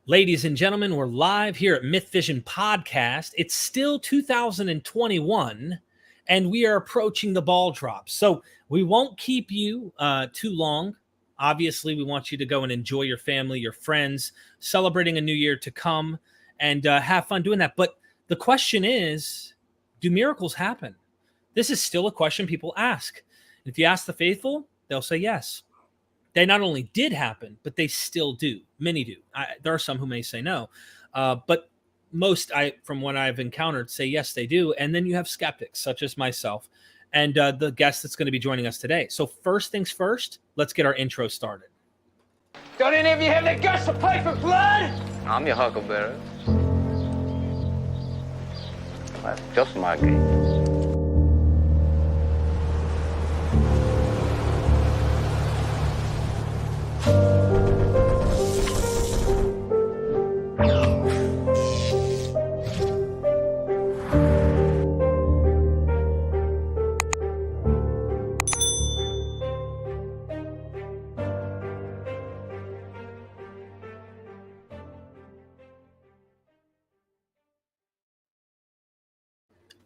Ladies and gentlemen, we're live here at Mythvision Podcast. It's still 2021, and we are approaching the ball drop. So we won't keep you too long. Obviously, we want you to go and enjoy your family, your friends, celebrating a new year to come, and have fun doing that. But the question is, do miracles happen? This is still a question people ask. If you ask the faithful, they'll say yes. They not only did happen, but they still do. Many do. There are some who may say no, but most, from what I've encountered, say yes, they do. And then you have skeptics, such as myself, and the guest that's going to be joining us today. So first things first, let's get our intro started. Don't any of you have the guts to play for blood? I'm your huckleberry. That's just my game.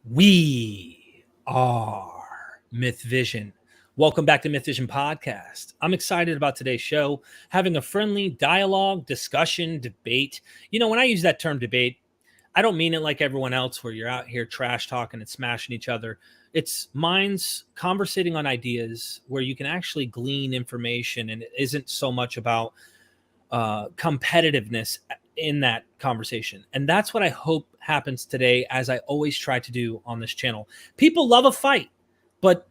We are Mythvision. Welcome back to Mythvision Podcast. I'm excited about today's show, having a friendly dialogue, discussion, debate. You know, when I use that term debate, I don't mean it like everyone else where you're out here trash talking and smashing each other. It's minds conversating on ideas where you can actually glean information, and it isn't so much about competitiveness in that conversation. And that's what I hope happens today, as I always try to do on this channel. People love a fight, but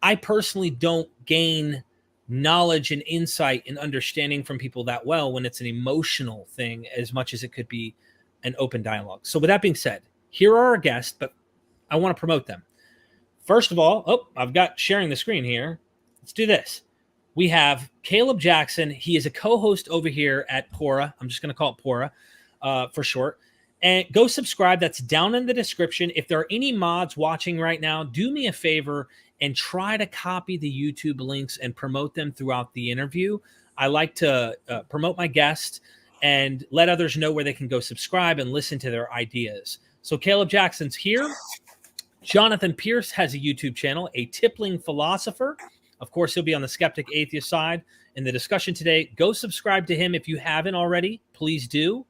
I personally don't gain knowledge and insight and understanding from people that well when it's an emotional thing as much as it could be an open dialogue. So with that being said, here are our guests, but I want to promote them. First of all, I've got sharing the screen here. Let's do this. We have Caleb Jackson. He is a co-host over here at Pora. I'm just going to call it Pora for short. And go subscribe. That's down in the description. If there are any mods watching right now, do me a favor and try to copy the YouTube links and promote them throughout the interview. I like to promote my guests and let others know where they can go subscribe and listen to their ideas. So Caleb Jackson's here. Jonathan Pierce has a YouTube channel, A Tippling Philosopher. Of course, he'll be on the skeptic atheist side in the discussion today. Go subscribe to him if you haven't already. Please do.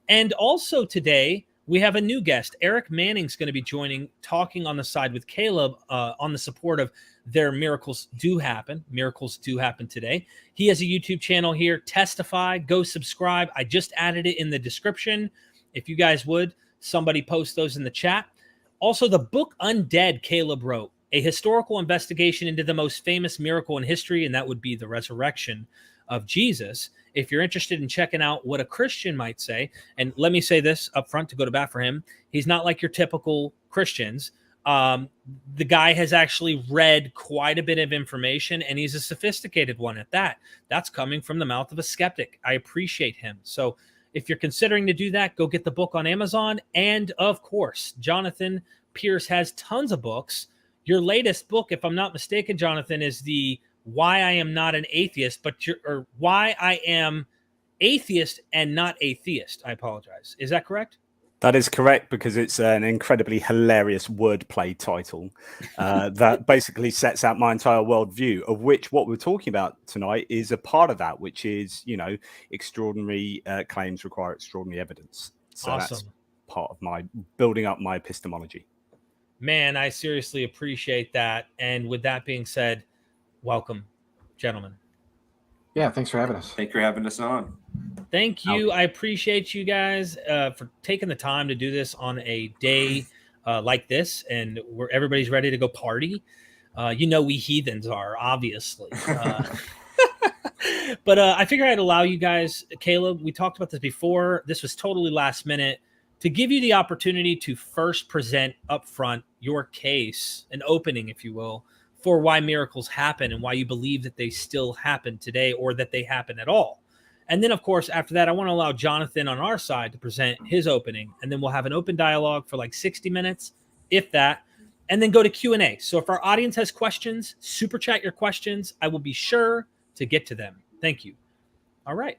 And also today, we have a new guest. Erik Manning's going to be joining, talking on the side with Caleb on the support of their Miracles Do Happen. Miracles do happen today. He has a YouTube channel here, Testify. Go subscribe. I just added it in the description. If you guys would, somebody post those in the chat. Also, the book Undead Caleb wrote, a historical investigation into the most famous miracle in history, and that would be the resurrection of Jesus. If you're interested in checking out what a Christian might say, and let me say this up front to go to bat for him, he's not like your typical Christians. The guy has actually read quite a bit of information, and he's a sophisticated one at that. That's coming from the mouth of a skeptic. I appreciate him. So if you're considering to do that, go get the book on Amazon. And of course, Jonathan Pierce has tons of books. Your latest book, if I'm not mistaken, Jonathan, is the Why I Am Not an Atheist, or Why I Am Atheist and Not Atheist. I apologize. Is that correct? That is correct, because it's an incredibly hilarious wordplay title that basically sets out my entire worldview, of which what we're talking about tonight is a part of that, which is, you know, extraordinary claims require extraordinary evidence. So awesome. That's part of my building up my epistemology. Man, I seriously appreciate that. And with that being said, welcome, gentlemen. Yeah, thanks for having us. Thank you for having us on. Thank you. I appreciate you guys for taking the time to do this on a day like this, and where everybody's ready to go party. You know, we heathens are, obviously. But I figured I'd allow you guys, Caleb, we talked about this before. This was totally last minute, to give you the opportunity to first present up front your case, an opening, if you will, for why miracles happen and why you believe that they still happen today, or that they happen at all. And then, of course, after that, I want to allow Jonathan on our side to present his opening, and then we'll have an open dialogue for like 60 minutes, if that, and then go to Q&A. So if our audience has questions, super chat your questions. I will be sure to get to them. Thank you. All right.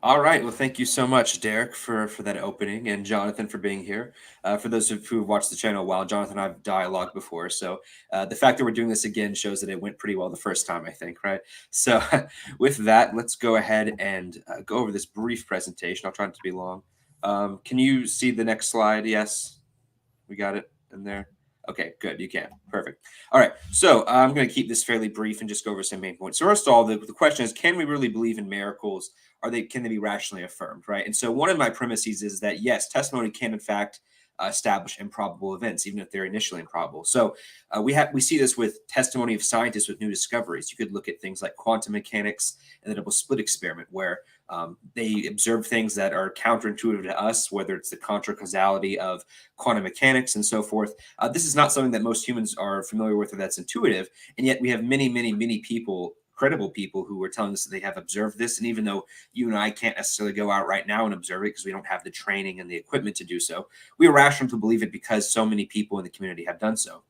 All right. Well, thank you so much, Derek, for that opening, and Jonathan for being here. For those who have watched the channel a while, Jonathan and I have dialogued before, so the fact that we're doing this again shows that it went pretty well the first time, I think, right? So with that, let's go ahead and go over this brief presentation. I'll try not to be long. Can you see the next slide? Yes, we got it in there. Okay, good. You can. Perfect. All right. So I'm going to keep this fairly brief and just go over some main points. So first of all, the question is, can we really believe in miracles? Can they be rationally affirmed, right? And so one of my premises is that yes, testimony can in fact establish improbable events, even if they're initially improbable. So we see this with testimony of scientists with new discoveries. You could look at things like quantum mechanics and the double slit experiment, where they observe things that are counterintuitive to us, whether it's the contra causality of quantum mechanics and so forth. This is not something that most humans are familiar with or that's intuitive, and yet we have many people, credible people, who are telling us that they have observed this. And even though you and I can't necessarily go out right now and observe it because we don't have the training and the equipment to do so, we are rational to believe it because so many people in the community have done so.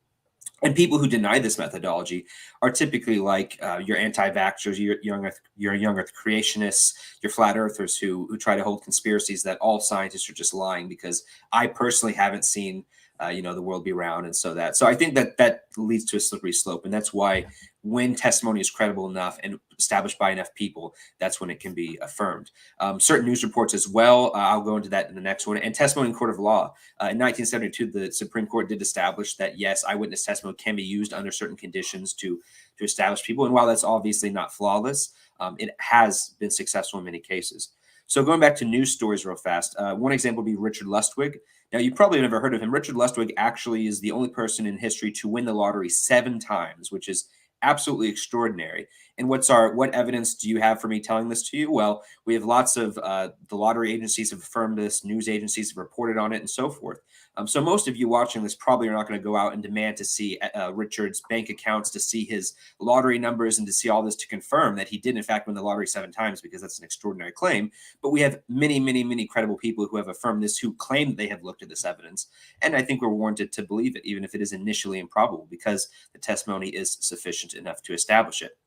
And people who deny this methodology are typically like your anti-vaxxers, your young Earth creationists, your flat earthers who try to hold conspiracies that all scientists are just lying, because I personally haven't seen the world be round. And so I think that leads to a slippery slope. And that's why when testimony is credible enough and established by enough people, that's when it can be affirmed. Certain news reports as well. I'll go into that in the next one. And testimony in court of law. In 1972, the Supreme Court did establish that, yes, eyewitness testimony can be used under certain conditions to establish people. And while that's obviously not flawless, it has been successful in many cases. So going back to news stories real fast, one example would be Richard Lustwig. Now, you probably never heard of him. Richard Lustwig actually is the only person in history to win the lottery 7 times, which is absolutely extraordinary. And what evidence do you have for me telling this to you? Well, we have lots of the lottery agencies have affirmed this, news agencies have reported on it, and so forth. So most of you watching this probably are not going to go out and demand to see Richard's bank accounts, to see his lottery numbers, and to see all this to confirm that he did in fact win the lottery 7 times, because that's an extraordinary claim. But we have many credible people who have affirmed this, who claim that they have looked at this evidence. And I think we're warranted to believe it, even if it is initially improbable, because the testimony is sufficient enough to establish it.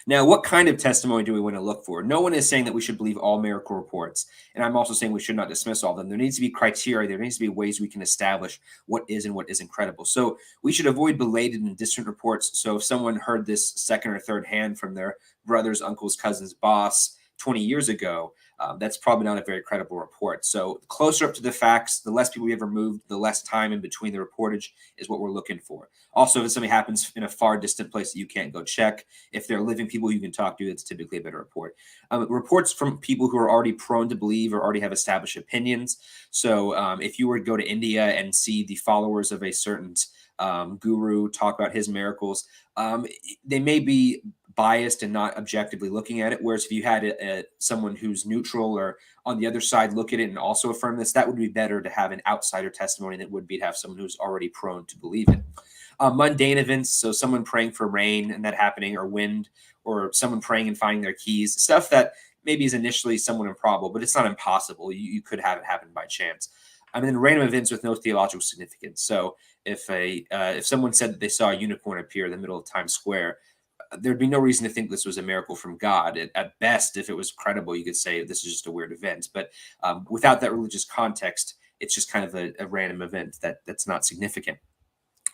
Now, what kind of testimony do we want to look for? No one is saying that we should believe all miracle reports. And I'm also saying we should not dismiss all of them. There needs to be criteria. There needs to be ways we can establish what is and what isn't credible. So we should avoid belated and distant reports. So if someone heard this second or third hand from their brother's, uncle's, cousin's boss 20 years ago, that's probably not a very credible report. So the closer up to the facts, the less people we have removed, the less time in between the reportage is what we're looking for. Also, if something happens in a far distant place that you can't go check, if they're living people you can talk to, that's typically a better report. Reports from people who are already prone to believe or already have established opinions. So if you were to go to India and see the followers of a certain guru talk about his miracles, they may be biased and not objectively looking at it. Whereas if you had someone who's neutral or on the other side look at it and also affirm this, that would be better to have an outsider testimony than it would be to have someone who's already prone to believe it. Mundane events, so someone praying for rain and that happening, or wind, or someone praying and finding their keys, stuff that maybe is initially somewhat improbable, but it's not impossible. You could have it happen by chance. And then random events with no theological significance. So if someone said that they saw a unicorn appear in the middle of Times Square, there'd be no reason to think this was a miracle from God. At best, if it was credible, you could say this is just a weird event. But without that religious context, it's just kind of a random event that's not significant.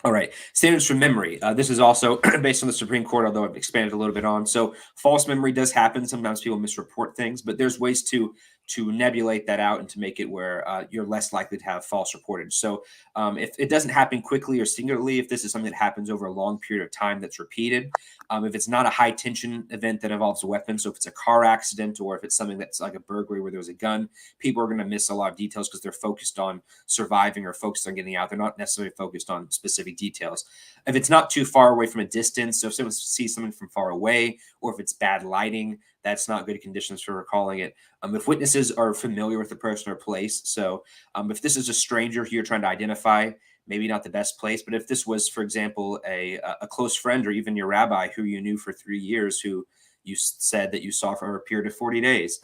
All right, standards for memory. This is also based on the Supreme Court, although I've expanded a little bit on. So false memory does happen. Sometimes people misreport things, but there's ways to nebulate that out and to make it where you're less likely to have false reportage. So if it doesn't happen quickly or singularly, if this is something that happens over a long period of time that's repeated, if it's not a high tension event that involves a weapon, so if it's a car accident or if it's something that's like a burglary where there's a gun, people are going to miss a lot of details because they're focused on surviving or focused on getting out. They're not necessarily focused on specific details. If it's not too far away from a distance, so if someone sees someone from far away, or if it's bad lighting, that's not good conditions for recalling it. If witnesses are familiar with the person or place, so if this is a stranger who you're trying to identify, maybe not the best place. But if this was, for example, a close friend or even your rabbi who you knew for 3 years, who you said that you saw for a period of 40 days,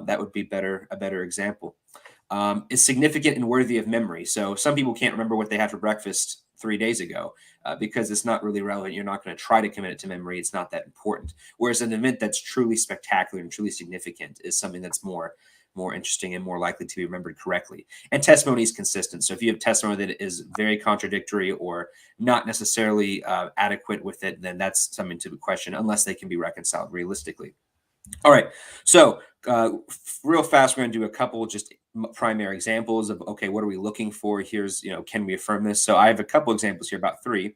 that would be a better example. Is significant and worthy of memory. So some people can't remember what they had for breakfast 3 days ago, because it's not really relevant. You're not going to try to commit it to memory. It's not that important. Whereas an event that's truly spectacular and truly significant is something that's more interesting and more likely to be remembered correctly. And testimony is consistent. So if you have testimony that is very contradictory or not necessarily adequate with it, then that's something to question, unless they can be reconciled realistically. All right. So real fast, we're going to do a couple just primary examples of, okay, what are we looking for? Here's, can we affirm this? So I have a couple examples here, about 3.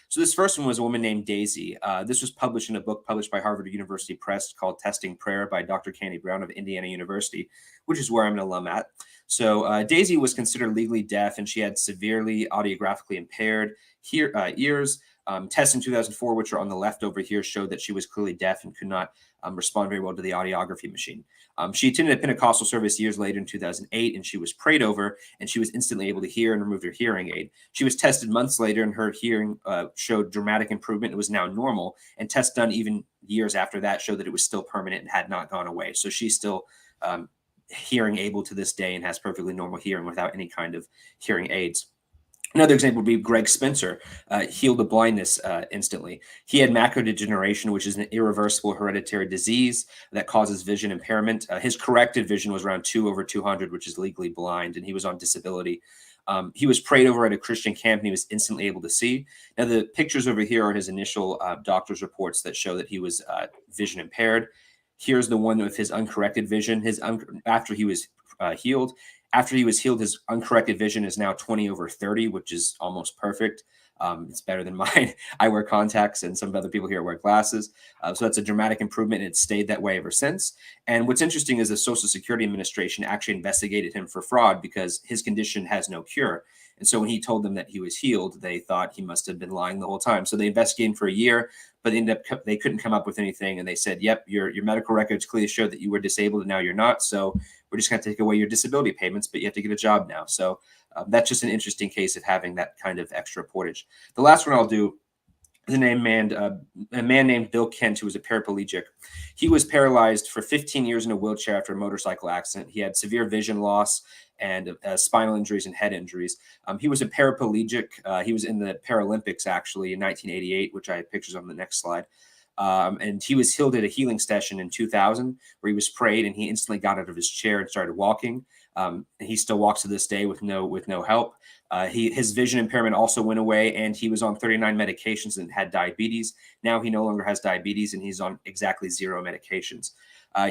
So this first one was a woman named Daisy. This was published in a book published by Harvard University Press called Testing Prayer by Dr. Candy Brown of Indiana University, which is where I'm an alum at. So Daisy was considered legally deaf, and she had severely audiographically impaired ears. Tests in 2004, which are on the left over here, showed that she was clearly deaf and could not respond very well to the audiography machine. She attended a Pentecostal service years later in 2008, and she was prayed over, and she was instantly able to hear and removed her hearing aid. She was tested months later, and her hearing showed dramatic improvement. It was now normal, and tests done even years after that showed that it was still permanent and had not gone away. So she's still hearing able to this day and has perfectly normal hearing without any kind of hearing aids. Another example would be Greg Spencer, healed of blindness instantly. He had macular degeneration, which is an irreversible hereditary disease that causes vision impairment. His corrected vision was around 2/200, which is legally blind, and he was on disability. He was prayed over at a Christian camp, and he was instantly able to see. Now, the pictures over here are his initial doctor's reports that show that he was vision impaired. Here's the one with his uncorrected vision. After he was healed. After he was healed, his uncorrected vision is now 20/30, which is almost perfect. It's better than mine. I wear contacts, and some other people here wear glasses. So that's a dramatic improvement, and it's stayed that way ever since. And what's interesting is the Social Security Administration actually investigated him for fraud because his condition has no cure. And so when he told them that he was healed, they thought he must have been lying the whole time. So they investigated him for a year, but they couldn't come up with anything. And they said, yep, your medical records clearly show that you were disabled, and now you're not. So we're just going to take away your disability payments, but you have to get a job now. So that's just an interesting case of having that kind of extra reportage. The last one I'll do is a man named Bill Kent, who was a paraplegic. He was paralyzed for 15 years in a wheelchair after a motorcycle accident. He had severe vision loss and spinal injuries and head injuries. He was a paraplegic. He was in the Paralympics, actually, in 1988, which I have pictures on the next slide. And he was healed at a healing session in 2000, where he was prayed, and he instantly got out of his chair and started walking. And he still walks to this day with no help. His vision impairment also went away, and he was on 39 medications and had diabetes. Now he no longer has diabetes, and he's on exactly 0 medications.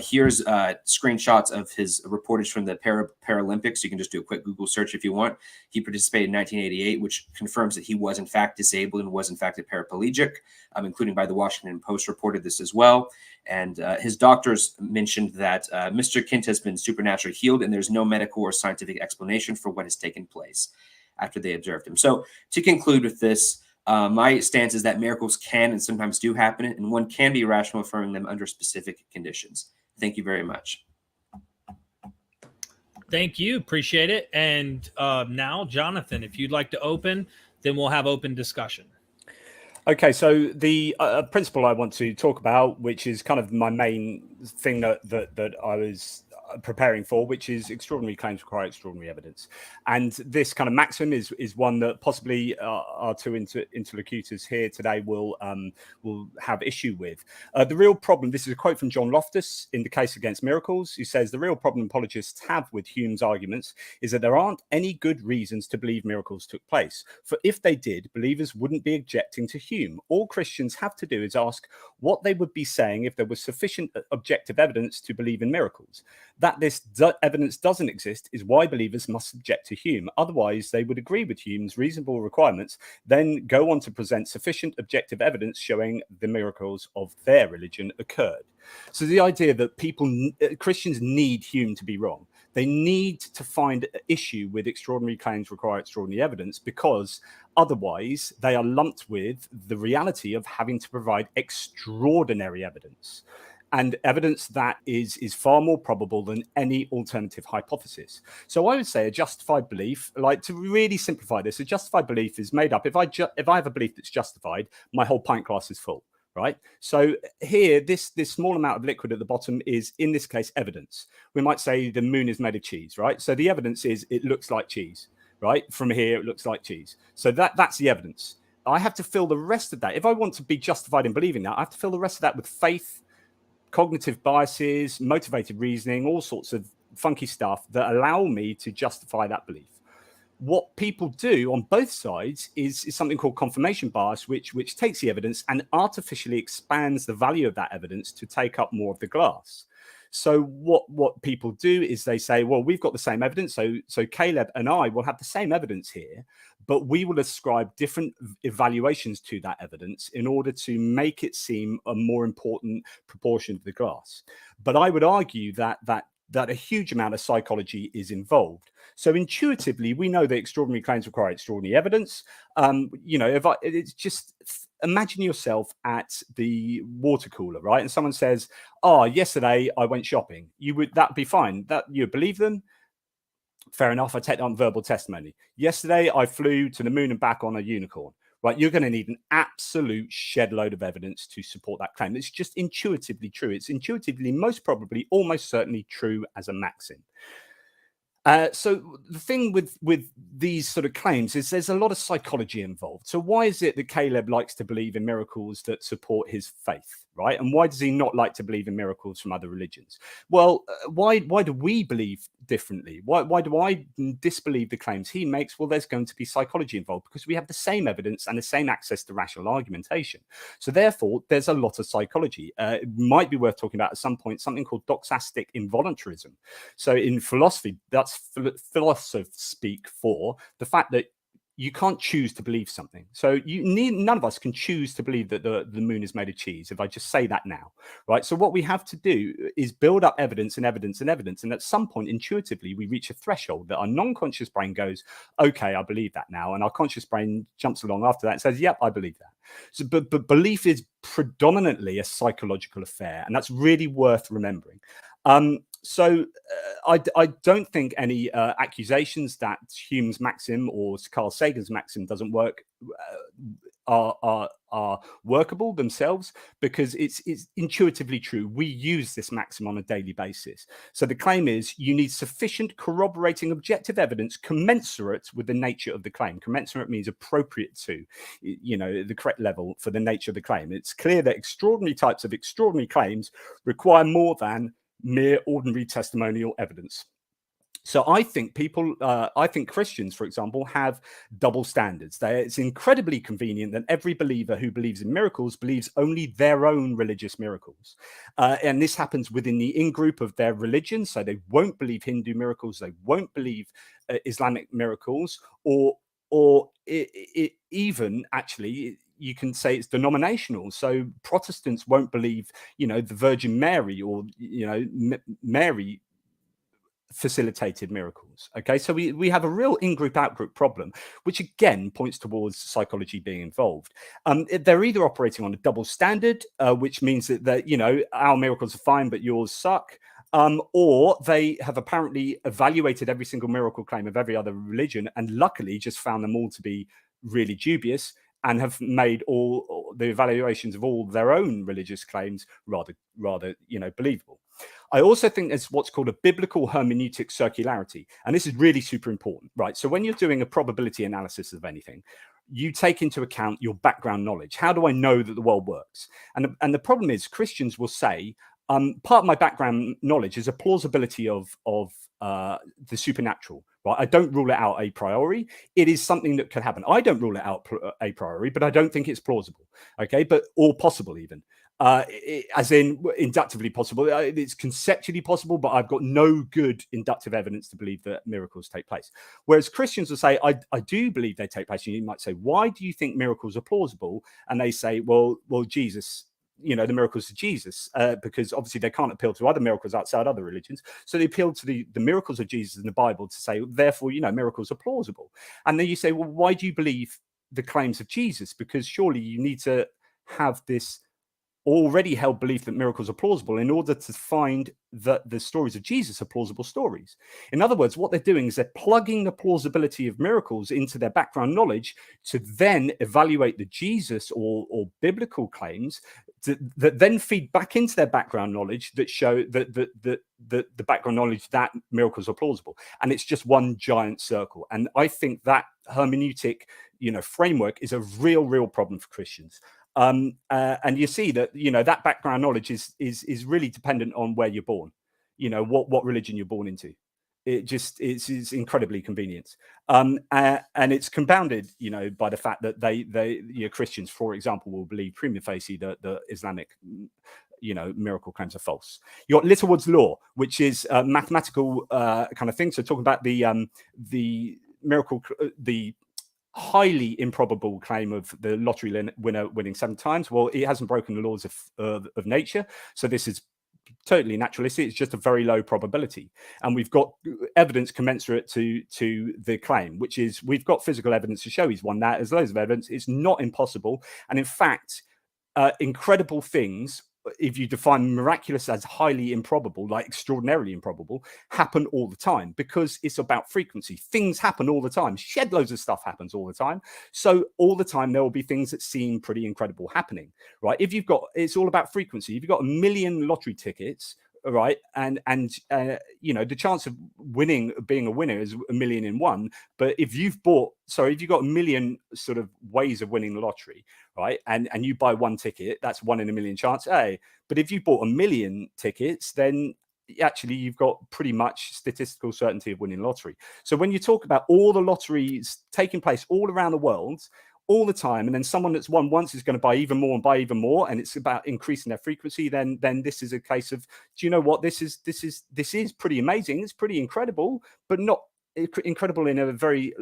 Here's screenshots of his reportage from the Paralympics. You can just do a quick Google search if you want. He participated in 1988, which confirms that he was in fact disabled and was in fact a paraplegic, including by the Washington Post reported this as well. And his doctors mentioned that Mr. Kent has been supernaturally healed, and there's no medical or scientific explanation for what has taken place after they observed him. So to conclude with this, my stance is that miracles can and sometimes do happen, and one can be rational affirming them under specific conditions. Thank you very much. Thank you. Appreciate it. And now, Jonathan, if you'd like to open, then we'll have open discussion. Okay, so the principle I want to talk about, which is kind of my main thing that I was preparing for, which is extraordinary claims require extraordinary evidence. And this kind of maxim is one that possibly our two interlocutors here today will have issue with. The real problem, this is a quote from John Loftus in The Case Against Miracles, who says, the real problem apologists have with Hume's arguments is that there aren't any good reasons to believe miracles took place. For if they did, believers wouldn't be objecting to Hume. All Christians have to do is ask what they would be saying if there was sufficient objective evidence to believe in miracles. That this evidence doesn't exist is why believers must object to Hume. Otherwise, they would agree with Hume's reasonable requirements, then go on to present sufficient objective evidence showing the miracles of their religion occurred. So the idea that Christians need Hume to be wrong. They need to find an issue with extraordinary claims require extraordinary evidence, because otherwise they are lumped with the reality of having to provide extraordinary evidence. And evidence that is far more probable than any alternative hypothesis. So I would say a justified belief, like to really simplify this, a justified belief is made up. If I have a belief that's justified, my whole pint glass is full, right? So here, this small amount of liquid at the bottom is, in this case, evidence. We might say the moon is made of cheese, right? So the evidence is it looks like cheese. right? From here, it looks like cheese. So that's the evidence. I have to fill the rest of that. If I want to be justified in believing that, I have to fill the rest of that with faith, cognitive biases, motivated reasoning, all sorts of funky stuff that allow me to justify that belief. What people do on both sides is something called confirmation bias, which takes the evidence and artificially expands the value of that evidence to take up more of the glass. So what people do is they say, well, we've got the same evidence. So Caleb and I will have the same evidence here, but we will ascribe different evaluations to that evidence in order to make it seem a more important proportion of the glass. But I would argue that a huge amount of psychology is involved. So intuitively, we know that extraordinary claims require extraordinary evidence. It's just imagine yourself at the water cooler, right? And someone says, "Oh, yesterday I went shopping." That'd be fine. That you believe them. Fair enough. I take that on verbal testimony. Yesterday I flew to the moon and back on a unicorn. Right, you're going to need an absolute shed load of evidence to support that claim. It's just intuitively true. It's intuitively, most probably, almost certainly true as a maxim. So the thing with these sort of claims is there's a lot of psychology involved. So why is it that Caleb likes to believe in miracles that support his faith, right? And why does he not like to believe in miracles from other religions? Well, why do we believe differently? Why do I disbelieve the claims he makes? Well, there's going to be psychology involved because we have the same evidence and the same access to rational argumentation. So therefore, there's a lot of psychology. It might be worth talking about at some point something called doxastic involuntarism. So in philosophy, that's philosophers speak for the fact that you can't choose to believe something. So none of us can choose to believe that the moon is made of cheese, if I just say that now, right? So what we have to do is build up evidence and evidence and evidence. And at some point, intuitively, we reach a threshold that our non-conscious brain goes, okay, I believe that now. And our conscious brain jumps along after that and says, yep, I believe that. So, but belief predominantly a psychological affair, and that's really worth remembering. So I don't think any accusations that Hume's maxim or Carl Sagan's maxim doesn't work are workable themselves, because it's intuitively true. We use this maxim on a daily basis. So the claim is you need sufficient corroborating objective evidence commensurate with the nature of the claim. Commensurate means appropriate to, the correct level for the nature of the claim. It's clear that extraordinary types of extraordinary claims require more than mere ordinary testimonial evidence. So I think Christians, for example, have double standards. It's incredibly convenient that every believer who believes in miracles believes only their own religious miracles. And this happens within the in-group of their religion. So they won't believe Hindu miracles. They won't believe Islamic miracles, or even actually, you can say it's denominational. So Protestants won't believe, the Virgin Mary or, Mary facilitated miracles. Okay, so we have a real in-group out-group problem, which again points towards psychology being involved. They're either operating on a double standard, which means that our miracles are fine but yours suck, or they have apparently evaluated every single miracle claim of every other religion and luckily just found them all to be really dubious, and have made all the evaluations of all their own religious claims rather believable. I also think there's what's called a biblical hermeneutic circularity, and this is really super important, right? So when you're doing a probability analysis of anything, you take into account your background knowledge. How do I know that the world works? And the problem is Christians will say, part of my background knowledge is a plausibility of the supernatural, right? I don't rule it out a priori. It is something that could happen. I don't rule it out a priori, but I don't think it's plausible, okay? Or possible even, as in inductively possible. It's conceptually possible, but I've got no good inductive evidence to believe that miracles take place. Whereas Christians will say, I do believe they take place. And you might say, why do you think miracles are plausible? And they say, well, Jesus, the miracles of Jesus, because obviously they can't appeal to other miracles outside other religions. So they appeal to the miracles of Jesus in the Bible to say, therefore, miracles are plausible. And then you say, well, why do you believe the claims of Jesus? Because surely you need to have this already held belief that miracles are plausible in order to find that the stories of Jesus are plausible stories. In other words, what they're doing is they're plugging the plausibility of miracles into their background knowledge to then evaluate the Jesus or biblical claims that then feed back into their background knowledge that show that the background knowledge that miracles are plausible, and it's just one giant circle. And I think that hermeneutic, framework is a real problem for Christians. And you see that that background knowledge is really dependent on where you're born, what religion you're born into. It's incredibly convenient, and it's compounded, by the fact that they Christians, for example, will believe prima facie that the Islamic, miracle claims are false. You got Littlewood's law, which is a mathematical kind of thing. So talking about the miracle, the highly improbable claim of the lottery winner winning 7 times. Well, it hasn't broken the laws of nature, so this is totally naturalistic. It's just a very low probability, and we've got evidence commensurate to the claim, which is we've got physical evidence to show he's won that. There's loads of evidence. It's not impossible, and in fact, incredible things, if you define miraculous as highly improbable, like extraordinarily improbable, happen all the time, because it's about frequency. Things happen all the time. Shed loads of stuff happens all the time. So all the time there will be things that seem pretty incredible happening, right? It's all about frequency. If you've got 1 million lottery tickets, right, and the chance of being a winner is 1 million in 1. But if you've got 1 million sort of ways of winning the lottery, right, and you buy 1 ticket, that's 1 in a million chance. But if you bought 1 million tickets, then actually you've got pretty much statistical certainty of winning lottery. So when you talk about all the lotteries taking place all around the world all the time, and then someone that's won once is going to buy even more and buy even more, and it's about increasing their frequency, then this is a case of, do you know what, this is pretty amazing, it's pretty incredible, but not incredible in a very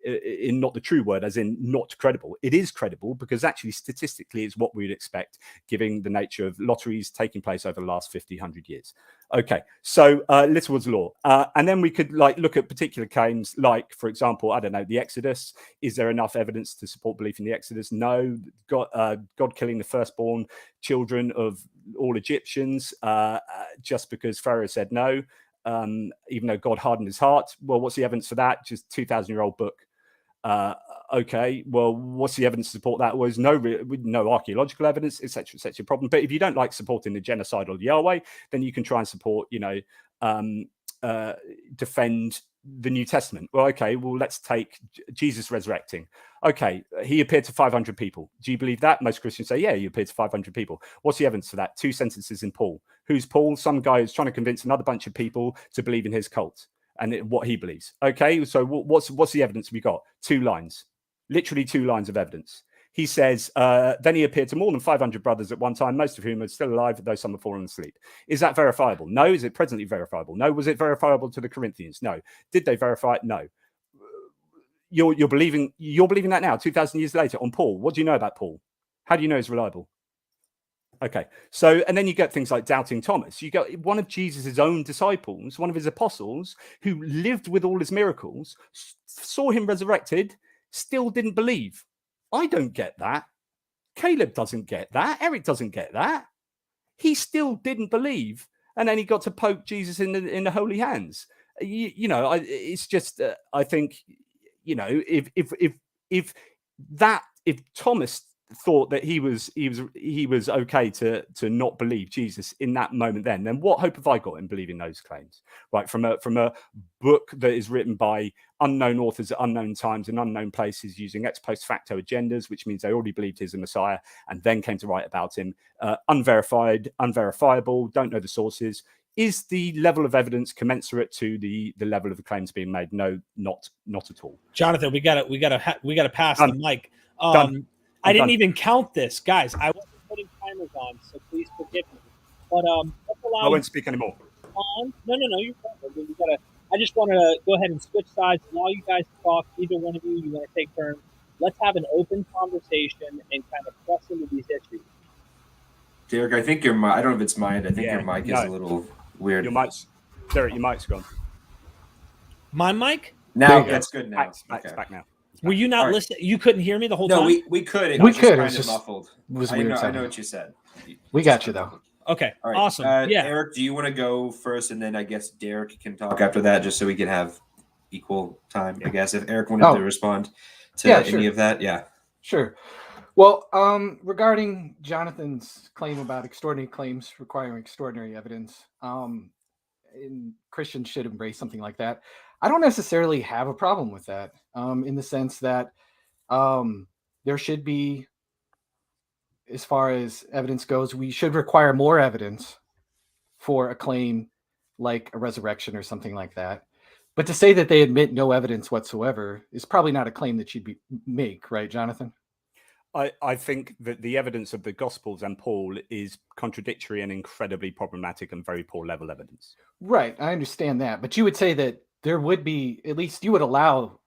in not the true word, as in not credible. It is credible because actually statistically it's what we would expect, given the nature of lotteries taking place over the last 100 years. Okay, so Littlewood's law, and then we could look at particular claims, like, for example, I don't know, the Exodus. Is there enough evidence to support belief in the Exodus? No. God killing the firstborn children of all Egyptians just because Pharaoh said no. Even though God hardened his heart. Well, what's the evidence for that? Just 2,000-year-old book. Okay, well, what's the evidence to support that? Was no archaeological evidence, etc., etc. Problem. But if you don't like supporting the genocide of Yahweh, then you can try and support, defend the New Testament. Well, okay, well, let's take Jesus resurrecting. Okay, he appeared to 500 people. Do you believe that? Most Christians say, yeah, he appeared to 500 people. What's the evidence for that? 2 sentences in Paul. Who's Paul? Some guy who's trying to convince another bunch of people to believe in his cult and what he believes. Okay, so what's the evidence we got? 2 lines, literally 2 lines of evidence. He says, then he appeared to more than 500 brothers at one time, most of whom are still alive, though some have fallen asleep. Is that verifiable? No. Is it presently verifiable? No. Was it verifiable to the Corinthians? No. Did they verify it? No. You're believing that now, 2,000 years later, on Paul. What do you know about Paul? How do you know he's reliable? Okay, so, and then you get things like doubting Thomas. You got one of Jesus's own disciples, one of his apostles, who lived with all his miracles, saw him resurrected, still didn't believe. I don't get that. Caleb doesn't get that. Eric doesn't get that. He still didn't believe, and then he got to poke Jesus in the holy hands. It's just I think, if Thomas thought that he was okay to not believe Jesus in that moment, then what hope have I got in believing those claims? Right, from a book that is written by unknown authors at unknown times in unknown places, using ex post facto agendas, which means they already believed he's a Messiah and then came to write about him. Unverified, unverifiable, don't know the sources. Is the level of evidence commensurate to the level of the claims being made? No, not at all. Jonathan, we gotta pass the mic. I didn't even count this, guys. I wasn't putting timers on, so please forgive me. But I won't speak anymore. No, you're fine. I just want to go ahead and switch sides. Allow you guys to talk. Either one of you want to take turns. Let's have an open conversation and kind of press into these issues. Derek, I think your mic. I don't know if it's mine. I think your mic is a little weird. Your mic's gone. My mic? Now that's good. Now it's back now. Were you not listening? You couldn't hear me the whole time? No, we could. It was just muffled. It was weird. I know what you said. We got you though. Okay, all right. Awesome. Eric, do you want to go first, and then I guess Derek can talk after that, just so we can have equal time. I guess if Eric wanted to respond to any of that, Sure. Well, regarding Jonathan's claim about extraordinary claims requiring extraordinary evidence, and Christians should embrace something like that. I don't necessarily have a problem with that, in the sense that there should be, as far as evidence goes, we should require more evidence for a claim like a resurrection or something like that. But to say that they admit no evidence whatsoever is probably not a claim that you'd make, right, Jonathan? I think that the evidence of the Gospels and Paul is contradictory and incredibly problematic and very poor level evidence. Right, I understand that. But you would say that there would be, at least you would allow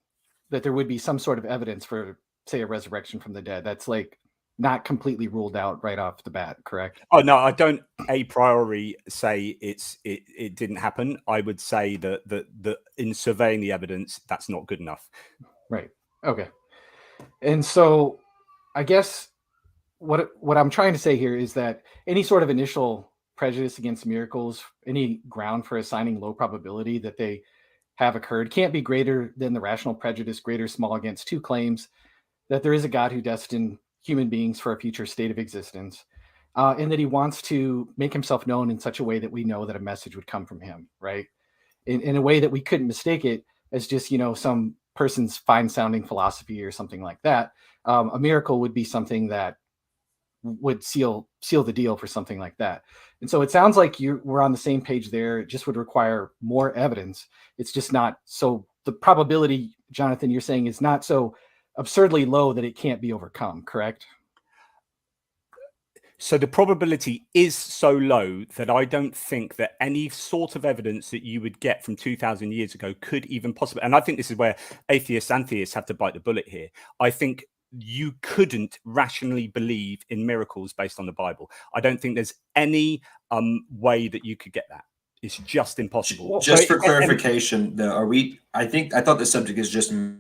that there would be some sort of evidence for, say, a resurrection from the dead. That's like not completely ruled out right off the bat, correct? Oh no, I don't a priori say it didn't happen. I would say that in surveying the evidence, that's not good enough. Right. Okay. And so I guess what I'm trying to say here is that any sort of initial prejudice against miracles, any ground for assigning low probability that they have occurred, can't be greater than the rational prejudice, great or small, against two claims that there is a God who destined human beings for a future state of existence, and that he wants to make himself known in such a way that we know that a message would come from him, right? In a way that we couldn't mistake it as just, some person's fine sounding philosophy or something like that. A miracle would be something that would seal the deal for something like that. And so it sounds like we're on the same page there. It just would require more evidence. It's just not so, the probability, Jonathan, you're saying, is not so absurdly low that it can't be overcome, correct? So the probability is so low that I don't think that any sort of evidence that you would get from 2,000 years ago could even possibly, and I think this is where atheists and theists have to bite the bullet here. I think you couldn't rationally believe in miracles based on the Bible. I don't think there's any way that you could get that. It's just impossible. Just for clarification, though, I thought the subject is just we don't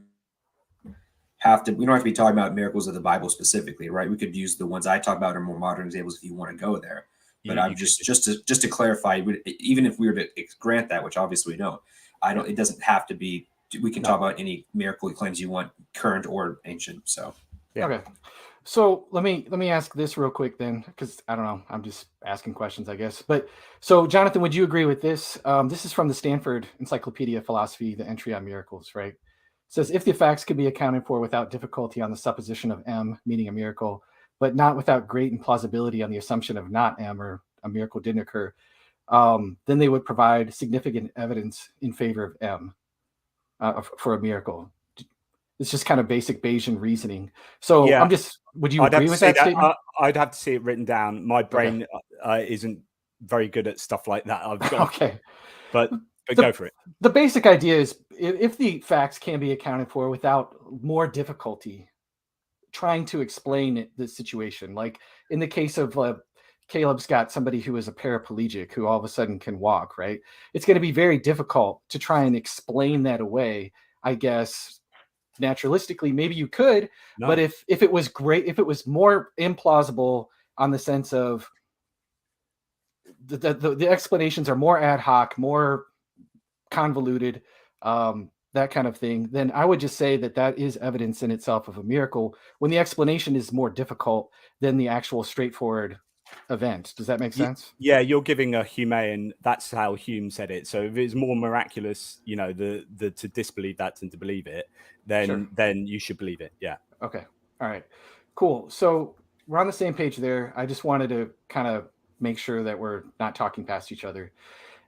have to be talking about miracles of the Bible specifically, right? We could use the ones I talk about or more modern examples if you want to go there. But I'm just to clarify, even if we were to grant that, which obviously we don't, it doesn't have to be. We can talk about any miracle claims you want, current or ancient. So yeah. Okay. So let me ask this real quick then, because I don't know, I'm just asking questions, I guess. But so, Jonathan, would you agree with this? This is from the Stanford Encyclopedia of Philosophy, the entry on miracles, right? It says, if the facts can be accounted for without difficulty on the supposition of M, meaning a miracle, but not without great implausibility on the assumption of not M, or a miracle didn't occur, then they would provide significant evidence in favor of M for a miracle. It's just kind of basic Bayesian reasoning. So yeah. Would you agree with that statement? I'd have to see it written down. My brain isn't very good at stuff like that. Okay. But go for it. The basic idea is, if the facts can be accounted for without more difficulty trying to explain the situation, like in the case of Caleb's got somebody who is a paraplegic who all of a sudden can walk, right? It's going to be very difficult to try and explain that away, I guess. Naturalistically, maybe you could, but if it was if it was more implausible on the sense of the explanations are more ad hoc, more convoluted, that kind of thing, then I would just say that is evidence in itself of a miracle when the explanation is more difficult than the actual straightforward event. Does that make sense? Yeah, you're giving a Humean. That's how Hume said it. So if it's more miraculous, the to disbelieve that than to believe it, then you should believe it. Yeah. Okay. All right. Cool. So we're on the same page there. I just wanted to kind of make sure that we're not talking past each other.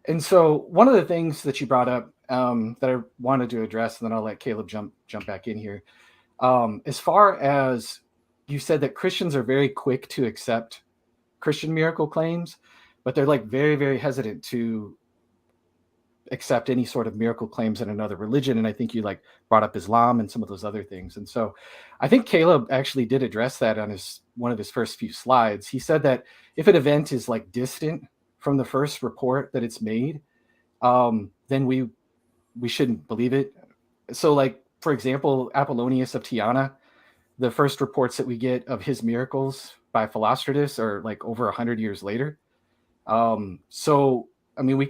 And so one of the things that you brought up that I wanted to address, and then I'll let Caleb jump back in here. As far as you said that Christians are very quick to accept Christian miracle claims, but they're like very, very hesitant to accept any sort of miracle claims in another religion. And I think you brought up Islam and some of those other things. And so I think Caleb actually did address that on one of his first few slides. He said that if an event is distant from the first report that it's made, then we shouldn't believe it. So for example, Apollonius of Tyana, the first reports that we get of his miracles by Philostratus are over 100 years later. So I mean,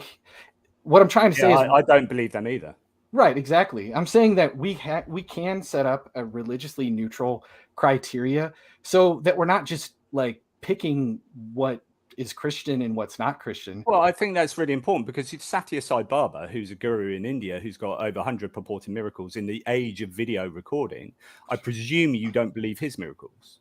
what I'm trying to say is I don't believe them either. Right, exactly. I'm saying that we can set up a religiously neutral criteria so that we're not just like picking what is Christian and what's not Christian. Well, I think that's really important because it's Satya Sai Baba, who's a guru in India, who's got over 100 purported miracles in the age of video recording. I presume you don't believe his miracles.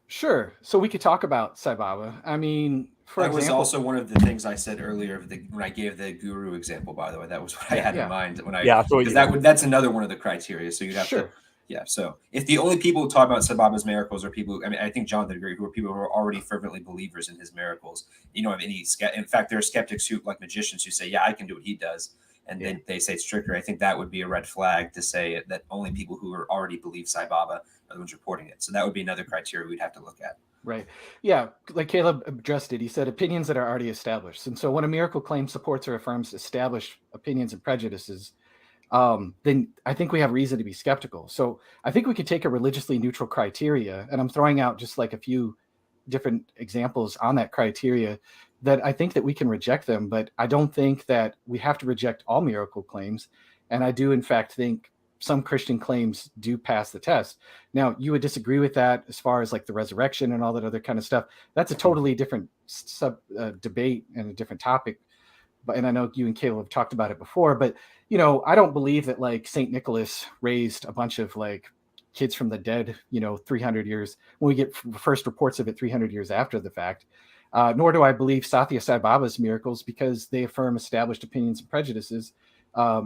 Sure. So we could talk about Sai Baba. I mean, for that example, was also one of the things I said earlier when I gave the guru example. By the way, that was what I had in mind when I thought that's another one of the criteria. So you'd have to. Yeah. So if the only people who talk about Sai Baba's miracles are people, I mean, I think Jonathan agreed, who are people who are already fervently believers in his miracles. You know, in fact, there are skeptics who, like magicians, who say, "Yeah, I can do what he does," and then they say it's trickery. I think that would be a red flag to say that only people who are already believe Sai Baba are the ones reporting it. So that would be another criteria we'd have to look at. Right. Yeah. Like Caleb addressed it. He said opinions that are already established. And so when a miracle claim supports or affirms established opinions and prejudices, then I think we have reason to be skeptical. So I think we could take a religiously neutral criteria, and I'm throwing out just like a few different examples on that criteria that I think that we can reject them, but I don't think that we have to reject all miracle claims. And I do, in fact, think some Christian claims do pass the test. Now, you would disagree with that as far as like the resurrection and all that other kind of stuff. That's a totally different debate and a different topic. And I know you and Caleb have talked about it before, but you know, I don't believe that like St. Nicholas raised a bunch of like kids from the dead, 300 years when we get first reports of it 300 years after the fact. Nor do I believe Satya Sai Baba's miracles because they affirm established opinions and prejudices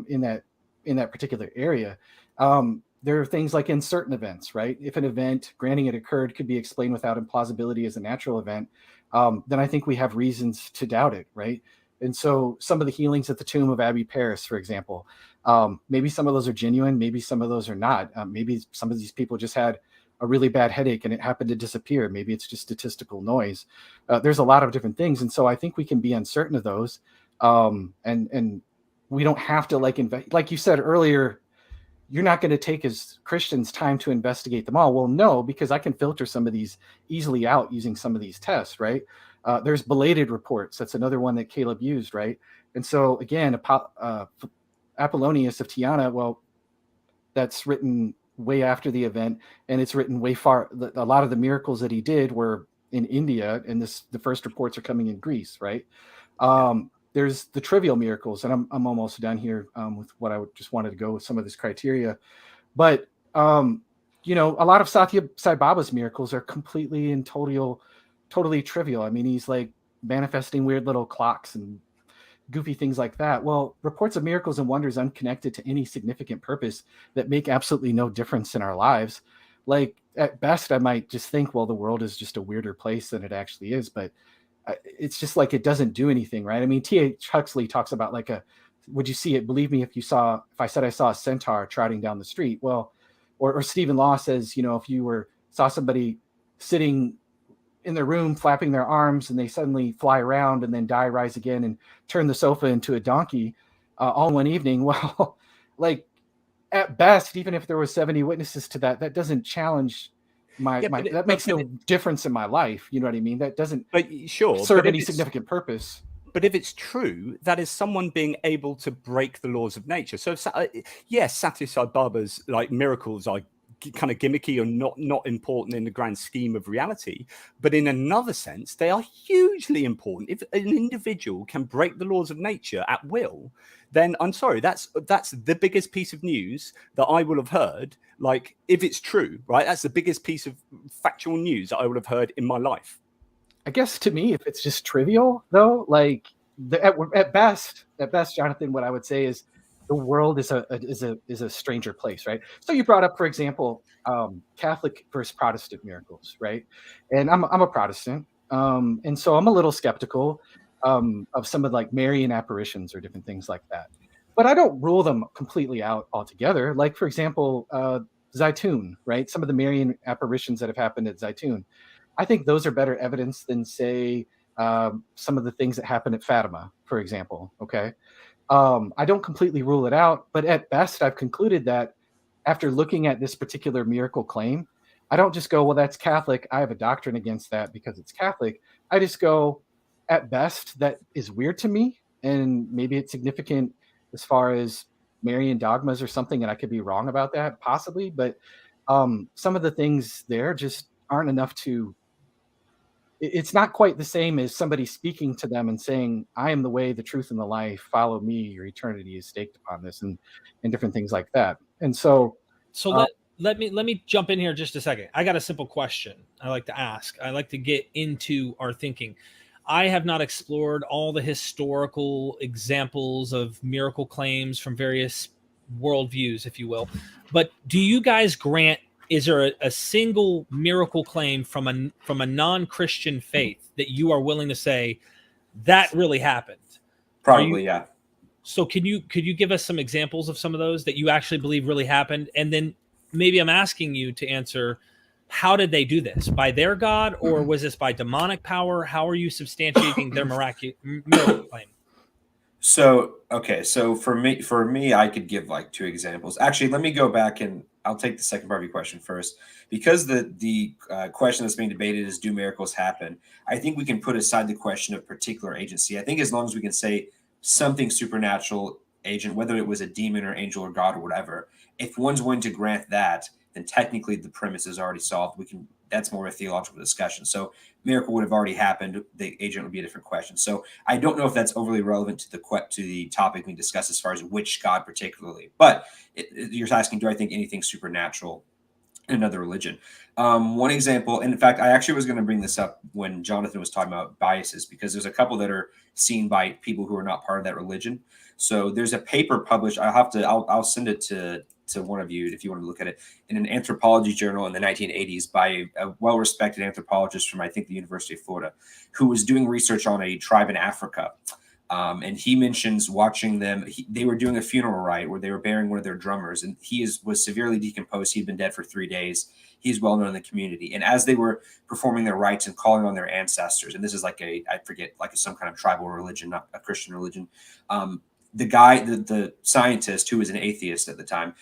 in that particular area. There are things like in certain events, right? If an event, granting it occurred, could be explained without implausibility as a natural event, then I think we have reasons to doubt it, right? And so some of the healings at the tomb of Abbey Paris, for example, maybe some of those are genuine, maybe some of those are not. Maybe some of these people just had a really bad headache and it happened to disappear. Maybe it's just statistical noise. There's a lot of different things. And so I think we can be uncertain of those. And we don't have to like you said earlier, you're not going to take as Christians time to investigate them all. Well, no, because I can filter some of these easily out using some of these tests, right? There's belated reports. That's another one that Caleb used, right? And so again, Apollonius of Tyana, well, that's written way after the event, and it's written way far. A lot of the miracles that he did were in India, and the first reports are coming in Greece, right? There's the trivial miracles, and I'm almost done here with what I just wanted to go with some of this criteria. But a lot of Satya Sai Baba's miracles are completely and totally trivial. I mean, he's like manifesting weird little clocks and goofy things like that. Well, reports of miracles and wonders unconnected to any significant purpose that make absolutely no difference in our lives. Like at best, I might just think, well, the world is just a weirder place than it actually is. But it's just like it doesn't do anything, right? I mean, T.H. Huxley talks about would you see it? Believe me, if I said I saw a centaur trotting down the street. Well, or Stephen Law says, if you saw somebody sitting in their room flapping their arms and they suddenly fly around and then die, rise again, and turn the sofa into a donkey all in one evening. Well, like at best, even if there were 70 witnesses to that doesn't challenge that makes no difference in my life. You know what I mean? That doesn't serve any significant purpose. But if it's true, that is someone being able to break the laws of nature. So yes, Satya Sai Baba's like miracles are kind of gimmicky or not important in the grand scheme of reality, but in another sense they are hugely important. If an individual can break the laws of nature at will, then I'm sorry, that's the biggest piece of news that I will have heard. Like, if it's true, right, that's the biggest piece of factual news that I would have heard in my life. I guess to me, if it's just trivial though, like at best, Jonathan, what I would say is the world is a stranger place, right? So you brought up, for example, Catholic versus Protestant miracles, right? And I'm a Protestant, and so I'm a little skeptical of some of like Marian apparitions or different things like that. But I don't rule them completely out altogether. Like, for example, Zaytun, right? Some of the Marian apparitions that have happened at Zaytun, I think those are better evidence than, say, some of the things that happened at Fatima, for example. Okay. I don't completely rule it out, but at best, I've concluded that after looking at this particular miracle claim, I don't just go, well, that's Catholic. I have a doctrine against that because it's Catholic. I just go, at best, that is weird to me. And maybe it's significant as far as Marian dogmas or something. And I could be wrong about that, possibly. But some of the things there just aren't enough to. It's not quite the same as somebody speaking to them and saying, "I am the way, the truth, and the life. Follow me. Your eternity is staked upon this," and different things like that. And so, So let me jump in here just a second. I got a simple question I like to ask. I like to get into our thinking. I have not explored all the historical examples of miracle claims from various worldviews, if you will. But do you guys grant? Is there a single miracle claim from a non-Christian faith that you are willing to say that really happened? Probably, yeah. So could you give us some examples of some of those that you actually believe really happened? And then maybe I'm asking you to answer, how did they do this? By their God, or was this by demonic power? How are you substantiating their miracle claim? So, okay. So for me, I could give like 2 examples. Actually, let me go back and I'll take the second part of your question first, because the question that's being debated is, do miracles happen? I think we can put aside the question of particular agency. I think as long as we can say something supernatural agent, whether it was a demon or angel or God or whatever, if one's willing to grant that, then technically the premise is already solved. That's more of a theological discussion. So miracle would have already happened. The agent would be a different question. So I don't know if that's overly relevant to the topic we discussed as far as which God particularly. But you're asking, do I think anything supernatural in another religion? One example, and in fact, I actually was going to bring this up when Jonathan was talking about biases, because there's a couple that are seen by people who are not part of that religion. So there's a paper published. I'll send it to one of you if you want to look at it, in an anthropology journal in the 1980s by a well-respected anthropologist from, I think, the University of Florida, who was doing research on a tribe in Africa. And he mentions watching them. They were doing a funeral rite where they were burying one of their drummers, and was severely decomposed. He'd been dead for 3 days. He's well known in the community. And as they were performing their rites and calling on their ancestors, and this is like I forget, like some kind of tribal religion, not a Christian religion. The guy, the scientist, who was an atheist at the time,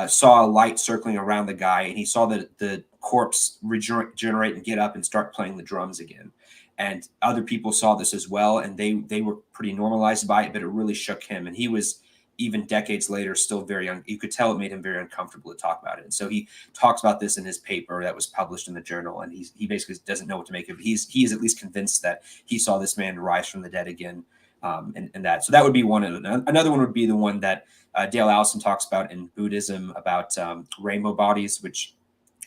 saw a light circling around the guy, and he saw the corpse regenerate and get up and start playing the drums again. And other people saw this as well, and they were pretty normalized by it, but it really shook him. And he was, even decades later, still very young. You could tell it made him very uncomfortable to talk about it. And so he talks about this in his paper that was published in the journal, and he basically doesn't know what to make of it. He is at least convinced that he saw this man rise from the dead again. And that. So that would be one. Another one would be the one that Dale Allison talks about in Buddhism about rainbow bodies, which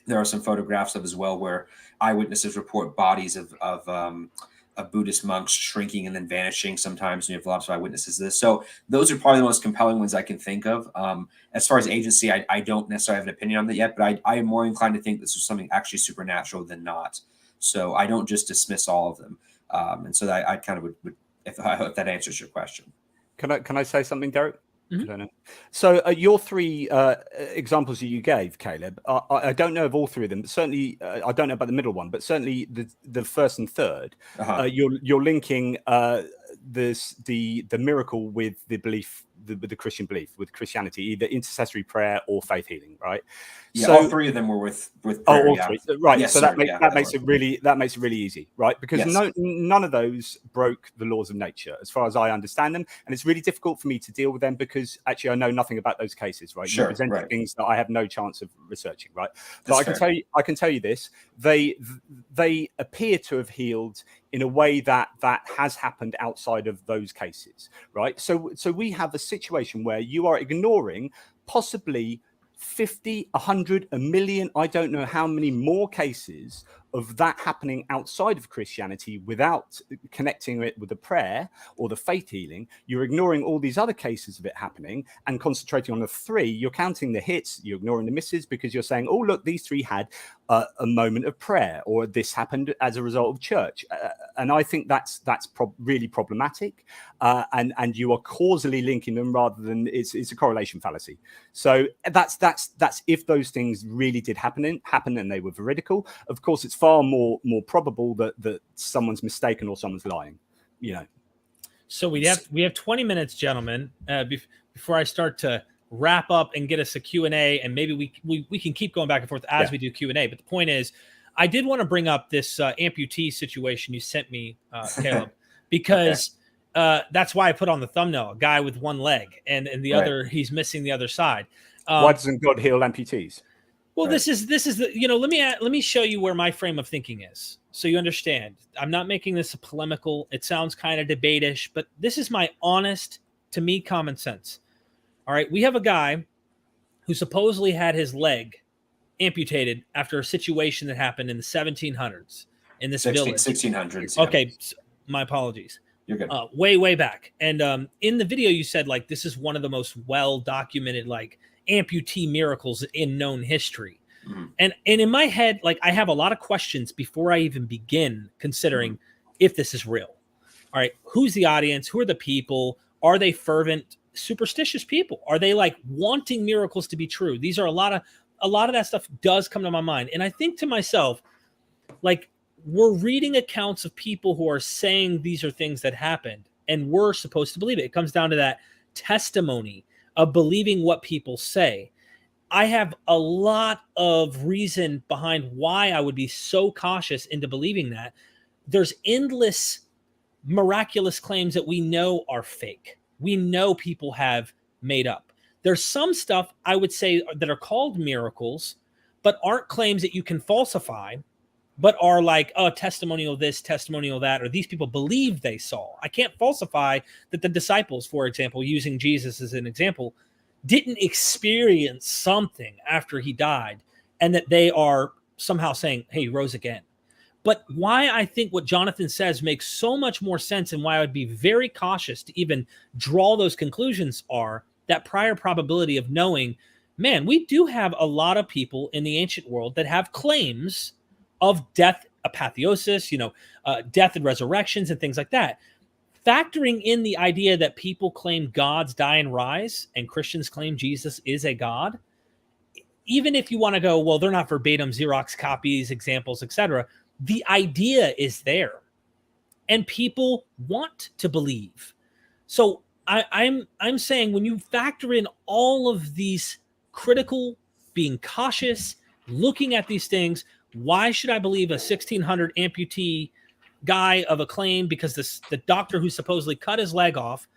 there are some photographs of as well, where eyewitnesses report bodies of Buddhist monks shrinking and then vanishing sometimes. And you have lots of eyewitnesses to this. So those are probably the most compelling ones I can think of. As far as agency, I don't necessarily have an opinion on that yet, but I am more inclined to think this is something actually supernatural than not. So I don't just dismiss all of them. And so that I kind of would if I hope that answers your question. Can I say something, Derek? Mm-hmm. I don't know. So your 3 examples that you gave, Caleb, I don't know of all 3 of them, but certainly I don't know about the middle one, but certainly the first and third, you're linking the miracle with the belief, with the Christian belief, with Christianity, either intercessory prayer or faith healing, right? Yeah, so, all 3 of them were with prayer. All 3, right? Yes, so that makes it really easy, right? Because none of those broke the laws of nature, as far as I understand them, and it's really difficult for me to deal with them because actually I know nothing about those cases, right? Sure, you presented things that I have no chance of researching, right? But I can tell you this: they appear to have healed in a way that has happened outside of those cases, right? So we have a situation where you are ignoring possibly 50, 100, a million, I don't know how many more cases of that happening outside of Christianity without connecting it with the prayer or the faith healing. You're ignoring all these other cases of it happening and concentrating on the 3. You're counting the hits, you're ignoring the misses, because you're saying, oh, look, these 3 had a moment of prayer, or this happened as a result of church. And I think that's really problematic. And you are causally linking them rather than it's a correlation fallacy. So that's if those things really did happen and they were veridical. Of course, it's far more probable that someone's mistaken or someone's lying, you know. So we have 20 minutes, gentlemen, before I start to wrap up and get us a Q&A, and maybe we can keep going back and forth as we do Q&A. But the point is, I did want to bring up this amputee situation you sent me, Caleb, because that's why I put on the thumbnail a guy with one leg and the other, he's missing the other side. Why doesn't God heal amputees? Well, Right. this is the, let me show you where my frame of thinking is, so you understand. I'm not making this a polemical. It sounds kind of debate-ish, but this is my honest, to me, common sense. All right, we have a guy who supposedly had his leg amputated after a situation that happened in the 1700s in this village. 1600s. Okay, my apologies. You're good. Way back. And in the video, you said like this is one of the most well-documented like amputee miracles in known history. Mm-hmm. And in my head, like I have a lot of questions before I even begin considering if this is real. All right, who's the audience? Who are the people? Are they fervent, superstitious people? Are they like wanting miracles to be true? These are a lot of that stuff does come to my mind. And I think to myself, like, we're reading accounts of people who are saying these are things that happened, and we're supposed to believe it. It comes down to that testimony of believing what people say. I have a lot of reason behind why I would be so cautious into believing that. There's endless miraculous claims that we know are fake. We know people have made up. There's some stuff I would say that are called miracles, but aren't claims that you can falsify, but are like, oh, testimonial this, testimonial that, or these people believe they saw. I can't falsify that the disciples, for example, using Jesus as an example, didn't experience something after he died and that they are somehow saying, hey, he rose again. But why I think what Jonathan says makes so much more sense and why I would be very cautious to even draw those conclusions are that prior probability of knowing, man, we do have a lot of people in the ancient world that have claims of death, apotheosis, death and resurrections and things like that. Factoring in the idea that people claim gods die and rise and Christians claim Jesus is a God, even if you want to go, well, they're not verbatim Xerox copies, examples, etc., the idea is there and people want to believe. So I'm saying when you factor in all of these critical, being cautious, looking at these things, why should I believe a 1600 amputee guy of acclaim? Because the doctor who supposedly cut his leg off,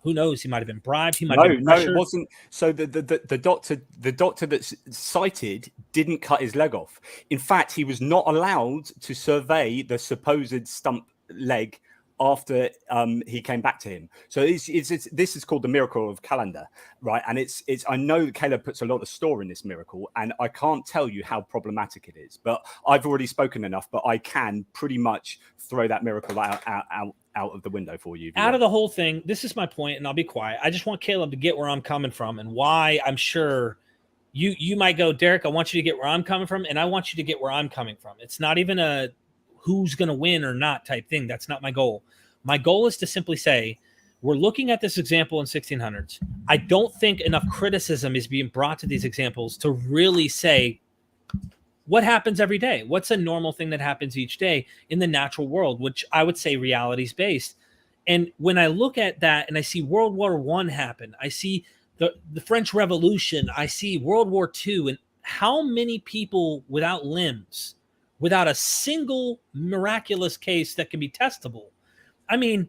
who knows? He might have been bribed. He might have been pressured. No, it wasn't. So the doctor that's cited didn't cut his leg off. In fact, he was not allowed to survey the supposed stump leg after he came back to him. So this is called the miracle of Calendar, right? And it's I know that Caleb puts a lot of store in this miracle, and I can't tell you how problematic it is. But I've already spoken enough. But I can pretty much throw that miracle out of the window for you. Out of the whole thing, this is my point, and I'll be quiet. I just want Caleb to get where I'm coming from and why I'm sure you might go, Derek, I want you to get where I'm coming from, and I want you to get where I'm coming from. It's not even a who's going to win or not type thing. That's not my goal. My goal is to simply say, we're looking at this example in 1600s. I don't think enough criticism is being brought to these examples to really say what happens every day. What's a normal thing that happens each day in the natural world, which I would say reality is based. And when I look at that and I see World War I happen, I see the French Revolution, I see World War II, and how many people without limbs, without a single miraculous case that can be testable. I mean,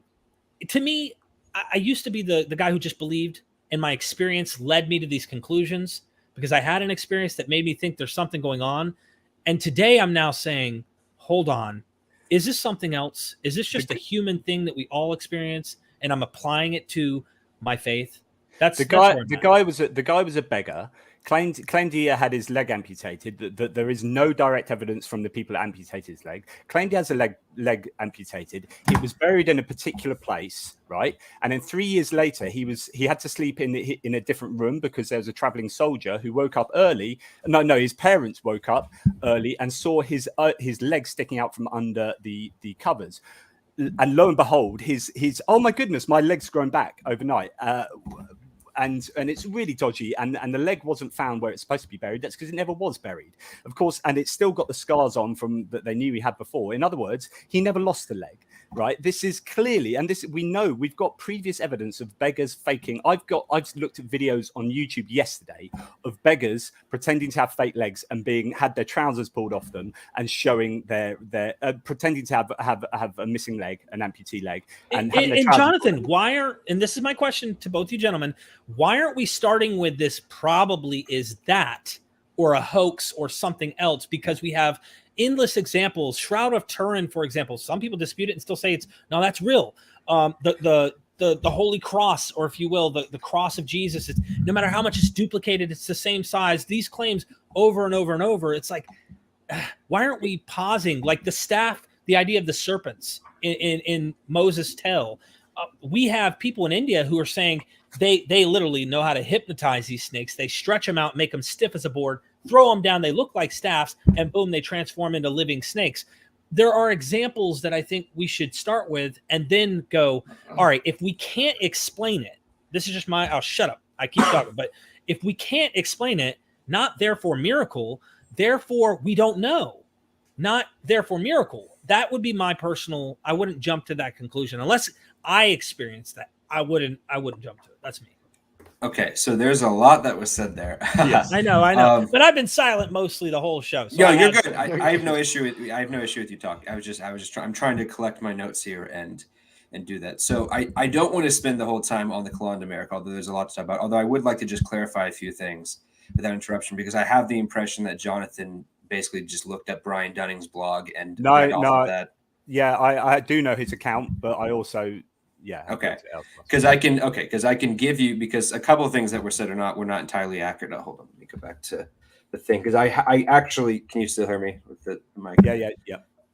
to me, I used to be the guy who just believed, and my experience led me to these conclusions because I had an experience that made me think there's something going on. And today I'm now saying, hold on, is this something else? Is this just a human thing that we all experience? And I'm applying it to my faith. That's the guy was a beggar. Claimed he had his leg amputated. That there is no direct evidence from the people that amputated his leg. Claimed he has a leg amputated. It was buried in a particular place, right? And then 3 years later, he had to sleep in a different room because there was a traveling soldier who woke up early. No, his parents woke up early and saw his leg sticking out from under the covers. And lo and behold, his oh my goodness, my leg's grown back overnight. And it's really dodgy, and the leg wasn't found where it's supposed to be buried. That's because it never was buried, of course, and it's still got the scars on from that they knew he had before. In other words, he never lost the leg, right? This is clearly, and this we know we've got previous evidence of beggars faking. I've looked at videos on YouTube yesterday of beggars pretending to have fake legs and had their trousers pulled off them and showing their pretending to have a missing leg, an amputee leg, and Jonathan, and this is my question to both you gentlemen, why aren't we starting with this probably is that or a hoax or something else, because we have endless examples. Shroud of Turin, for example, some people dispute it and still say no, that's real. The Holy Cross, or if you will, the cross of Jesus, it's, no matter how much it's duplicated, it's the same size. These claims over and over and over. It's like, why aren't we pausing? Like the staff, the idea of the serpents in Moses' tale. We have people in India who are saying they literally know how to hypnotize these snakes. They stretch them out, make them stiff as a board, throw them down. They look like staffs, and boom, they transform into living snakes. There are examples that I think we should start with and then go, all right, if we can't explain it, this is just I'll shut up. I keep talking. But if we can't explain it, not therefore miracle, therefore we don't know, not therefore miracle. That would be my personal, I wouldn't jump to that conclusion unless I experienced that. I wouldn't jump to it. That's me. Okay, so there's a lot that was said there. Yes, I know. But I've been silent mostly the whole show. So you're good. I have no issue with you talking. I'm trying to collect my notes here and do that. So I don't want to spend the whole time on the Kalanda America, although there's a lot to talk about. Although I would like to just clarify a few things without interruption, because I have the impression that Jonathan basically just looked at Brian Dunning's blog and read off of that. Yeah, I do know his account, but I also okay, because I can give you, because a couple of things that were said were not entirely accurate. Hold on, let me go back to the thing, because I actually, can you still hear me with the mic? Yeah.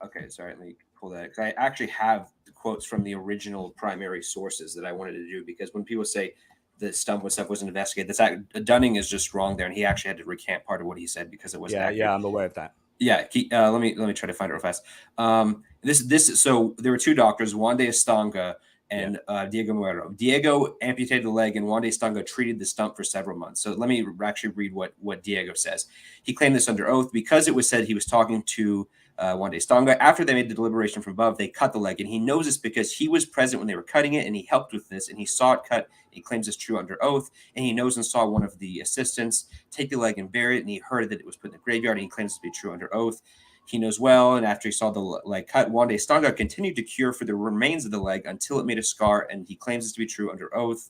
Okay, sorry, let me pull that, because I actually have the quotes from the original primary sources that I wanted to do, because when people say the stuff wasn't investigated, Dunning is just wrong there, and he actually had to recant part of what he said because it wasn't accurate. Yeah, I'm aware of that. Yeah, let me try to find it real fast. So there were two doctors, Wande Estanga and Diego Muero. Diego amputated the leg, and Wande Estanga treated the stump for several months. So let me actually read what Diego says. He claimed this under oath because it was said he was talking to Wande Estanga. After they made the deliberation from above, they cut the leg, and he knows this because he was present when they were cutting it, and he helped with this, and he saw it cut. He claims it's true under oath, and he knows and saw one of the assistants take the leg and bury it, and he heard that it was put in the graveyard, and he claims to be true under oath. He knows well, and after he saw the leg cut, Wande Estanga continued to cure for the remains of the leg until it made a scar, and he claims this to be true under oath,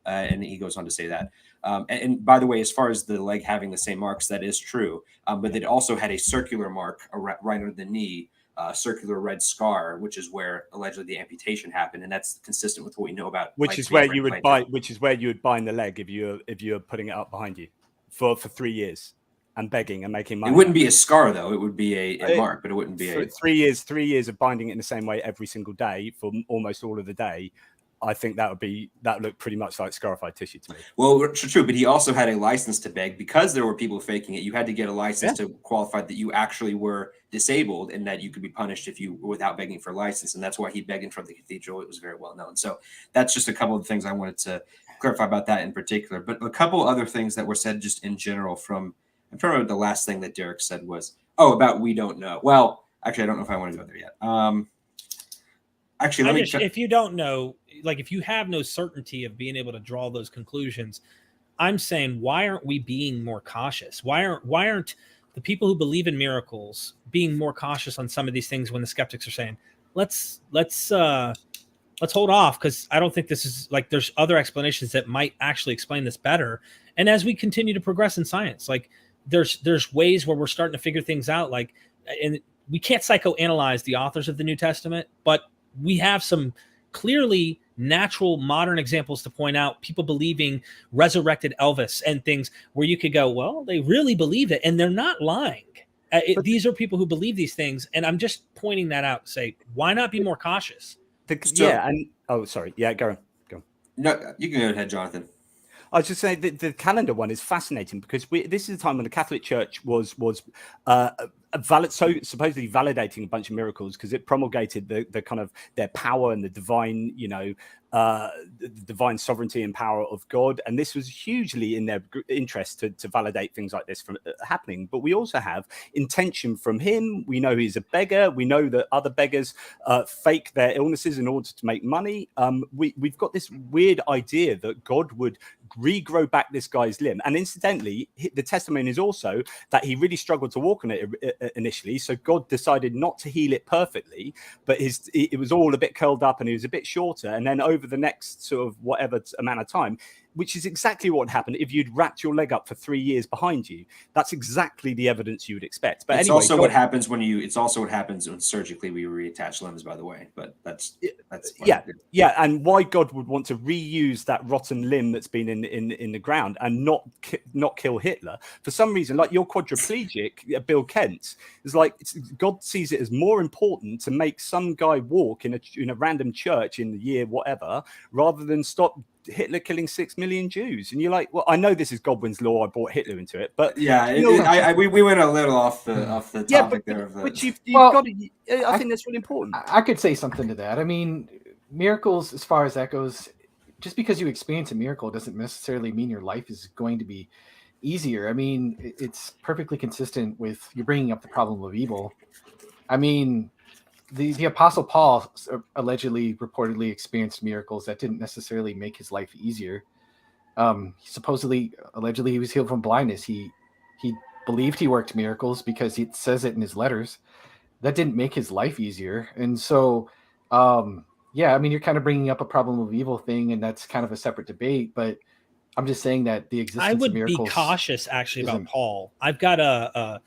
and he goes on to say that. And by the way, as far as the leg having the same marks, that is true, but it also had a circular mark right under the knee, circular red scar, which is where allegedly the amputation happened, and that's consistent with what we know about. Which is where you would bind the leg if you're putting it up behind you for 3 years. And begging and making money. It wouldn't be a scar, though. It would be a mark, but it wouldn't be a 3 years. 3 years of binding it in the same way every single day for almost all of the day. I think that would look pretty much like scarified tissue to me. Well, true, but he also had a license to beg because there were people faking it. You had to get a license to qualify that you actually were disabled and that you could be punished if you without begging for a license. And that's why he begged in front of the cathedral. It was very well known. So that's just a couple of things I wanted to clarify about that in particular. But a couple other things that were said just in general from. I'm trying to remember the last thing that Derek said was, about we don't know. Well, actually, I don't know if I want to go there yet. Actually, if you don't know, like if you have no certainty of being able to draw those conclusions, I'm saying, why aren't we being more cautious? Why aren't the people who believe in miracles being more cautious on some of these things when the skeptics are saying, let's hold off, because I don't think this is like, there's other explanations that might actually explain this better. And as we continue to progress in science, like there's ways where we're starting to figure things out, like, and we can't psychoanalyze the authors of the New Testament, but we have some clearly natural modern examples to point out, people believing resurrected Elvis and things where you could go, well, they really believe it and they're not lying. These are people who believe these things. And I'm just pointing that out to say, why not be more cautious? Go on. No, you can go ahead, Jonathan. I was just saying the calendar one is fascinating because this is a time when the Catholic Church was supposedly validating a bunch of miracles because it promulgated the kind of their power and the divine, the divine sovereignty and power of God. And this was hugely in their interest to validate things like this from happening. But we also have intention from him. We know he's a beggar. We know that other beggars fake their illnesses in order to make money. We've got this weird idea that God would regrow back this guy's limb. And incidentally, the testimony is also that he really struggled to walk on it initially. So God decided not to heal it perfectly, but it was all a bit curled up and he was a bit shorter. And then over the next sort of whatever amount of time, which is exactly what happened if you'd wrapped your leg up for 3 years behind you. That's exactly the evidence you would expect. But it's anyway, also what happens when surgically we reattach limbs, by the way. But that's yeah. And why God would want to reuse that rotten limb that's been in the ground and not kill Hitler for some reason, like your quadriplegic Bill Kent is like, God sees it as more important to make some guy walk in a random church in the year whatever, rather than stop Hitler killing 6 million Jews. And you're like, well, I know this is Godwin's law. I brought Hitler into it, but yeah, we went a little off the topic there. But you've got to. I think that's really important. I could say something to that. I mean, miracles, as far as that goes, just because you experience a miracle doesn't necessarily mean your life is going to be easier. I mean, it's perfectly consistent with you bringing up the problem of evil. I mean, the Apostle Paul reportedly experienced miracles that didn't necessarily make his life easier. Allegedly, he was healed from blindness. He believed he worked miracles because it says it in his letters. That didn't make his life easier. And so, yeah, I mean, you're kind of bringing up a problem of evil thing, and that's kind of a separate debate. But I'm just saying that the existence of miracles. I would be cautious actually about Paul. I've got a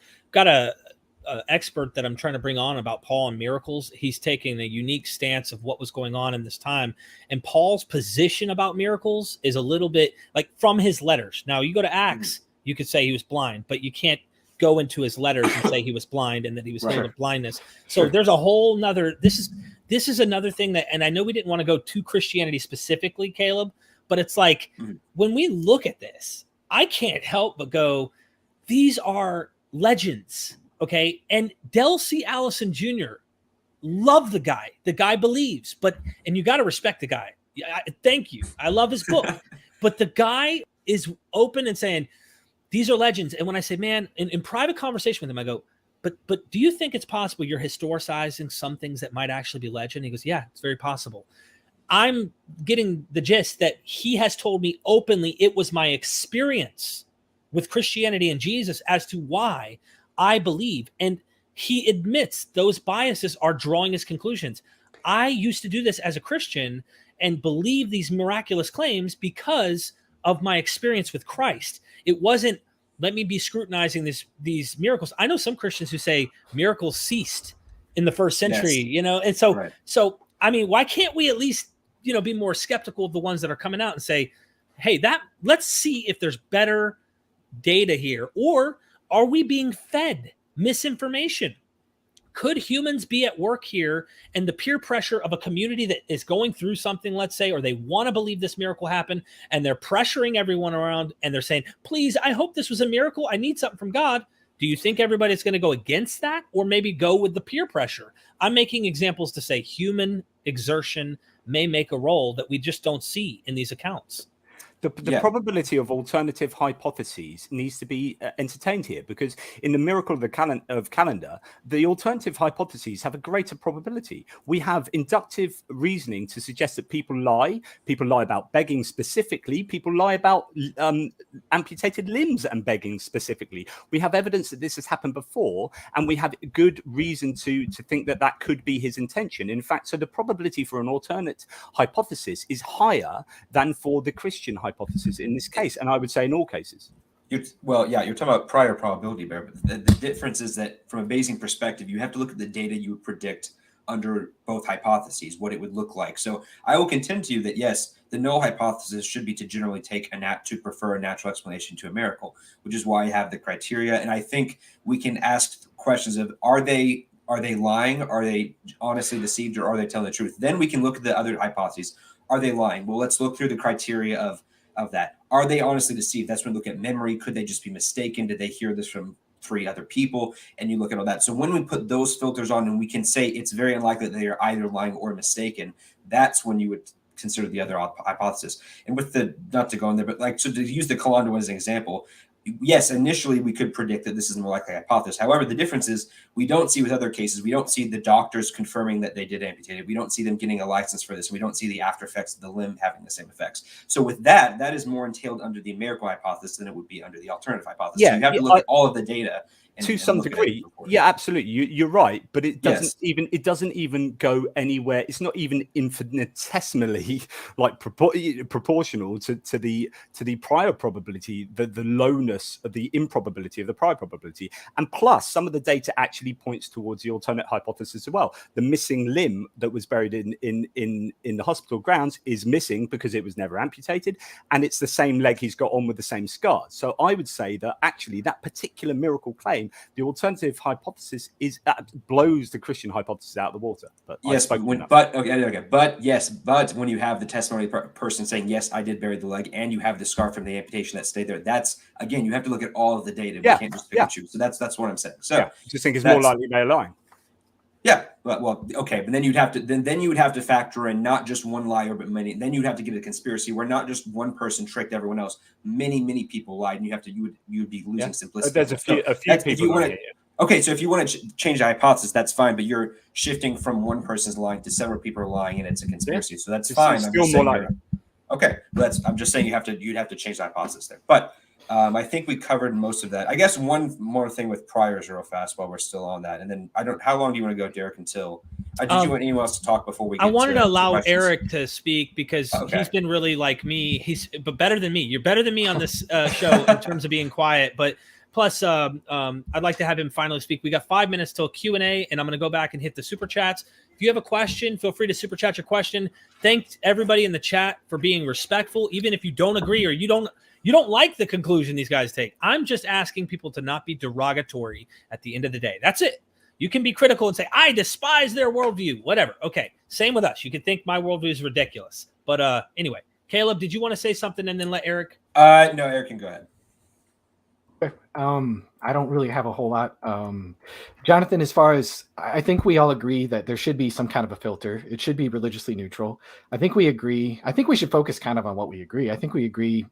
expert that I'm trying to bring on about Paul and miracles. He's taking a unique stance of what was going on in this time, and Paul's position about miracles is a little bit like from his letters. Now you go to Acts, you could say he was blind, but you can't go into his letters and say he was blind and that he was healed of blindness. So there's a whole nother, this is another thing that, and I know we didn't want to go to Christianity specifically, Caleb, but it's like when we look at this, I can't help but go, these are legends. Okay. And Del C. Allison Jr. love the guy. The guy believes, and you got to respect the guy. Thank you. I love his book, but the guy is open and saying, these are legends. And when I say, man, in private conversation with him, I go, but do you think it's possible you're historicizing some things that might actually be legend? He goes, yeah, it's very possible. I'm getting the gist that he has told me openly, it was my experience with Christianity and Jesus as to why I believe. And he admits those biases are drawing his conclusions. I used to do this as a Christian and believe these miraculous claims because of my experience with Christ. It wasn't, let me be scrutinizing these miracles. I know some Christians who say miracles ceased in the first century, and so, I mean, why can't we at least, be more skeptical of the ones that are coming out and say, hey, let's see if there's better data here, or are we being fed misinformation? Could humans be at work here and the peer pressure of a community that is going through something, let's say, or they want to believe this miracle happened and they're pressuring everyone around and they're saying, please, I hope this was a miracle. I need something from God. Do you think everybody's going to go against that or maybe go with the peer pressure? I'm making examples to say human exertion may make a role that we just don't see in these accounts. The probability of alternative hypotheses needs to be entertained here, because in the miracle of the calendar, the alternative hypotheses have a greater probability. We have inductive reasoning to suggest that people lie about begging specifically, people lie about amputated limbs and begging specifically. We have evidence that this has happened before, and we have good reason to think that could be his intention. In fact, so the probability for an alternate hypothesis is higher than for the Christian hypothesis in this case, and I would say in all cases. You're talking about prior probability, Bear, but the difference is that from a Bayesian perspective, you have to look at the data you would predict under both hypotheses, what it would look like. So I will contend to you that yes, the null hypothesis should be to generally prefer a natural explanation to a miracle, which is why I have the criteria. And I think we can ask questions of, are they lying? Are they honestly deceived, or are they telling the truth? Then we can look at the other hypotheses. Are they lying? Well, let's look through the criteria of that. Are they honestly deceived? That's when we look at memory. Could they just be mistaken? Did they hear this from 3 other people? And you look at all that. So when we put those filters on and we can say it's very unlikely that they are either lying or mistaken, that's when you would consider the other hypothesis. And with not to go in there, but so to use the Kalanda as an example, yes, initially we could predict that this is a more likely hypothesis. However, the difference is we don't see with other cases, we don't see the doctors confirming that they did amputate it. We don't see them getting a license for this. We don't see the after effects of the limb having the same effects. So with that is more entailed under the miracle hypothesis than it would be under the alternative hypothesis. So you have to look at all of the data to some degree, yeah, absolutely, you're right, but it doesn't even go anywhere. It's not even infinitesimally like proportional to the prior probability, the lowness of the improbability of the prior probability. And plus, some of the data actually points towards the alternate hypothesis as well. The missing limb that was buried in the hospital grounds is missing because it was never amputated, and it's the same leg he's got on with the same scars. So I would say that actually that particular miracle claim, the alternative hypothesis, is that blows the Christian hypothesis out of the water. But yes, but when you have the testimony person saying, yes, I did bury the leg, and you have the scar from the amputation that stayed there, that's, again, you have to look at all of the data. We can't just pick and choose. So that's what I'm saying. So I just think it's more likely they're lying. Yeah, well, okay, but then you'd have to then you would have to factor in not just one liar, but many. Then you'd have to get a conspiracy where not just one person tricked everyone else. Many people lied, and you would be losing simplicity. There's a few people. Okay, so if you want to change the hypothesis, that's fine. But you're shifting from one person's lying to several people are lying, and it's a conspiracy. So that's fine. Still more likely. Okay, I'm just saying you'd have to change the hypothesis there, but. I think we covered most of that. I guess one more thing with priors real fast while we're still on that. And then how long do you want to go, Derek, until did you want anyone else to talk before we get I wanted to allow questions? Erik to speak because he's been really like me. But better than me. You're better than me on this show in terms of being quiet. But plus, I'd like to have him finally speak. We got 5 minutes till Q&A, and I'm going to go back and hit the super chats. If you have a question, feel free to super chat your question. Thank everybody in the chat for being respectful, even if you don't agree or you don't like the conclusion these guys take. I'm just asking people to not be derogatory at the end of the day. That's it. You can be critical and say, I despise their worldview, whatever. Okay, same with us. You can think my worldview is ridiculous. But anyway, Caleb, did you want to say something and then let Erik? No, Erik can go ahead. I don't really have a whole lot. Jonathan, as far as I think we all agree that there should be some kind of a filter. It should be religiously neutral. I think we agree. I think we should focus kind of on what we agree. I think we agree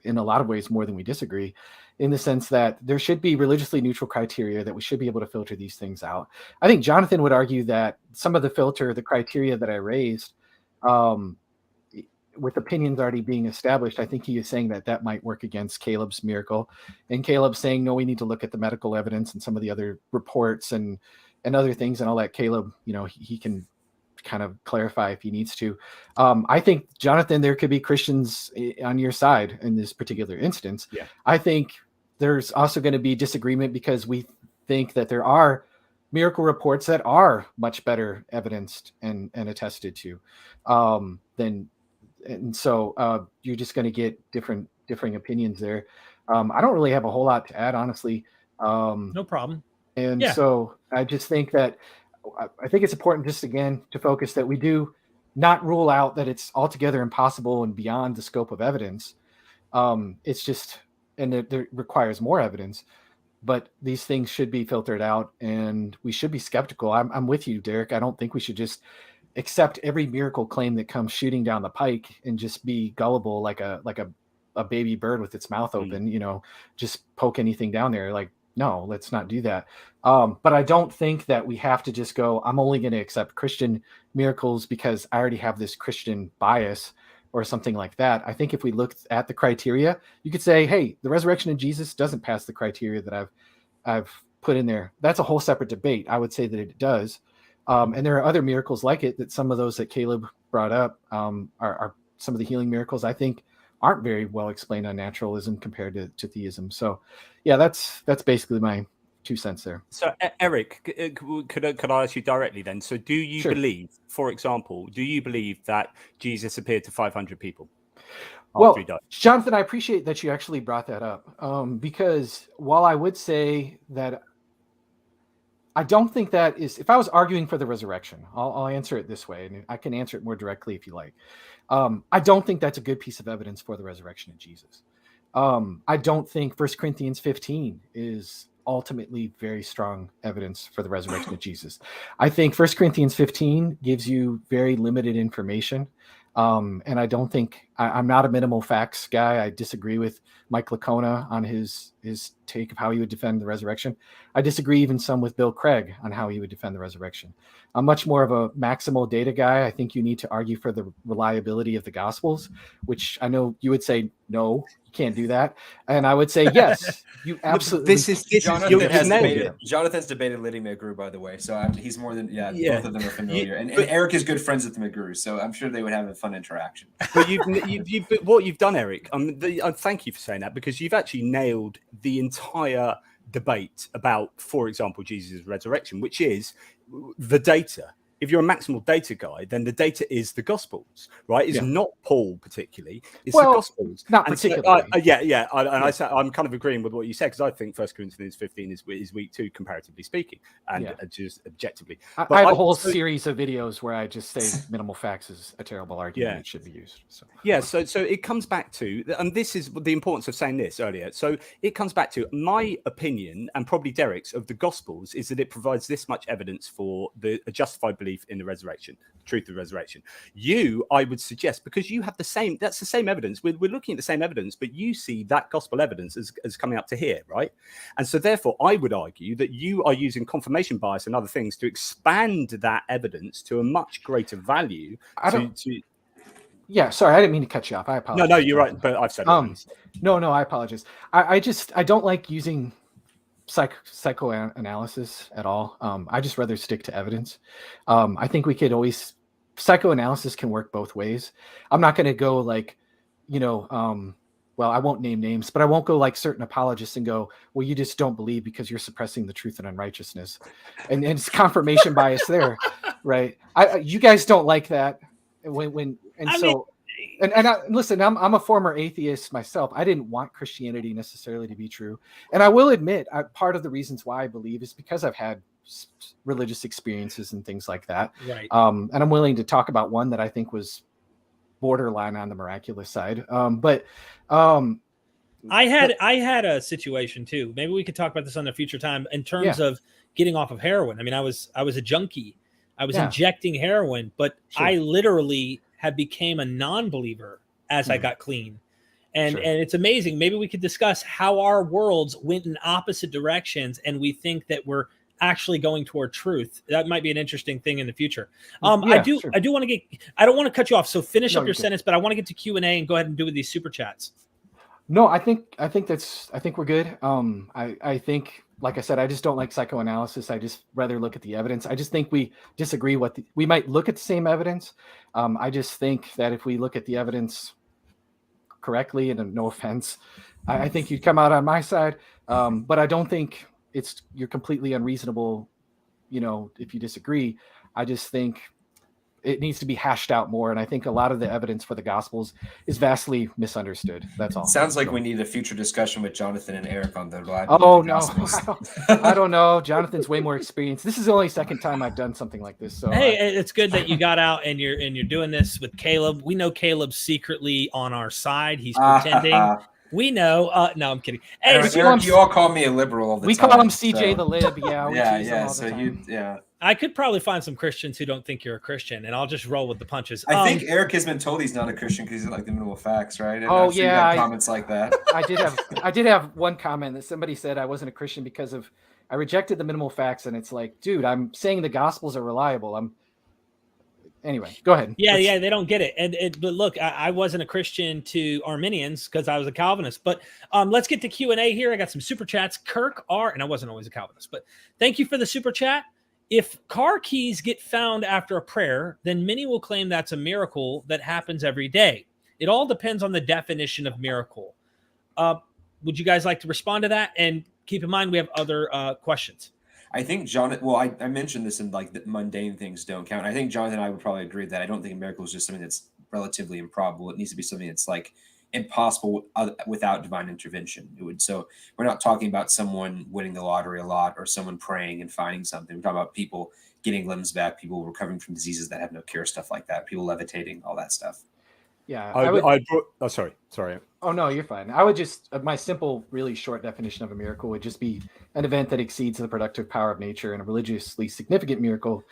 in a lot of ways more than we disagree, in the sense that there should be religiously neutral criteria that we should be able to filter these things out. I think Jonathan would argue that some of the criteria that I raised, with opinions already being established, I think he is saying that might work against Caleb's miracle. And Caleb's saying, no, we need to look at the medical evidence and some of the other reports and other things. And I'll let Caleb, he can kind of clarify if he needs to. I think, Jonathan, there could be Christians on your side in this particular instance. Yeah. I think there's also going to be disagreement because we think that there are miracle reports that are much better evidenced and attested to and so you're just going to get differing opinions there. I don't really have a whole lot to add, honestly. No problem. And so I just think that I think it's important just again to focus that we do not rule out that it's altogether impossible and beyond the scope of evidence. It's just, and it requires more evidence, but these things should be filtered out and we should be skeptical. I'm with you, Derek. I don't think we should just accept every miracle claim that comes shooting down the pike and just be gullible like a baby bird with its mouth open, just poke anything down there. Like, no, let's not do that. But I don't think that we have to just go, I'm only going to accept Christian miracles because I already have this Christian bias or something like that. I think if we look at the criteria, you could say, hey, the resurrection of Jesus doesn't pass the criteria that I've put in there. That's a whole separate debate. I would say that it does. And there are other miracles like it that some of those that Caleb brought up are some of the healing miracles I think aren't very well explained on naturalism compared to theism. So yeah, that's basically my 2 cents there. So Erik, could I ask you directly then? So do you believe, for example, that Jesus appeared to 500 people? Well, Jonathan, I appreciate that you actually brought that up because while I would say that I don't think that is, if I was arguing for the resurrection, I'll answer it this way, and I can answer it more directly if you like. I don't think that's a good piece of evidence for the resurrection of Jesus. I don't think 1 Corinthians 15 is ultimately very strong evidence for the resurrection of Jesus. I think 1 Corinthians 15 gives you very limited information. And I don't think I'm not a minimal facts guy. I disagree with Mike Lacona on his take of how he would defend the resurrection. I disagree even some with Bill Craig on how he would defend the resurrection. I'm much more of a maximal data guy. I think you need to argue for the reliability of the Gospels, which I know you would say, no, you can't do that. And I would say, yes, you absolutely. Jonathan's debated Liddy McGrew, by the way. So he's more than, both of them are familiar. And Erik is good friends with the McGrew, so I'm sure they would have a fun interaction. But what you've done, Erik, thank you for saying that, because you've actually nailed the entire debate about, for example, Jesus' resurrection, which is the data. If you're a maximal data guy, then the data is the Gospels, right? It's not Paul particularly. It's the Gospels. Not particularly. I'm kind of agreeing with what you said, because I think 1 Corinthians 15 is weak too, comparatively speaking, and just objectively. I have a whole series of videos where I just say minimal facts is a terrible argument. It should be used. So. Yeah, so it comes back to, and this is the importance of saying this earlier. So it comes back to my opinion, and probably Derek's, of the Gospels, is that it provides this much evidence for a justified belief in the resurrection, the truth of the resurrection. I would suggest, because you have that's the same evidence. We're looking at the same evidence, but you see that gospel evidence as coming up to here, right? And so therefore, I would argue that you are using confirmation bias and other things to expand that evidence to a much greater value. Yeah, sorry, I didn't mean to cut you off. I apologize. No, you're right, but I've said it. No, I apologize. I don't like using psychoanalysis at all. I just rather stick to evidence. I think we could always, psychoanalysis can work both ways. I'm not going to go like, well, I won't name names, but I won't go like certain apologists and go, well, you just don't believe because you're suppressing the truth and unrighteousness. And it's confirmation bias there, right? You guys don't like that. Listen, I'm a former atheist myself. I didn't want Christianity necessarily to be true. And I will admit, part of the reasons why I believe is because I've had religious experiences and things like that. Right. And I'm willing to talk about one that I think was borderline on the miraculous side. I had a situation too. Maybe we could talk about this on a future time in terms of getting off of heroin. I mean, I was a junkie. I was injecting heroin, but I literally had became a non-believer as I got clean. And it's amazing. Maybe we could discuss how our worlds went in opposite directions and we think that we're actually going toward truth. That might be an interesting thing in the future. I do want to I don't want to cut you off. So finish up your sentence, but I want to get to Q&A and go ahead and do with these super chats. No, I think we're good. I think, like I said, I just don't like psychoanalysis. I just rather look at the evidence. I just think we disagree we might look at the same evidence. I just think that if we look at the evidence correctly, and no offense, I think you'd come out on my side. But I don't think you're completely unreasonable, if you disagree. I just think it needs to be hashed out more. And I think a lot of the evidence for the Gospels is vastly misunderstood. That's all. Sounds like we need a future discussion with Jonathan and Erik on the live. Oh, no. I don't know. Jonathan's way more experienced. This is the only second time I've done something like this. So hey, it's good that you got out and you're doing this with Caleb. We know Caleb's secretly on our side. He's pretending. We know. No, I'm kidding. Hey, Erik, you all call me a liberal all the time. We call him CJ the Lib. Yeah. I could probably find some Christians who don't think you're a Christian, and I'll just roll with the punches. I think Erik has been told he's not a Christian because he's like the minimal facts, right? And comments like that. I did have one comment that somebody said I wasn't a Christian because I rejected the minimal facts, and it's like, dude, I'm saying the Gospels are reliable. Anyway, go ahead. Yeah, they don't get it. But look, I wasn't a Christian to Arminians because I was a Calvinist. But let's get to Q&A here. I got some super chats. Kirk R. And I wasn't always a Calvinist, but thank you for the super chat. If car keys get found after a prayer, then many will claim that's a miracle that happens every day. It all depends on the definition of miracle. Would you guys like to respond to that? And keep in mind, we have other questions. I think I mentioned this in like the mundane things don't count. I think Jonathan and I would probably agree that I don't think a miracle is just something that's relatively improbable. It needs to be something that's like impossible without divine intervention. So we're not talking about someone winning the lottery a lot or someone praying and finding something. We're talking about people getting limbs back, people recovering from diseases that have no cure, stuff like that, people levitating, all that stuff. Yeah. Sorry. Oh, no, you're fine. I would just, my simple, really short definition of a miracle would just be an event that exceeds the productive power of nature, and a religiously significant miracle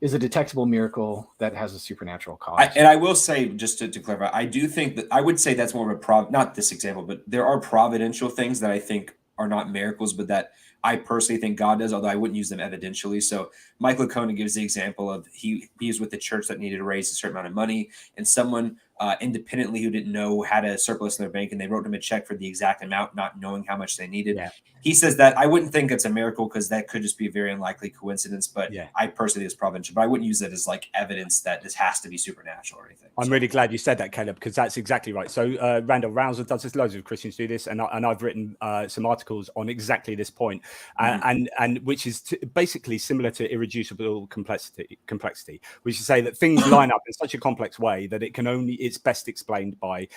is a detectable miracle that has a supernatural cause. And I will say, just to clarify, I do think that I would say that's more of a not this example, but there are providential things that I think are not miracles, but that I personally think God does, although I wouldn't use them evidentially. So Michael Conan gives the example of he was with the church that needed to raise a certain amount of money, and someone independently who didn't know had a surplus in their bank, and they wrote him a check for the exact amount, not knowing how much they needed. Yeah. He says that I wouldn't think it's a miracle because that could just be a very unlikely coincidence, but Yeah. I personally think it's providential, but I wouldn't use it as like evidence that this has to be supernatural or anything. I'm really glad you said that, Caleb, because that's exactly right. So Randall Rouser does this, loads of Christians do this, and I've written some articles on exactly this point, and which is basically similar to irreducible complexity, which is to say that things line up in such a complex way that it's best explained by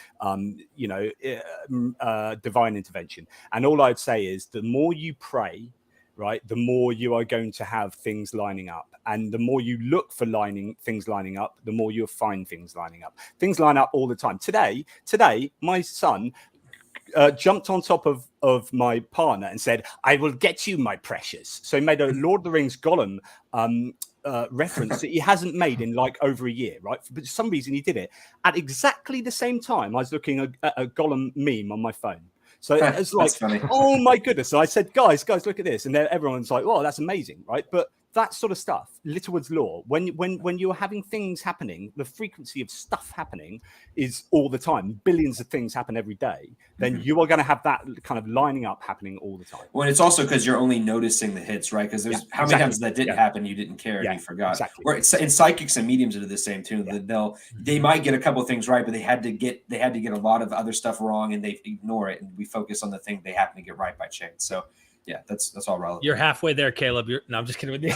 divine intervention. And all I'd say is the more you pray, right, the more you are going to have things lining up, and the more you look for things lining up, the more you'll find things lining up. Things line up all the time. Today my son jumped on top of my partner and said, "I will get you, my precious." So he made a Lord of the Rings Gollum reference that he hasn't made in like over a year, right? But for some reason he did it at exactly the same time I was looking at a Gollum meme on my phone. So it's like, oh my goodness. So I said, guys, look at this. And then everyone's like, well, that's amazing, right? But that sort of stuff, Littlewood's law, when you're having things happening, the frequency of stuff happening is all the time. Billions of things happen every day. Then you are going to have that kind of lining up happening all the time. Well, it's also because you're only noticing the hits, right? Because there's how many times that didn't happen, you didn't care and you forgot. Exactly. Or and psychics and mediums do the same too. That they might get a couple of things right, but they had to get a lot of other stuff wrong, and they ignore it, and we focus on the thing they happen to get right by chance. So. Yeah, that's all relevant. You're halfway there, Caleb. No, I'm just kidding with you.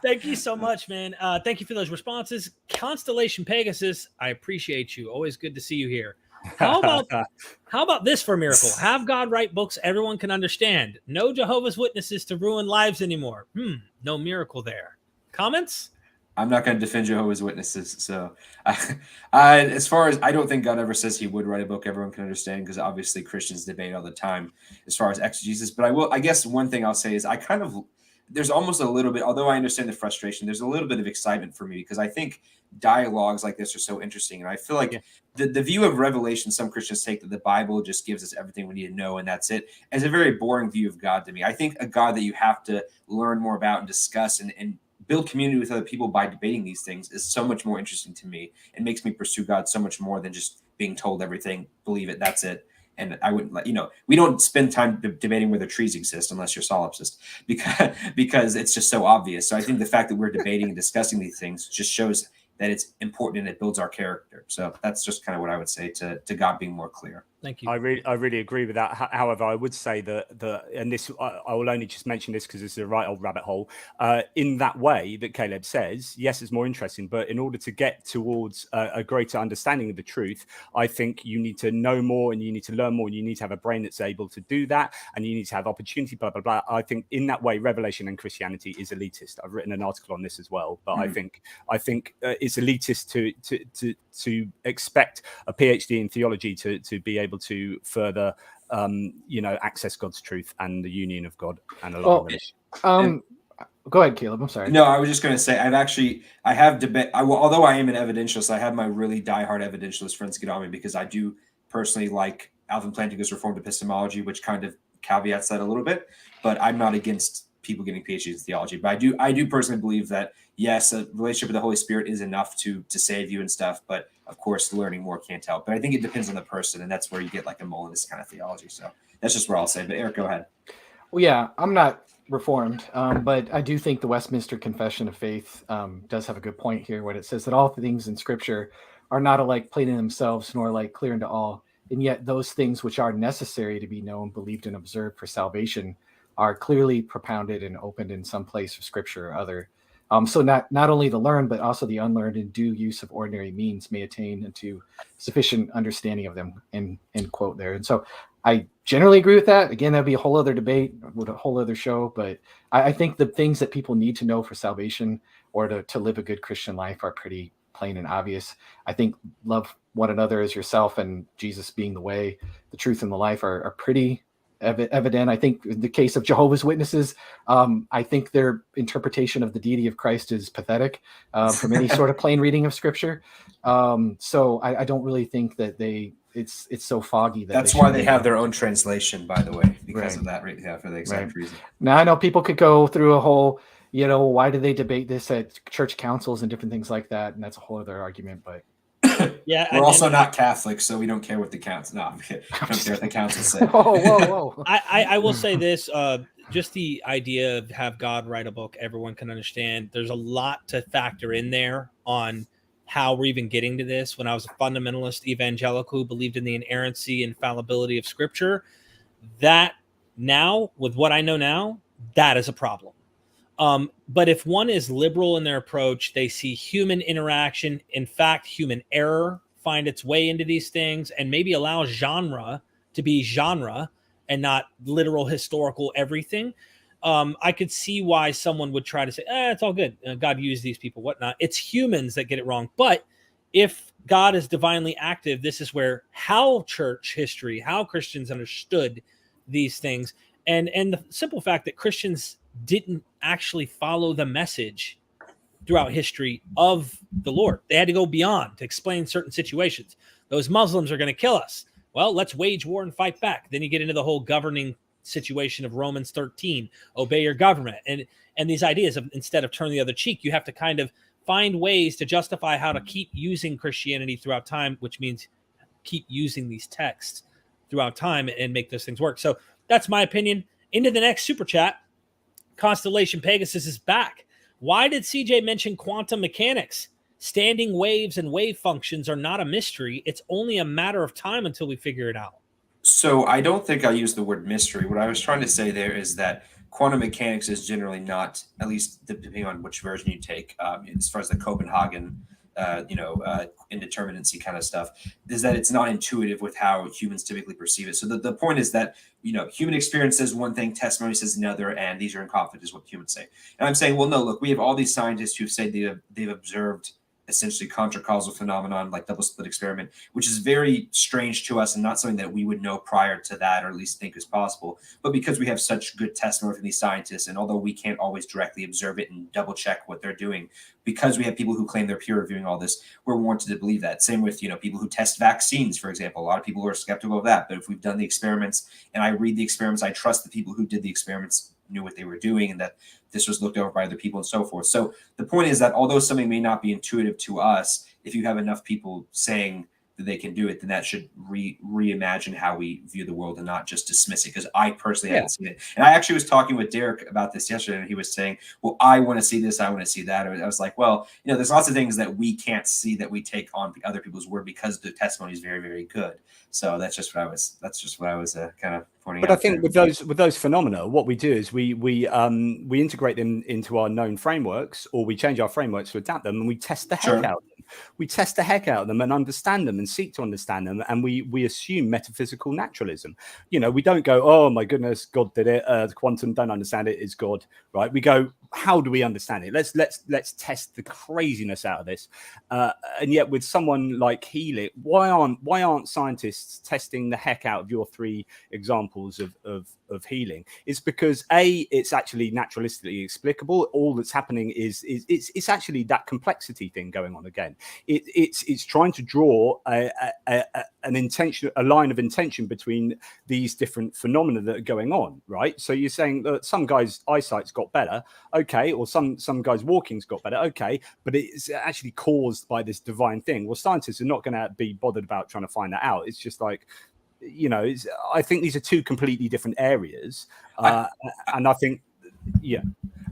Thank you so much, man. Thank you for those responses. Constellation Pegasus, I appreciate you. Always good to see you here. How about this for a miracle? Have God write books everyone can understand. No Jehovah's Witnesses to ruin lives anymore. No miracle there. Comments? I'm not going to defend Jehovah's Witnesses. So as far as I don't think God ever says he would write a book everyone can understand, because obviously Christians debate all the time as far as exegesis. But I guess one thing I'll say is there's almost a little bit, although I understand the frustration, there's a little bit of excitement for me because I think dialogues like this are so interesting. And I feel like the view of Revelation some Christians take that the Bible just gives us everything we need to know and that's it, is a very boring view of God to me. I think a God that you have to learn more about and discuss and build community with other people by debating these things is so much more interesting to me. It makes me pursue God so much more than just being told everything, believe it, that's it. And I wouldn't we don't spend time debating whether trees exist unless you're solipsist because it's just so obvious. So I think the fact that we're debating and discussing these things just shows that it's important and it builds our character. So that's just kind of what I would say to God being more clear. Thank you. I really agree with that. However, I would say that and this I will only just mention this because it's a right old rabbit hole. In that way that Caleb says, yes, it's more interesting, but in order to get towards a greater understanding of the truth, I think you need to know more and you need to learn more and you need to have a brain that's able to do that and you need to have opportunity. Blah blah blah. I think in that way, Revelation and Christianity is elitist. I've written an article on this as well, but I think it's elitist to expect a PhD in theology to be able to further access God's truth and the union of God and a loving relationship. Go ahead, Caleb. I'm sorry. No, I was just going to say I have debate. Although I am an evidentialist, I have my really diehard evidentialist friends get on me because I do personally like Alvin Plantinga's Reformed epistemology, which kind of caveats that a little bit. But I'm not against people getting PhDs in theology. But I do personally believe that yes, a relationship with the Holy Spirit is enough to save you and stuff. But of course, learning more can't help. But I think it depends on the person, and that's where you get like a Molinist kind of theology. So that's just where I'll say. But Eric, go ahead. Well, yeah, I'm not Reformed, but I do think the Westminster Confession of Faith does have a good point here when it says that all things in Scripture are not alike plain in themselves, nor alike clear unto all, and yet those things which are necessary to be known, believed, and observed for salvation are clearly propounded and opened in some place of Scripture or other. So not only the learned, but also the unlearned in due use of ordinary means may attain into sufficient understanding of them, end quote there. And so I generally agree with that. Again, that'd be a whole other debate with a whole other show, but I think the things that people need to know for salvation or to live a good Christian life are pretty plain and obvious. I think love one another as yourself and Jesus being the way, the truth, and the life are pretty evident. I think in the case of Jehovah's Witnesses, I think their interpretation of the deity of Christ is pathetic from any sort of plain reading of Scripture. So I don't really think that it's so foggy. That's why they have their own translation, by the way, because of that, for the exact reason. Now, I know people could go through a whole, why do they debate this at church councils and different things like that? And that's a whole other argument, but yeah, we're also not Catholic, so we don't care what the council. No, we don't care what the council says. Whoa. I will say this: just the idea of have God write a book everyone can understand. There's a lot to factor in there on how we're even getting to this. When I was a fundamentalist evangelical who believed in the inerrancy and fallibility of Scripture, that now, with what I know now, that is a problem. But if one is liberal in their approach, they see human interaction, in fact, human error find its way into these things, and maybe allow genre to be genre and not literal historical everything. I could see why someone would try to say, it's all good. God used these people, whatnot. It's humans that get it wrong. But if God is divinely active, this is where how church history, how Christians understood these things, and the simple fact that Christians didn't actually follow the message throughout history of the Lord. They had to go beyond to explain certain situations. Those Muslims are going to kill us. Well, let's wage war and fight back. Then you get into the whole governing situation of Romans 13, obey your government. And these ideas of instead of turn the other cheek, you have to kind of find ways to justify how to keep using Christianity throughout time, which means keep using these texts throughout time and make those things work. So that's my opinion. Into the next super chat. Constellation Pegasus is back. Why did CJ mention quantum mechanics? Standing waves and wave functions are not a mystery. It's only a matter of time until we figure it out. So I don't think I used the word mystery. What I was trying to say there is that quantum mechanics is generally not, at least depending on which version you take, as far as the Copenhagen indeterminacy kind of stuff, is that it's not intuitive with how humans typically perceive it. So the point is that, human experience says one thing, testimony says another, and these are in conflict is what humans say. And I'm saying, well, no, look, we have all these scientists who've said they've observed essentially contra-causal phenomenon like double slit experiment, which is very strange to us and not something that we would know prior to that, or at least think is possible. But because we have such good testimony from these scientists, and although we can't always directly observe it and double check what they're doing, because we have people who claim they're peer reviewing all this, we're warranted to believe that. Same with, people who test vaccines, for example. A lot of people are skeptical of that, but if we've done the experiments and I read the experiments, I trust the people who did the experiments knew what they were doing and that this was looked over by other people and so forth. So the point is that although something may not be intuitive to us, if you have enough people saying that they can do it, then that should reimagine how we view the world and not just dismiss it. Because I personally haven't seen it. And I actually was talking with Derek about this yesterday, and he was saying, well, I want to see this, I want to see that. I was like, well, there's lots of things that we can't see that we take on other people's word because the testimony is very, very good. So that's just what I was kind of pointing out. But I think with those phenomena, what we do is we integrate them into our known frameworks, or we change our frameworks to adapt them, and we test the heck out of them. We test the heck out of them and understand them and seek to understand them, and we assume metaphysical naturalism. We don't go, oh my goodness, God did it. The quantum, don't understand it, is God, right? We go, how do we understand it? Let's test the craziness out of this. And yet, with someone like Healy, why aren't scientists testing the heck out of your three examples of healing? It's because it's actually naturalistically explicable. All that's happening is it's actually that complexity thing going on again. It's trying to draw an intention, a line of intention between these different phenomena that are going on, right? So you're saying that some guys' eyesight's got better, okay, or some guys' walking's got better, okay, but it's actually caused by this divine thing. Well, scientists are not going to be bothered about trying to find that out. It's just like, I think these are two completely different areas, and I think,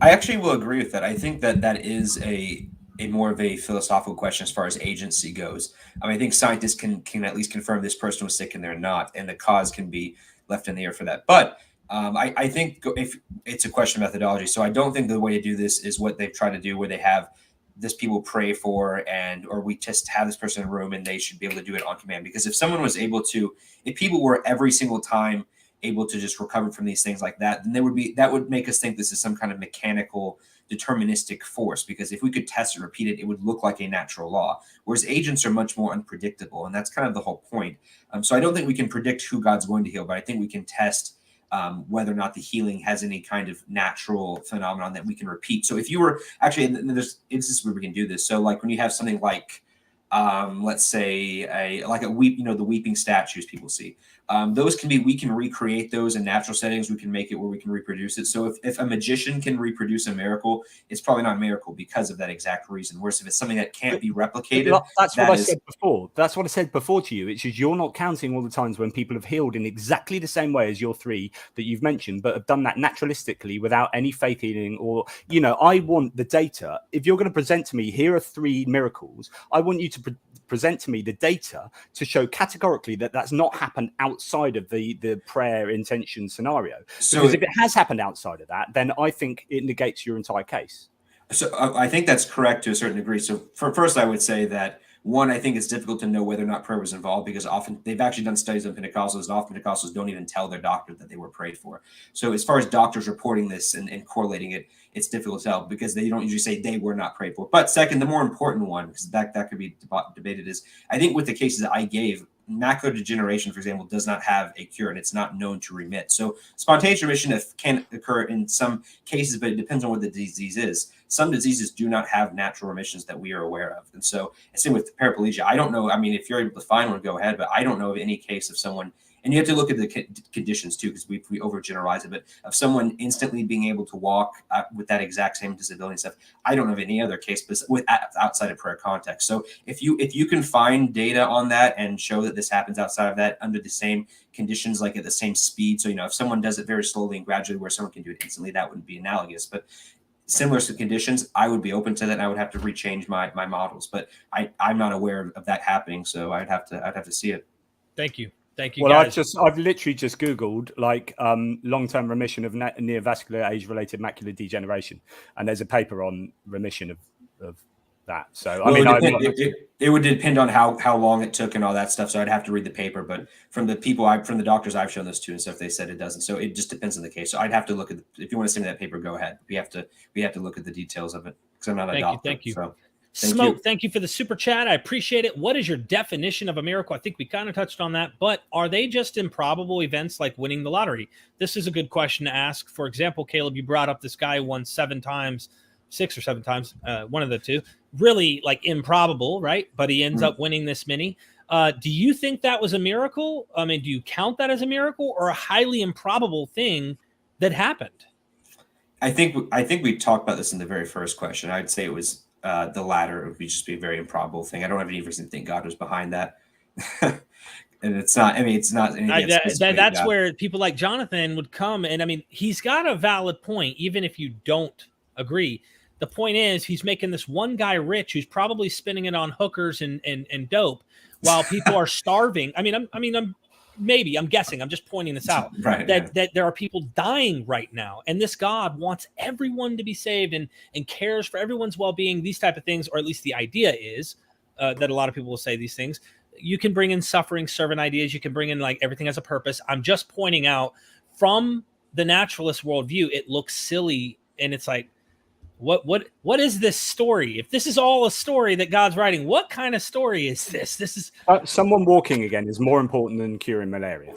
I actually will agree with that. I think that is a more of a philosophical question as far as agency goes. I think scientists can at least confirm this person was sick and they're not, and the cause can be left in the air for that. But I think if it's a question of methodology, so I don't think the way to do this is what they've tried to do, where they have this people pray for, or we just have this person in a room and they should be able to do it on command. Because if people were every single time able to just recover from these things like that, then that would make us think this is some kind of mechanical deterministic force, because if we could test and repeat it, it would look like a natural law, whereas agents are much more unpredictable, and that's kind of the whole point. So I don't think we can predict who God's going to heal, but I think we can test whether or not the healing has any kind of natural phenomenon that we can repeat. So if you were actually, and there's instances where we can do this. So like when you have something like, let's say the weeping statues people see. Those can be, we can recreate those in natural settings. We can make it where we can reproduce it. So if a magician can reproduce a miracle, it's probably not a miracle because of that exact reason. Whereas if it's something that can't be replicated, that's what I said before. That's what I said before to you. It's just you're not counting all the times when people have healed in exactly the same way as your three that you've mentioned, but have done that naturalistically without any faith healing or, I want the data. If you're going to present to me, here are 3 miracles, I want you to present to me the data to show categorically that that's not happened outside of the prayer intention scenario. So because if it has happened outside of that, then I think it negates your entire case. So I think that's correct to a certain degree. So first, I would say that one, I think it's difficult to know whether or not prayer was involved because often they've actually done studies on Pentecostals, and often Pentecostals don't even tell their doctor that they were prayed for. So as far as doctors reporting this and correlating it, it's difficult to tell because they don't usually say they were not prayed for. But second, the more important one, because that could be debated, is I think with the cases that I gave, macular degeneration, for example, does not have a cure and it's not known to remit. So spontaneous remission can occur in some cases, but it depends on what the disease is. Some diseases do not have natural remissions that we are aware of. And so same with paraplegia. I don't know. I mean, if you're able to find one, go ahead, but I don't know of any case of someone, and you have to look at the conditions too, because we overgeneralize it, but of someone instantly being able to walk with that exact same disability and stuff, I don't know of any other case outside of prayer context. So if you can find data on that and show that this happens outside of that under the same conditions, like at the same speed. So, if someone does it very slowly and gradually where someone can do it instantly, that wouldn't be analogous. But similar to conditions, I would be open to that, and I would have to rechange my models. But I'm not aware of that happening, so I'd have to see it. Thank you. Well, guys. I've literally just Googled long-term remission of neovascular age-related macular degeneration, and there's a paper on remission of that. So it would depend on how long it took and all that stuff. So I'd have to read the paper, but from the doctors I've shown this to and stuff, they said it doesn't. So it just depends on the case. So I'd have to look at if you want to send me that paper, go ahead. We have to look at the details of it because I'm not a doctor. Thank you. So. Thank you for the super chat. I appreciate it. What is your definition of a miracle? I think we kind of touched on that, but are they just improbable events like winning the lottery? This is a good question to ask. For example, Caleb, you brought up this guy who won 6 or 7 times, one of the two, really like improbable, right? But he ends up winning this many. Do you think that was a miracle? I mean, do you count that as a miracle or a highly improbable thing that happened? I think we talked about this in the very first question. I'd say it was the latter. It would just be a very improbable thing. I don't have any reason to think God was behind that. And it's not. I mean, it's not. That's where people like Jonathan would come, and I mean, he's got a valid point, even if you don't agree. The point is, he's making this one guy rich who's probably spending it on hookers and dope, while people are starving. I'm guessing. I'm just pointing this out. Right, that there are people dying right now, and this God wants everyone to be saved and cares for everyone's well-being. These type of things, or at least the idea is that a lot of people will say these things. You can bring in suffering servant ideas. You can bring in like everything has a purpose. I'm just pointing out from the naturalist worldview, it looks silly, and it's like, what is this story? If this is all a story that God's writing, what kind of story is this? This is someone walking again is more important than curing malaria.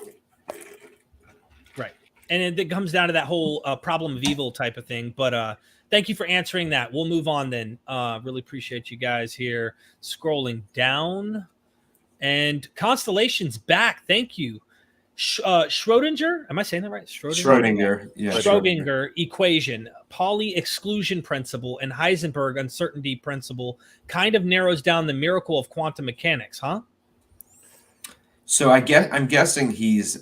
Right. And it comes down to that whole problem of evil type of thing. But thank you for answering that. We'll move on then. Really appreciate you guys here. Scrolling down. And Constellation's back. Thank you. Schrodinger, am I saying that right? Schrodinger, yeah. Schrodinger equation, Pauli exclusion principle, and Heisenberg uncertainty principle kind of narrows down the miracle of quantum mechanics, huh? So I'm guessing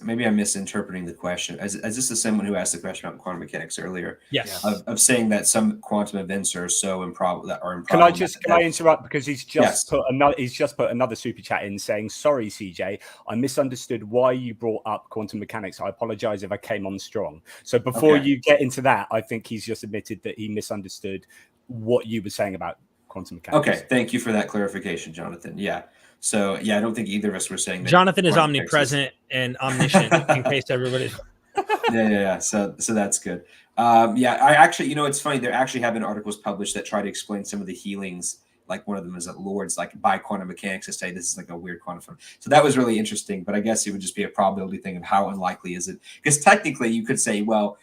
maybe I'm misinterpreting the question. Is this the someone who asked the question about quantum mechanics earlier? Yes. Of saying that some quantum events are so improbable that are improbable. Can I interrupt because he's just yes. put another super chat in saying, sorry, CJ, I misunderstood why you brought up quantum mechanics. I apologize if I came on strong. So before you get into that, I think he's just admitted that he misunderstood what you were saying about quantum mechanics. Okay. Thank you for that clarification, Jonathan. Yeah. So, I don't think either of us were saying that. Jonathan is omnipresent and omniscient, in case everybody. Yeah. So that's good. I actually, it's funny. There actually have been articles published that try to explain some of the healings like one of them is at Lord's, like by quantum mechanics to say this is like a weird quantum phenomenon. So that was really interesting, but I guess it would just be a probability thing of how unlikely is it? Because technically you could say, well,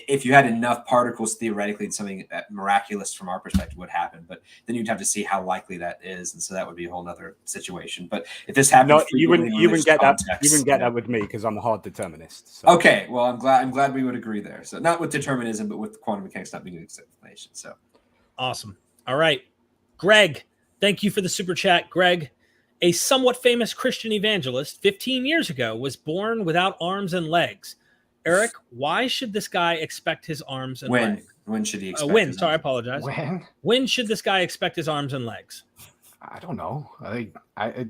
if you had enough particles, theoretically, something miraculous from our perspective would happen, but then you'd have to see how likely that is, and so that would be a whole other situation. But if this happened, you wouldn't get that. You wouldn't get that with me because I'm a hard determinist. So. Okay, well, I'm glad we would agree there. So not with determinism, but with quantum mechanics not being an explanation. So awesome. All right, Greg, thank you for the super chat, Greg. A somewhat famous Christian evangelist 15 years ago was born without arms and legs. Erik, why should this guy expect his arms and legs? When should he expect? I apologize. When should this guy expect his arms and legs? I don't know. I'm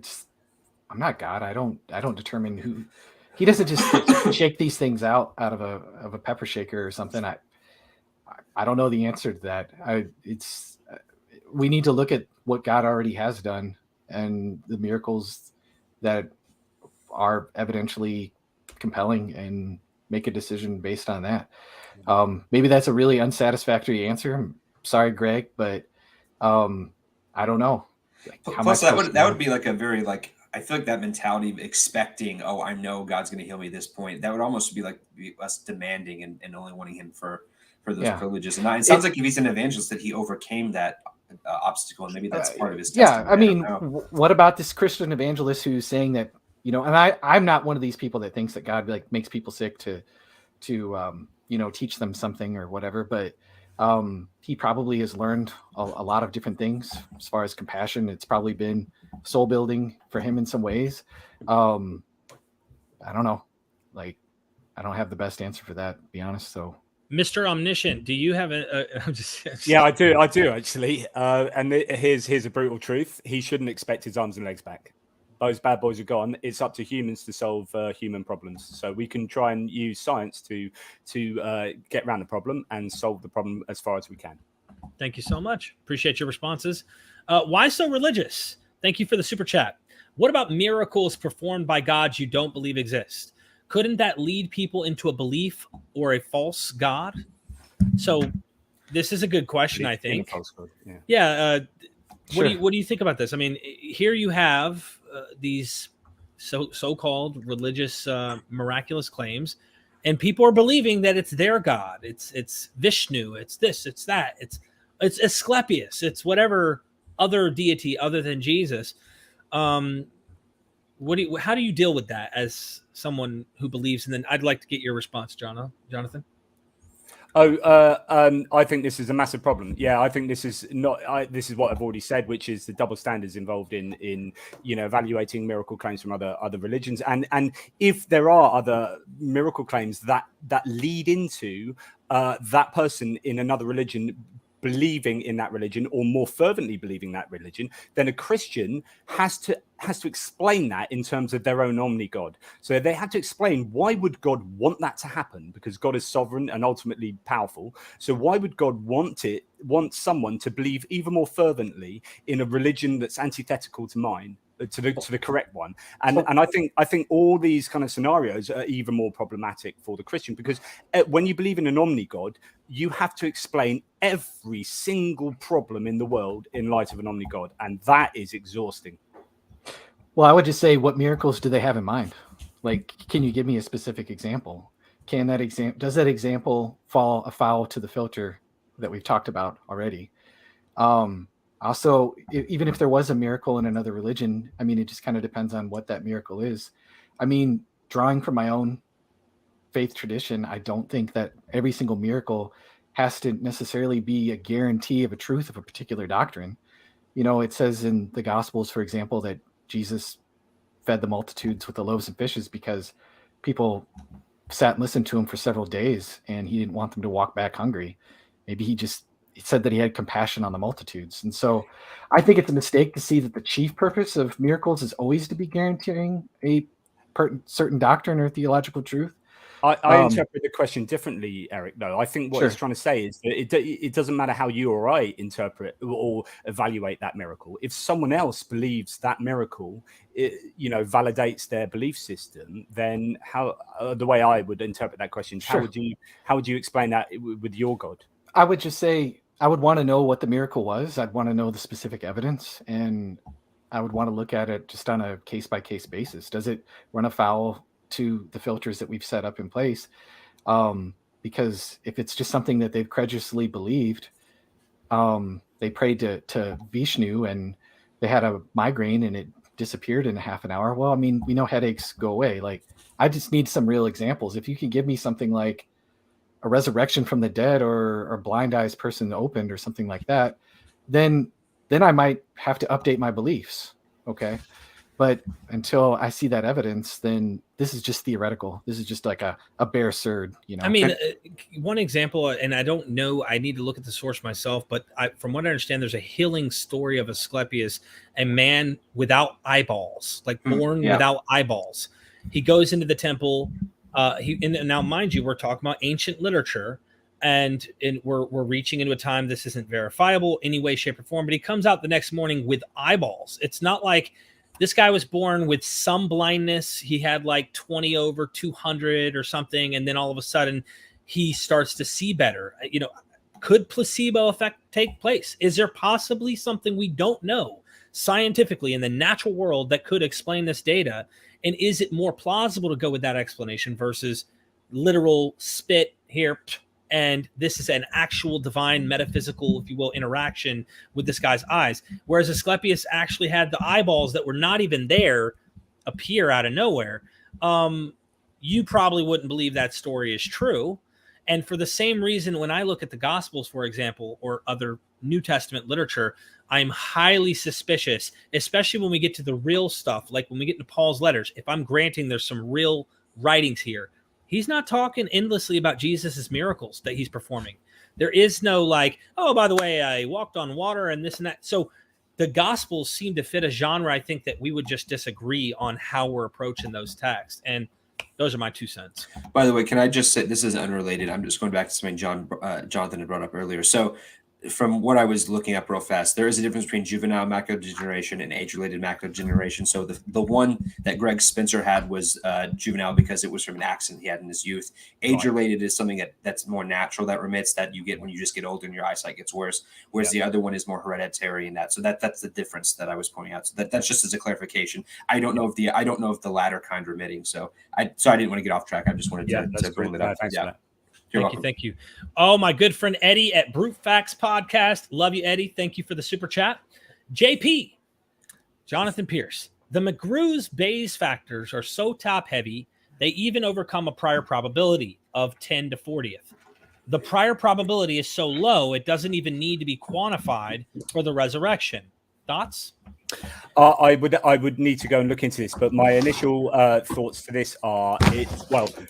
not God. I don't determine who. He doesn't just shake these things out of a pepper shaker or something. I don't know the answer to that. We need to look at what God already has done and the miracles that are evidentially compelling and make a decision based on that. Maybe that's a really unsatisfactory answer. I'm sorry, Greg, but I don't know. Plus, that would be like a very like, I feel like that mentality of expecting, oh, I know God's going to heal me at this point. That would almost be like us demanding and only wanting him for those privileges. And it sounds like if he's an evangelist that he overcame that obstacle, and maybe that's part of his testimony. Yeah, I mean, what about this Christian evangelist who's saying that, and I'm not one of these people that thinks that God like makes people sick to teach them something or whatever, but he probably has learned a lot of different things as far as compassion. It's probably been soul building for him in some ways. I don't know. Like, I don't have the best answer for that, to be honest. So, Mr. Omniscient, do you have Yeah, I do actually. And here's a brutal truth. He shouldn't expect his arms and legs back. Those bad boys are gone. It's up to humans to solve human problems. So we can try and use science to get around the problem and solve the problem as far as we can. Thank you so much. Appreciate your responses. Why so religious? Thank you for the super chat. What about miracles performed by gods you don't believe exist? Couldn't that lead people into a belief or a false god? So this is a good question, I think. Yeah. Sure. What do you think about this? I mean, here you have these so-called religious miraculous claims, and people are believing that it's their god. It's Vishnu. It's this. It's that. It's Asclepius. It's whatever other deity other than Jesus. How do you deal with that as someone who believes? And then I'd like to get your response, Jonathan. I think this is a massive problem. Yeah, I think this is not. This is what I've already said, which is the double standards involved in evaluating miracle claims from other religions, and if there are other miracle claims that lead into that person in another religion believing in that religion or more fervently believing that religion, then a Christian has to explain that in terms of their own omni-God. So they have to explain, why would God want that to happen? Because God is sovereign and ultimately powerful. So why would God want someone to believe even more fervently in a religion that's antithetical to mine, to the correct one? And I think all these kind of scenarios are even more problematic for the Christian, because when you believe in an omni-God, you have to explain every single problem in the world in light of an omni-God, and that is exhausting. Well, I would just say, what miracles do they have in mind? Like, can you give me a specific example? Does that example fall afoul to the filter that we've talked about already? Also, even if there was a miracle in another religion, I mean, it just kind of depends on what that miracle is. I mean, drawing from my own faith tradition, I don't think that every single miracle has to necessarily be a guarantee of a truth of a particular doctrine. It says in the Gospels, for example, that Jesus fed the multitudes with the loaves and fishes because people sat and listened to him for several days, and he didn't want them to walk back hungry. Maybe he said that he had compassion on the multitudes. And so I think it's a mistake to see that the chief purpose of miracles is always to be guaranteeing a certain doctrine or theological truth. I interpret the question differently, Erik, though. I think what he's trying to say is that it doesn't matter how you or I interpret or evaluate that miracle. If someone else believes that miracle, validates their belief system, then the way I would interpret that question is, how would you explain that with your God? I would just say, I would want to know what the miracle was. I'd want to know the specific evidence, and I would want to look at it just on a case by case basis. Does it run afoul to the filters that we've set up in place? Because if it's just something that they've credulously believed, they prayed to Vishnu and they had a migraine and it disappeared in a half an hour. Well, I mean, we know headaches go away. Like, I just need some real examples. If you can give me something like a resurrection from the dead or blind eyes person opened or something like that, then I might have to update my beliefs. Okay. But until I see that evidence, then this is just theoretical. This is just like a bare surd, you know. I mean, one example, and I don't know, I need to look at the source myself, but from what I understand, there's a healing story of Asclepius, a man without eyeballs, like born without eyeballs. He goes into the temple. And now, mind you, we're talking about ancient literature, and we're reaching into a time this isn't verifiable any way, shape, or form. But he comes out the next morning with eyeballs. It's not like this guy was born with some blindness. He had like 20 over 200 or something, and then all of a sudden he starts to see better. You know, could placebo effect take place? Is there possibly something we don't know scientifically in the natural world that could explain this data? And is it more plausible to go with that explanation versus literal spit here? And this is an actual divine metaphysical, if you will, interaction with this guy's eyes. Whereas Asclepius actually had the eyeballs that were not even there appear out of nowhere. You probably wouldn't believe that story is true. And for the same reason, when I look at the Gospels, for example, or other New Testament literature, I'm highly suspicious, especially when we get to the real stuff, like when we get into Paul's letters. If I'm granting there's some real writings here, he's not talking endlessly about Jesus's miracles that he's performing. There is no like, oh, by the way, I walked on water and this and that. So the Gospels seem to fit a genre, I think, that we would just disagree on how we're approaching those texts. And those are my 2 cents. By the way, can I just say, this is unrelated. I'm just going back to something Jonathan had brought up earlier. So from what I was looking up real fast, there is a difference between juvenile macular degeneration and age-related macular degeneration. So the one that Greg Spencer had was juvenile because it was from an accident he had in his youth. Age-related is something that's more natural, that remits, that you get when you just get older and your eyesight gets worse, whereas the other one is more hereditary in that. So that's the difference that I was pointing out. So that's just as a clarification. I don't know if the latter kind remitting. So I didn't want to get off track. I just wanted to bring that up. Thanks for that. Thank you. Oh, my good friend Eddie at Brute Facts Podcast. Love you, Eddie. Thank you for the super chat. JP, Jonathan Pierce. The McGrew's Bayes factors are so top heavy, they even overcome a prior probability of 10 to 40th. The prior probability is so low, it doesn't even need to be quantified for the resurrection. Thoughts? I would need to go and look into this, but my initial thoughts to this are,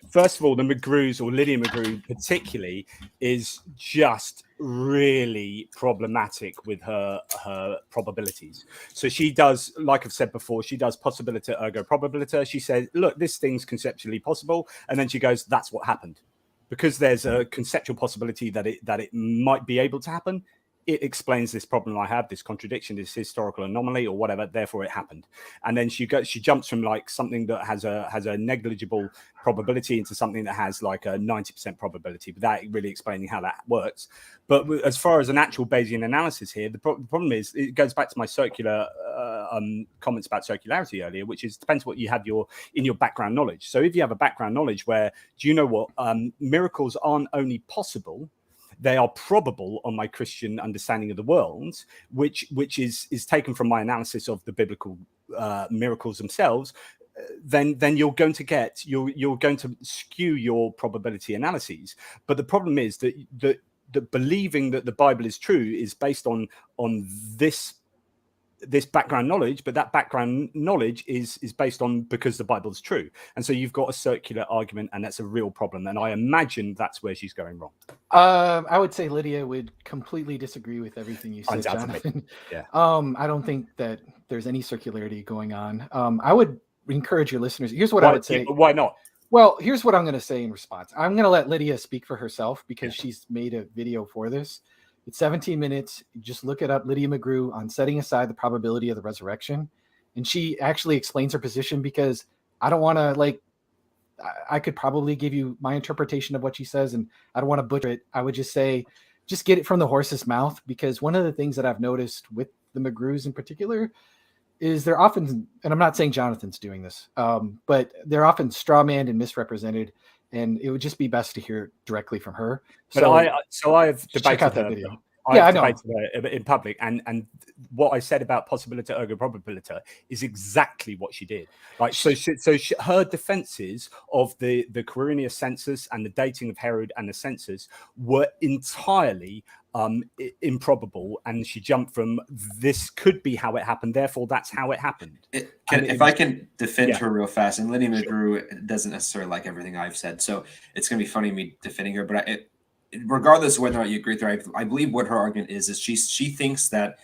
first of all, the McGrews, or Lydia McGrew particularly, is just really problematic with her probabilities. So she does, like I've said before, she does possibility ergo probability. She says, look, this thing's conceptually possible, and then she goes, that's what happened. Because there's a conceptual possibility that it might be able to happen, it explains this problem I have, this contradiction, this historical anomaly, or whatever. Therefore, it happened. And then she jumps from like something that has a negligible probability into something that has like a 90% probability, without really explaining how that works. But as far as an actual Bayesian analysis here, the problem is, it goes back to my circular comments about circularity earlier, which is depends what you have in your background knowledge. So if you have a background knowledge where, do you know what, miracles aren't only possible, they are probable on my Christian understanding of the world, which is taken from my analysis of the biblical miracles themselves. Then you're going to skew your probability analyses. But the problem is that believing that the Bible is true is based on this background knowledge, but that background knowledge is based on because the Bible is true. And so you've got a circular argument, and that's a real problem. And I imagine that's where she's going wrong. I would say Lydia would completely disagree with everything you said, Jonathan. Yeah. I don't think that there's any circularity going on. I would encourage your listeners. Here's what I would say. Why not? Well, here's what I'm going to say in response. I'm going to let Lydia speak for herself because she's made a video for this. It's 17 minutes. You just look it up, Lydia McGrew, on setting aside the probability of the resurrection. And she actually explains her position, because I don't want to, I could probably give you my interpretation of what she says, and I don't want to butcher it. I would just say just get it from the horse's mouth, because one of the things that I've noticed with the McGrews in particular is they're often, and I'm not saying Jonathan's doing this, but they're often strawmanned and misrepresented, and it would just be best to hear directly from her. But I have check out debated that her. video. I've debated her in public, and what I said about possibility ergo probability is exactly what she did. Like, her defenses of the Quirinius census and the dating of Herod and the census were entirely improbable, and she jumped from this could be how it happened, therefore that's how it happened. If I can defend her real fast, and Lydia McGrew doesn't necessarily like everything I've said, so it's going to be funny me defending her, but regardless of whether or not you agree with her, I believe what her argument is she thinks that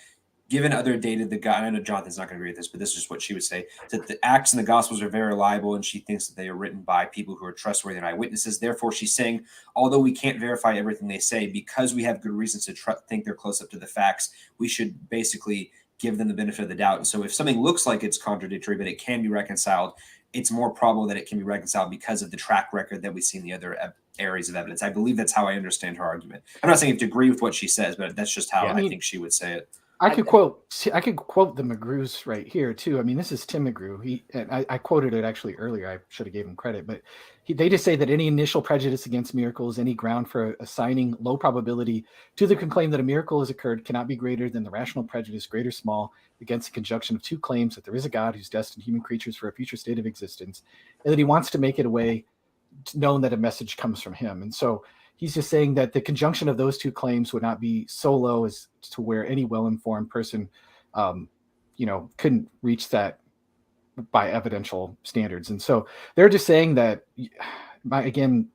given other data, the guy, I know Jonathan's not going to agree with this, but this is just what she would say, that the Acts and the Gospels are very reliable, and she thinks that they are written by people who are trustworthy and eyewitnesses. Therefore, she's saying, although we can't verify everything they say, because we have good reasons to think they're close up to the facts, we should basically give them the benefit of the doubt. And so if something looks like it's contradictory, but it can be reconciled, it's more probable that it can be reconciled because of the track record that we see in the other areas of evidence. I believe that's how I understand her argument. I'm not saying you have to agree with what she says, but that's just how I think she would say it. I could quote the McGrews right here too. I mean, this is Tim McGrew. I quoted it actually earlier. I should have gave him credit, but they just say that any initial prejudice against miracles, any ground for assigning low probability to the claim that a miracle has occurred, cannot be greater than the rational prejudice, great or small, against the conjunction of two claims that there is a God who's destined human creatures for a future state of existence, and that he wants to make it a way known that a message comes from him. And so he's just saying that the conjunction of those two claims would not be so low as to where any well-informed person, couldn't reach that by evidential standards. And so they're just saying that, again,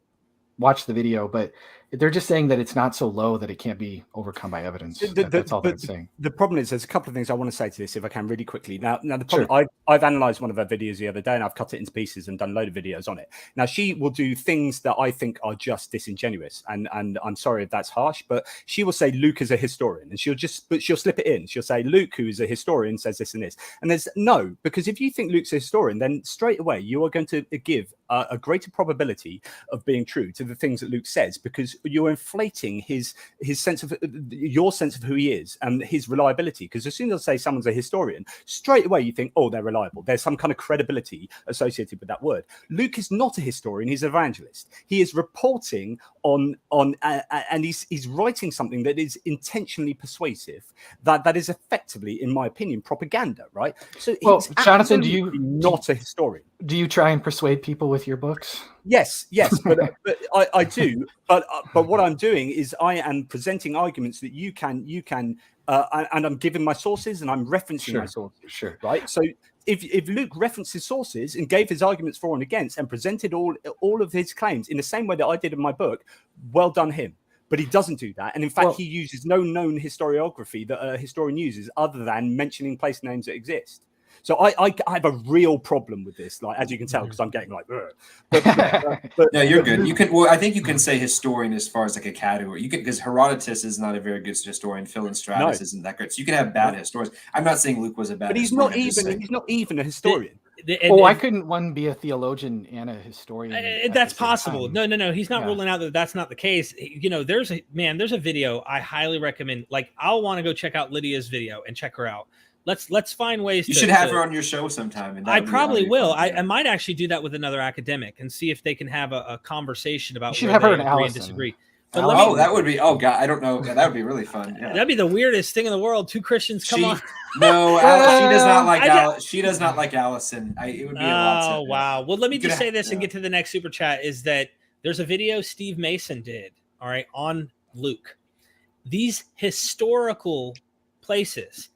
watch the video, but they're just saying that it's not so low that it can't be overcome by evidence. That's all they're saying. The problem is there's a couple of things I want to say to this, if I can, really quickly. Now the problem, I've analysed one of her videos the other day, and I've cut it into pieces and done a load of videos on it. Now, she will do things that I think are just disingenuous, and I'm sorry if that's harsh, but she will say Luke is a historian, and she'll slip it in. She'll say Luke, who is a historian, says this and this. And there's no, because if you think Luke's a historian, then straight away you are going to give a greater probability of being true to the things that Luke says, because you're inflating his sense of your sense of who he is and his reliability. Because as soon as I say someone's a historian, straight away you think, oh, they're reliable. There's some kind of credibility associated with that word. Luke is not a historian; he's an evangelist. He is reporting on and he's writing something that is intentionally persuasive. That is effectively, in my opinion, propaganda, right? So, Jonathan, do you not a historian? Do you try and persuade people with your books? Yes, but I do. But what I'm doing is I am presenting arguments that you can, and I'm giving my sources and I'm referencing my sources. Sure. Right. So if Luke referenced his sources and gave his arguments for and against and presented all of his claims in the same way that I did in my book, well done him. But he doesn't do that. And in fact, he uses no known historiography that a historian uses other than mentioning place names that exist. So I have a real problem with this, like, as you can tell, because I'm getting like, but no, you're good. You can, I think you can say historian as far as like a category. You can, because Herodotus is not a very good historian. Philostratus isn't that great. So you can have bad historians. I'm not saying Luke was a bad, but he's historian. not even a historian. Why couldn't one be a theologian and a historian? That's possible. No. He's not ruling out that that's not the case. There's a video I highly recommend. Like, I'll want to go check out Lydia's video and check her out. Let's find ways. You should have her on your show sometime. And I probably will. I might actually do that with another academic and see if they can have a conversation about where they agree and disagree. But that would be. Oh God, I don't know. Yeah, that would be really fun. Yeah. That'd be the weirdest thing in the world. Two Christians come on. No, she does not like Alice. She does not like Allison. It would be a lot. Oh wow. Well, let me just say this and get to the next super chat. Is that there's a video Steve Mason did. All right, on Luke. These historical places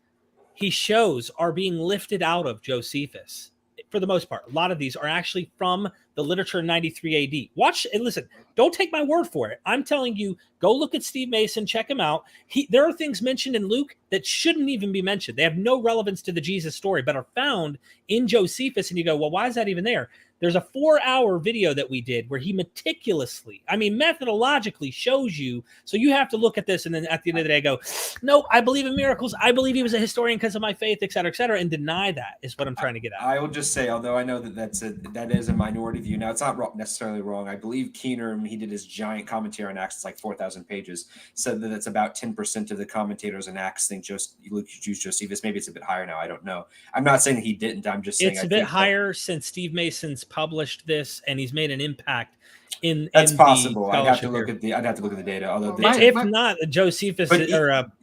he shows are being lifted out of Josephus for the most part. A lot of these are actually from the literature in 93 AD. Watch and listen. Don't take my word for it. I'm telling you, go look at Steve Mason, check him out. There are things mentioned in Luke that shouldn't even be mentioned. They have no relevance to the Jesus story, but are found in Josephus. And you go, well, why is that even there? There's a 4-hour video that we did where he meticulously, I mean, methodologically shows you. So you have to look at this, and then at the end of the day go, no, I believe in miracles. I believe he was a historian because of my faith, et cetera, and deny that is what I'm trying to get at. I will just say, although I know that is a minority view. Now, it's not necessarily wrong. I believe Keener, he did his giant commentary on Acts, it's like 4,000 pages, said that it's about 10% of the commentators in Acts think Luke used Josephus. Maybe it's a bit higher now. I don't know. I'm not saying that he didn't. I'm just saying it's a bit higher since Steve Mason's published this, and he's made an impact in. That's in possible. I'd have to look at the data. Although if not, Josephus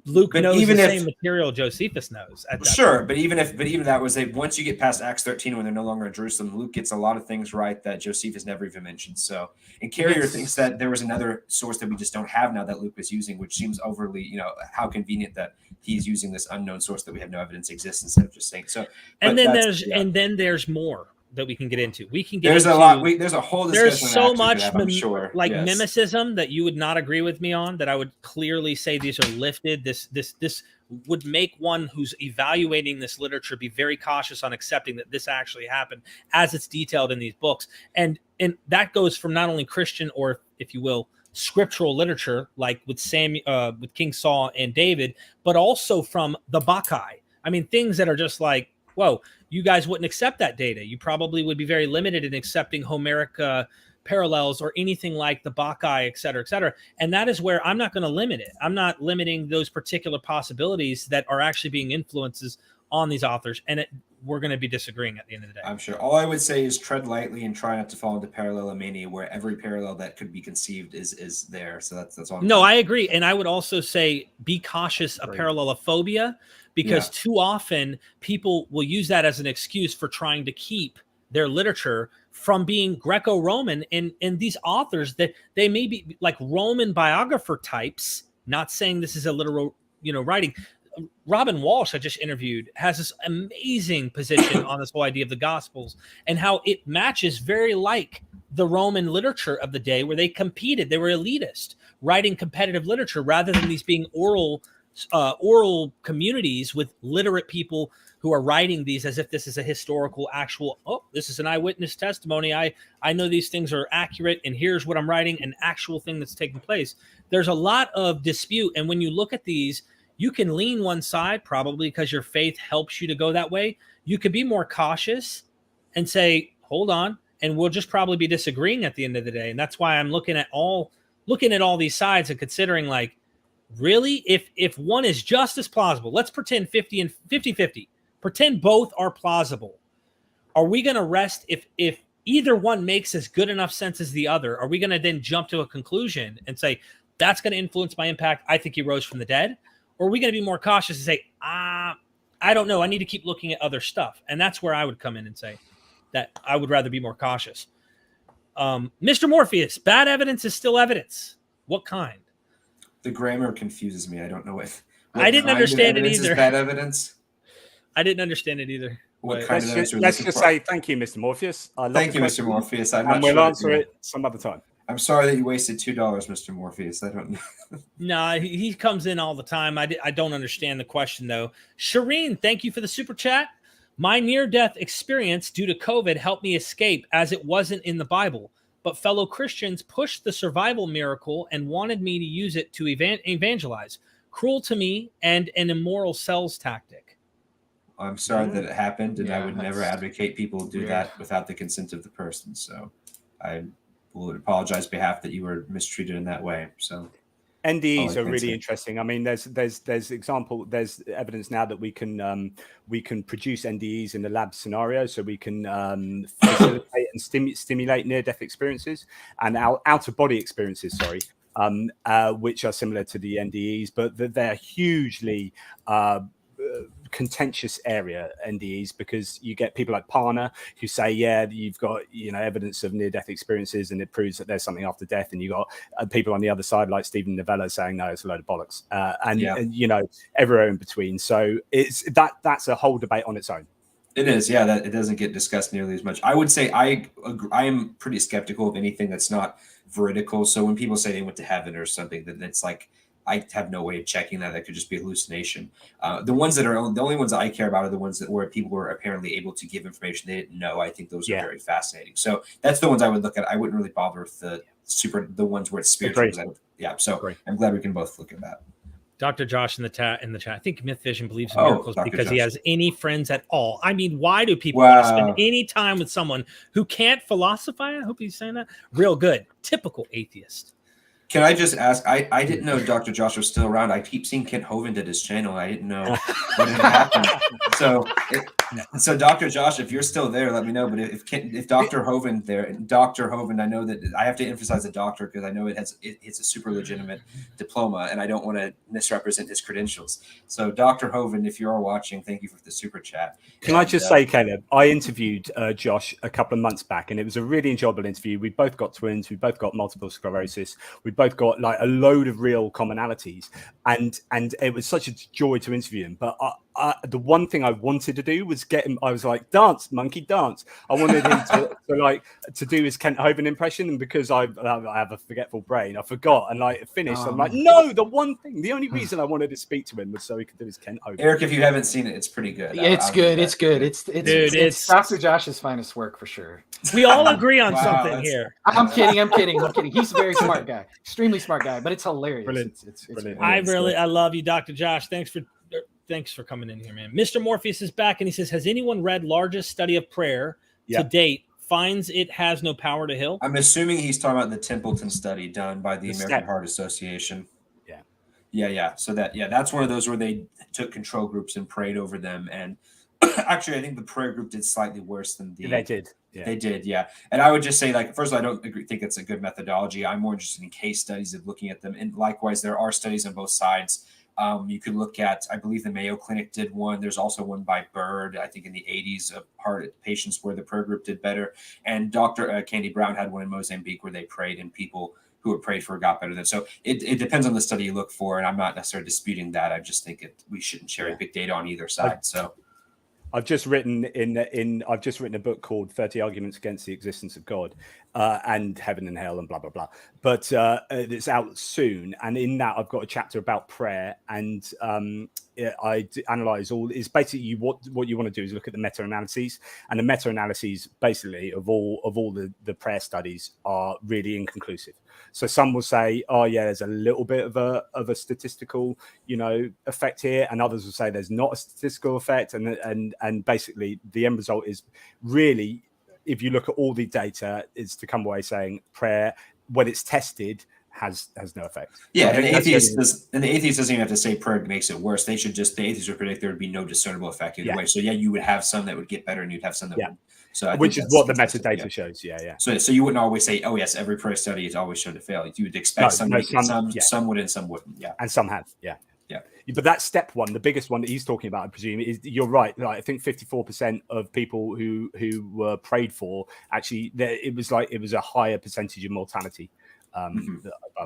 Luke knows even the same material Josephus knows. Sure, but even that was once you get past Acts 13 when they're no longer in Jerusalem, Luke gets a lot of things right that Josephus never even mentioned. So, and Carrier thinks that there was another source that we just don't have now that Luke was using, which seems overly, how convenient that he's using this unknown source that we have no evidence exists instead of just saying so. And then there's more that we can get into. We can get there's into, a lot. There's a whole discussion. There's so much yes. mimetism that you would not agree with me on, that I would clearly say these are lifted. This would make one who's evaluating this literature be very cautious on accepting that this actually happened as it's detailed in these books. And that goes from not only Christian, or if you will, scriptural literature, like with with King Saul and David, but also from the Bacchae. I mean, things that are just like, whoa, you guys wouldn't accept that data. You probably would be very limited in accepting Homeric parallels or anything like the Bacchae, et cetera, et cetera. And that is where I'm not going to limit it. I'm not limiting those particular possibilities that are actually being influences on these authors. And we're going to be disagreeing at the end of the day. I'm sure. All I would say is tread lightly and try not to fall into parallelomania, where every parallel that could be conceived is there. So that's all. No, I agree. And I would also say be cautious of parallelophobia, because too often people will use that as an excuse for trying to keep their literature from being Greco-Roman, and these authors that they may be like Roman biographer types, not saying this is a literal, writing. Robin Walsh, I just interviewed, has this amazing position on this whole idea of the Gospels and how it matches very like the Roman literature of the day, where they competed. They were elitist, writing competitive literature rather than these being oral communities with literate people who are writing these as if this is a historical, actual, this is an eyewitness testimony. I know these things are accurate, and here's what I'm writing, an actual thing that's taking place. There's a lot of dispute. And when you look at these, you can lean one side, probably because your faith helps you to go that way. You could be more cautious and say, hold on, and we'll just probably be disagreeing at the end of the day. And that's why I'm looking at all these sides and considering, like, really, if one is just as plausible, let's pretend 50-50. Pretend both are plausible. Are we going to rest if either one makes as good enough sense as the other? Are we going to then jump to a conclusion and say, that's going to influence my impact, I think he rose from the dead? Or are we going to be more cautious and say, I don't know, I need to keep looking at other stuff? And that's where I would come in and say that I would rather be more cautious. Mr. Morpheus, bad evidence is still evidence. What kind? The grammar confuses me. I don't know if I didn't understand it either. Is bad evidence? I didn't understand it either. What kind of evidence? Let's just say thank you, Mr. Morpheus. Thank you, Mr. Morpheus. And we'll answer it some other time. I'm sorry that you wasted $2, Mr. Morpheus. I don't know. No, he comes in all the time. I don't understand the question, though. Shireen, thank you for the super chat. My near-death experience due to COVID helped me escape, as it wasn't in the Bible. But fellow Christians pushed the survival miracle and wanted me to use it to evangelize. Cruel to me and an immoral sales tactic. I'm sorry that it happened, and I would never advocate people do that without the consent of the person. So I will apologize on behalf that you were mistreated in that way. So NDEs are really interesting. I mean, there's evidence now that we can produce NDEs in the lab scenario, so we can facilitate and stimulate near-death experiences and out-of-body experiences. Which are similar to the NDEs, but they're hugely contentious area, NDEs, because you get people like Parner who say, you've got evidence of near-death experiences and it proves that there's something after death, and you got people on the other side like Stephen Novella saying no, it's a load of bollocks, and everywhere in between. So it's that's a whole debate on its own. It is, that it doesn't get discussed nearly as much. I would say I am pretty skeptical of anything that's not veridical. So when people say they went to heaven or something, then it's like I have no way of checking that. That could just be hallucination. The only ones that I care about are the ones that where people were apparently able to give information they didn't know. I think those are very fascinating. So that's the ones I would look at. I wouldn't really bother with the ones where it's spiritual. So I'm glad we can both look at that. Dr. Josh in the chat. I think Mythvision believes in miracles because he has any friends at all. I mean, why do people want to spend any time with someone who can't philosophize? I hope he's saying that. Real good. Typical atheist. Can I just ask? I didn't know Dr. Josh was still around. I keep seeing Kent Hovind at his channel. I didn't know what had happened. So Dr. Josh, if you're still there, let me know. But if Dr. Hovind there, Dr. Hovind, I know that I have to emphasize the doctor because I know it's a super legitimate diploma, and I don't want to misrepresent his credentials. So Dr. Hovind, if you are watching, thank you for the super chat. Can I just say, Caleb, I interviewed Josh a couple of months back, and it was a really enjoyable interview. We both got twins. We both got multiple sclerosis. We both got like a load of real commonalities, and it was such a joy to interview him. But the one thing I wanted to do was get him. I was like, dance, monkey, dance. I wanted him to do his Kent Hovind impression, and because I have a forgetful brain, I forgot and like finished. I'm like, no, the only reason I wanted to speak to him was so he could do his Kent Hovind. Eric, if you haven't seen it, it's pretty good. It's good. It's Dr. Josh's finest work for sure. We all agree on something here. I'm kidding. He's a very smart guy, extremely smart guy, but it's hilarious. Brilliant. It's Brilliant. I love you, Dr. Josh. Thanks for coming in here, man. Mr. Morpheus is back, and he says, has anyone read largest study of prayer to date? Finds it has no power to heal? I'm assuming he's talking about the Templeton study done by the American Heart Association. Yeah. So that's one of those where they took control groups and prayed over them. And actually, I think the prayer group did slightly worse than they did. Yeah. They did, yeah. And I would just say, like, first of all, I don't think it's a good methodology. I'm more interested in case studies of looking at them. And likewise, there are studies on both sides. You could look at, I believe the Mayo Clinic did one. There's also one by Bird, I think in the 80s, of heart patients where the prayer group did better. And Dr. Candy Brown had one in Mozambique where they prayed and people who were prayed for got better than. So it depends on the study you look for. And I'm not necessarily disputing that. I just think we shouldn't cherry pick data on either side. So I've just written a book called 30 Arguments Against the Existence of God and Heaven and Hell and blah, blah, blah. But it's out soon. And in that, I've got a chapter about prayer. And I analyze it's basically what you want to do is look at the meta-analyses. And the meta-analyses basically of all the prayer studies are really inconclusive. So some will say, oh yeah, there's a little bit of a statistical, effect here, and others will say there's not a statistical effect, and basically the end result is really, if you look at all the data, is to come away saying prayer, when it's tested, has no effect. Yeah, and the atheist doesn't even have to say prayer makes it worse. The atheist would predict there would be no discernible effect either way. So you would have some that would get better, and you'd have some that would. So which is what the metadata shows. Yeah. So you wouldn't always say, oh yes, every prayer study is always shown to fail. You would expect some would and some wouldn't. Yeah, and some have. Yeah. But that's step one. The biggest one that he's talking about, I presume, is you're right. Like, I think 54% of people who were prayed for actually, it was a higher percentage of mortality.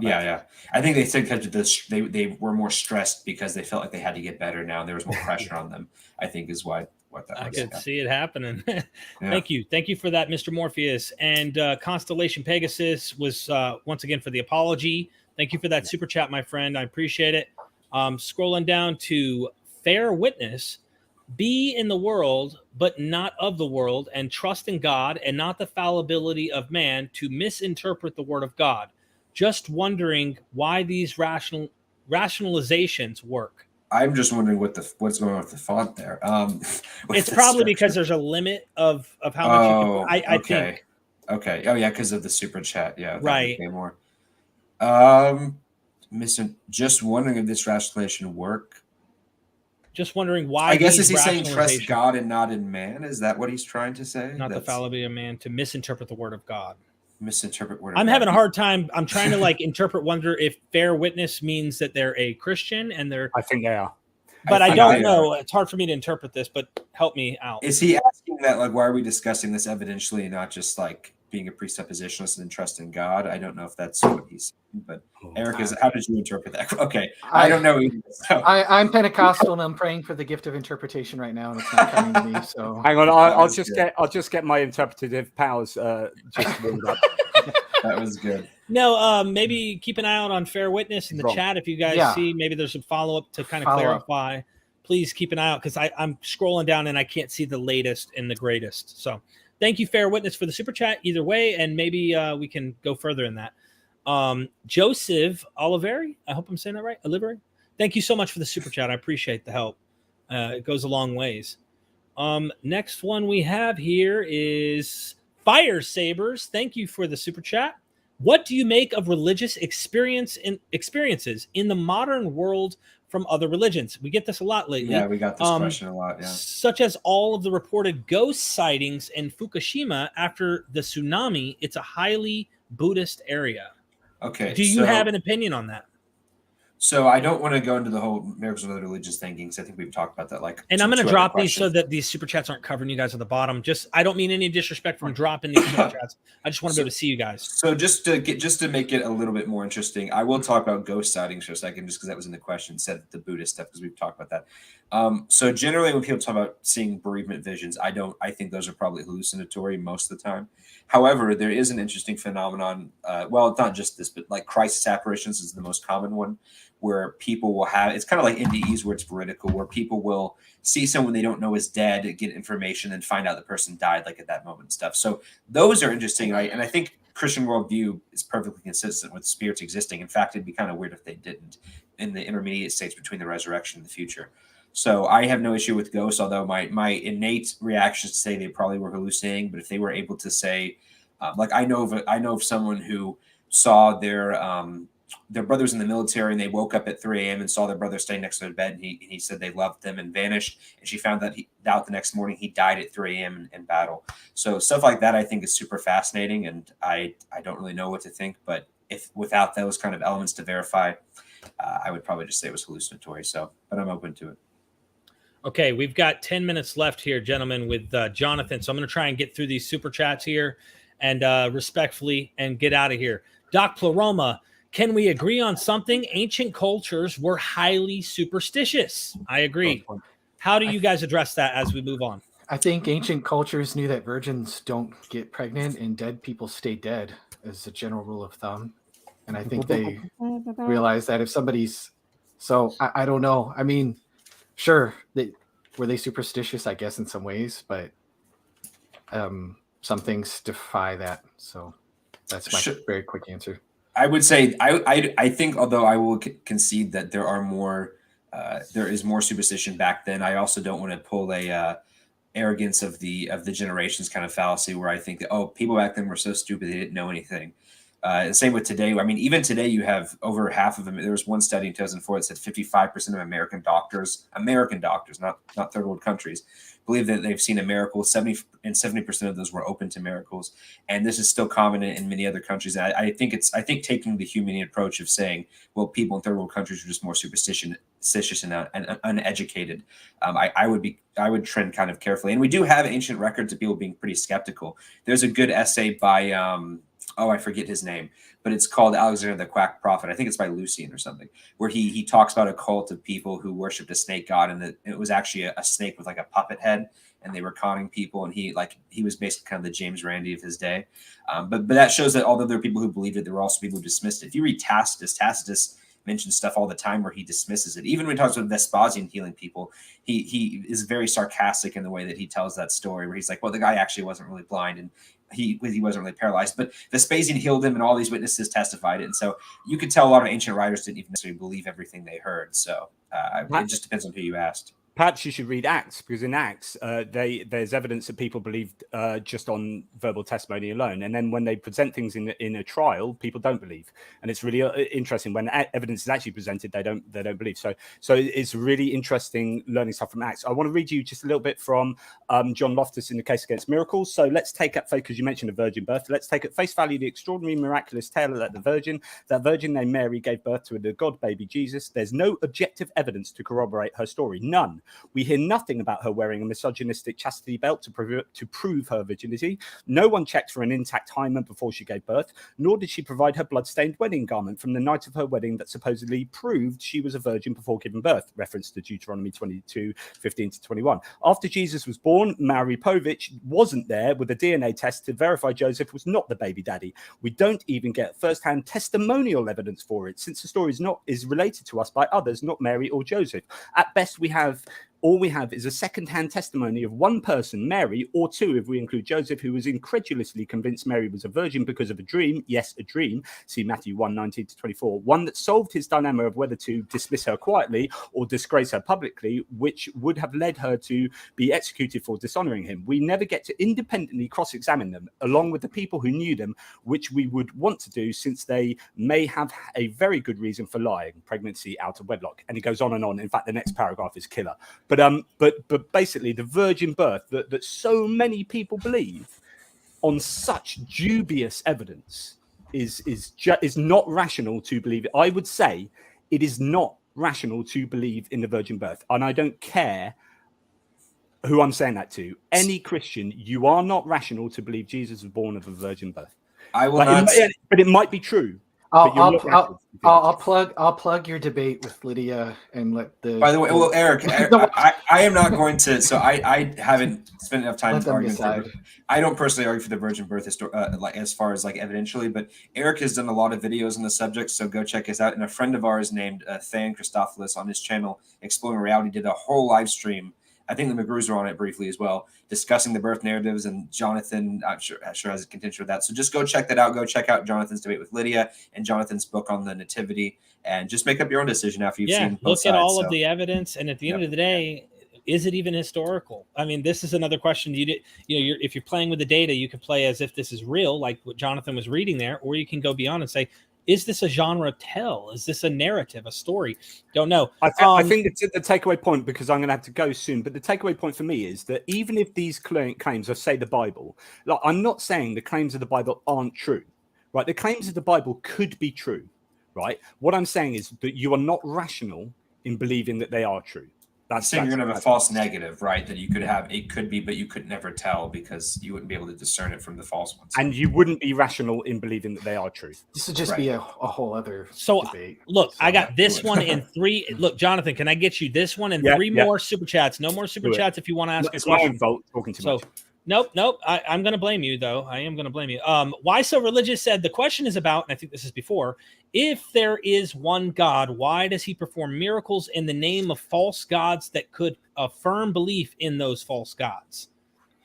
Yeah. I think they said they were more stressed because they felt like they had to get better. Now there was more pressure on them, I think, is what that was. I could see it happening. Thank you for that, Mr. Morpheus. And Constellation Pegasus was once again for the apology. Thank you for that super chat, my friend. I appreciate it. Scrolling down to Fair Witness, be in the world, but not of the world, and trust in God and not the fallibility of man to misinterpret the word of God. Just wondering why these rationalizations work. I'm just wondering what's going on with the font there. It's probably because there's a limit of how much you can, I think. Okay. Oh yeah, because of the super chat. Yeah. Right. More. Just wondering if this rationalization work. Just wondering why. I guess is he saying trust God and not in man? Is that what he's trying to say? Not the fallibility of man to misinterpret the word of God. Misinterpret word. I'm having a hard time. I'm trying to interpret. Wonder if Fair Witness means that they're a Christian and they're. I think they are. But I don't know. It's hard for me to interpret this. But help me out. Is he asking that why are we discussing this evidentially and not just being a presuppositionalist and trust in God? I don't know if that's what he's saying, but Eric, how did you interpret that? Okay, I don't know either, so. I'm Pentecostal and I'm praying for the gift of interpretation right now, and it's not coming to me. So hang on, I'll just get my interpretative powers just warmed up. That was good. No, maybe keep an eye out on Fair Witness in the Wrong. chat if you guys Yeah. see. Maybe there's a follow-up to kind of Follow-up. clarify. Please keep an eye out because I'm scrolling down and I can't see the latest and the greatest. So thank you, Fair Witness, for the super chat either way, and maybe we can go further in that. Joseph Oliveri, I hope I'm saying that right. Oliveri, thank you so much for the super chat. I appreciate the help. It goes a long ways. Next one we have here is Fire Sabers. Thank you for the super chat. What do you make of religious experiences in the modern world from other religions? We get this a lot lately. Yeah, we got this question a lot. Yeah. Such as all of the reported ghost sightings in Fukushima after the tsunami. It's a highly Buddhist area. Okay. Do you have an opinion on that? So I don't want to go into the whole miracles of other religious thinking because I think we've talked about that. And I'm going to drop these so that these super chats aren't covering you guys at the bottom. I don't mean any disrespect from dropping these super chats. I just want to be able to see you guys. So just to make it a little bit more interesting, I will talk about ghost sightings for a second, just because that was in the question. Said the Buddhist stuff because we've talked about that. So generally, when people talk about seeing bereavement visions, I think those are probably hallucinatory most of the time. However, there is an interesting phenomenon. Well, it's not just this, but like crisis apparitions is the most common one, where people will have, it's kind of like NDEs where it's veridical, where people will see someone they don't know is dead, get information, and find out the person died like at that moment and stuff. So those are interesting, right? And I think Christian worldview is perfectly consistent with spirits existing. In fact, it'd be kind of weird if they didn't in the intermediate states between the resurrection and the future. So I have no issue with ghosts, although my innate reactions say they probably were hallucinating. But if they were able to say, like I know of someone who saw their brothers in the military and they woke up at 3 a.m. and saw their brother staying next to their bed. And he said they loved them and vanished. And she found out the next morning he died at 3 a.m. in battle. So stuff like that I think is super fascinating. And I don't really know what to think. But if without those kind of elements to verify, I would probably just say it was hallucinatory. So, but I'm open to it. Okay, we've got 10 minutes left here, gentlemen, with Jonathan. So I'm going to try and get through these super chats here and respectfully and get out of here. Doc Pleroma, can we agree on something? Ancient cultures were highly superstitious. I agree. How do you guys address that as we move on? I think ancient cultures knew that virgins don't get pregnant and dead people stay dead as a general rule of thumb. And I think they realized that if somebody's... So I don't know. I mean... Sure, were they superstitious? I guess in some ways, but some things defy that. So that's my very quick answer. I would say I think, although I will concede that there is more superstition back then. I also don't want to pull a arrogance of the generations kind of fallacy where I think that people back then were so stupid they didn't know anything. Same with today. I mean, even today, you have over half of them. There was one study in 2004 that said 55% of American doctors, not third world countries, believe that they've seen a miracle. 70% of those were open to miracles, and this is still common in many other countries. I think taking the human approach of saying, well, people in third world countries are just more superstitious and uneducated. I would trend kind of carefully, and we do have ancient records of people being pretty skeptical. There's a good essay by I forget his name, but it's called Alexander the Quack Prophet. I think it's by Lucian or something, where he talks about a cult of people who worshipped a snake god, and it was actually a snake with like a puppet head, and they were conning people, and he was basically kind of the James Randi of his day. But that shows that although there are people who believed it, there were also people who dismissed it. If you read Tacitus mentions stuff all the time where he dismisses it. Even when he talks about Vespasian healing people, he is very sarcastic in the way that he tells that story, where he's like, well, the guy actually wasn't really blind, and he wasn't really paralyzed, but Vespasian healed him and all these witnesses testified it. And so you could tell a lot of ancient writers didn't even necessarily believe everything they heard. So it just depends on who you asked. Perhaps you should read Acts, because in Acts, there's evidence that people believed just on verbal testimony alone. And then when they present things in a trial, people don't believe. And it's really interesting when evidence is actually presented, they don't believe. So it's really interesting learning stuff from Acts. I want to read you just a little bit from John Loftus in The Case Against Miracles. So let's take at face, because you mentioned a virgin birth, let's take at face value the extraordinary miraculous tale that that virgin named Mary gave birth to the God baby Jesus. There's no objective evidence to corroborate her story. None. We hear nothing about her wearing a misogynistic chastity belt to prove her virginity. No one checked for an intact hymen before she gave birth, nor did she provide her blood-stained wedding garment from the night of her wedding that supposedly proved she was a virgin before giving birth, reference to Deuteronomy 22:15-21. After Jesus was born, Mary Povich wasn't there with a DNA test to verify Joseph was not the baby daddy. We don't even get first-hand testimonial evidence for it, since the story is related to us by others, not Mary or Joseph. At best, all we have is a second-hand testimony of one person, Mary, or two if we include Joseph, who was incredulously convinced Mary was a virgin because of a dream. Yes, a dream. See Matthew 1:19-24. One that solved his dilemma of whether to dismiss her quietly or disgrace her publicly, which would have led her to be executed for dishonoring him. We never get to independently cross-examine them, along with the people who knew them, which we would want to do since they may have a very good reason for lying, pregnancy out of wedlock. And it goes on and on. In fact, the next paragraph is killer. But basically, the virgin birth that so many people believe on such dubious evidence is not rational to believe. I would say it is not rational to believe in the virgin birth, and I don't care who I'm saying that to. Any Christian, you are not rational to believe Jesus was born of a virgin birth. I will But not. but it might be true. I'll plug your debate with Lydia and let the. By the way, well, Eric, I am not going to. So I haven't spent enough time arguing. I don't personally argue for the virgin birth like as far as like evidentially, but Eric has done a lot of videos on the subject, so go check us out. And a friend of ours named Than Christophilus on his channel, Exploring Reality, did a whole live stream. I think the McGrews are on it briefly as well, discussing the birth narratives, and Jonathan, I'm sure has a contention with that. So just go check that out. Go check out Jonathan's debate with Lydia and Jonathan's book on the nativity, and just make up your own decision after you've seen both look sides. At all of the evidence, and at the end of the day, is it even historical? I mean, this is another question. If you're playing with the data, you can play as if this is real, like what Jonathan was reading there, or you can go beyond and say, is this a genre tell? Is this a narrative, a story? Don't know. I think it's the takeaway point, because I'm going to have to go soon. But the takeaway point for me is that even if these claims are, say, the Bible, like, I'm not saying the claims of the Bible aren't true, right? The claims of the Bible could be true, right? What I'm saying is that you are not rational in believing that they are true. That's saying you're going to have a false negative, right? That you could have, it could be, but you could never tell because you wouldn't be able to discern it from the false ones. And you wouldn't be rational in believing that they are true. This would just be a whole other debate. Look, I got this one in 3. Look, Jonathan, can I get you this one and 3 more super chats? No more super chats if you want to ask a question. It's my own fault talking too much. Nope. I'm going to blame you, though. I am going to blame you. Why So Religious said the question is about, and I think this is before, if there is one God, why does he perform miracles in the name of false gods that could affirm belief in those false gods?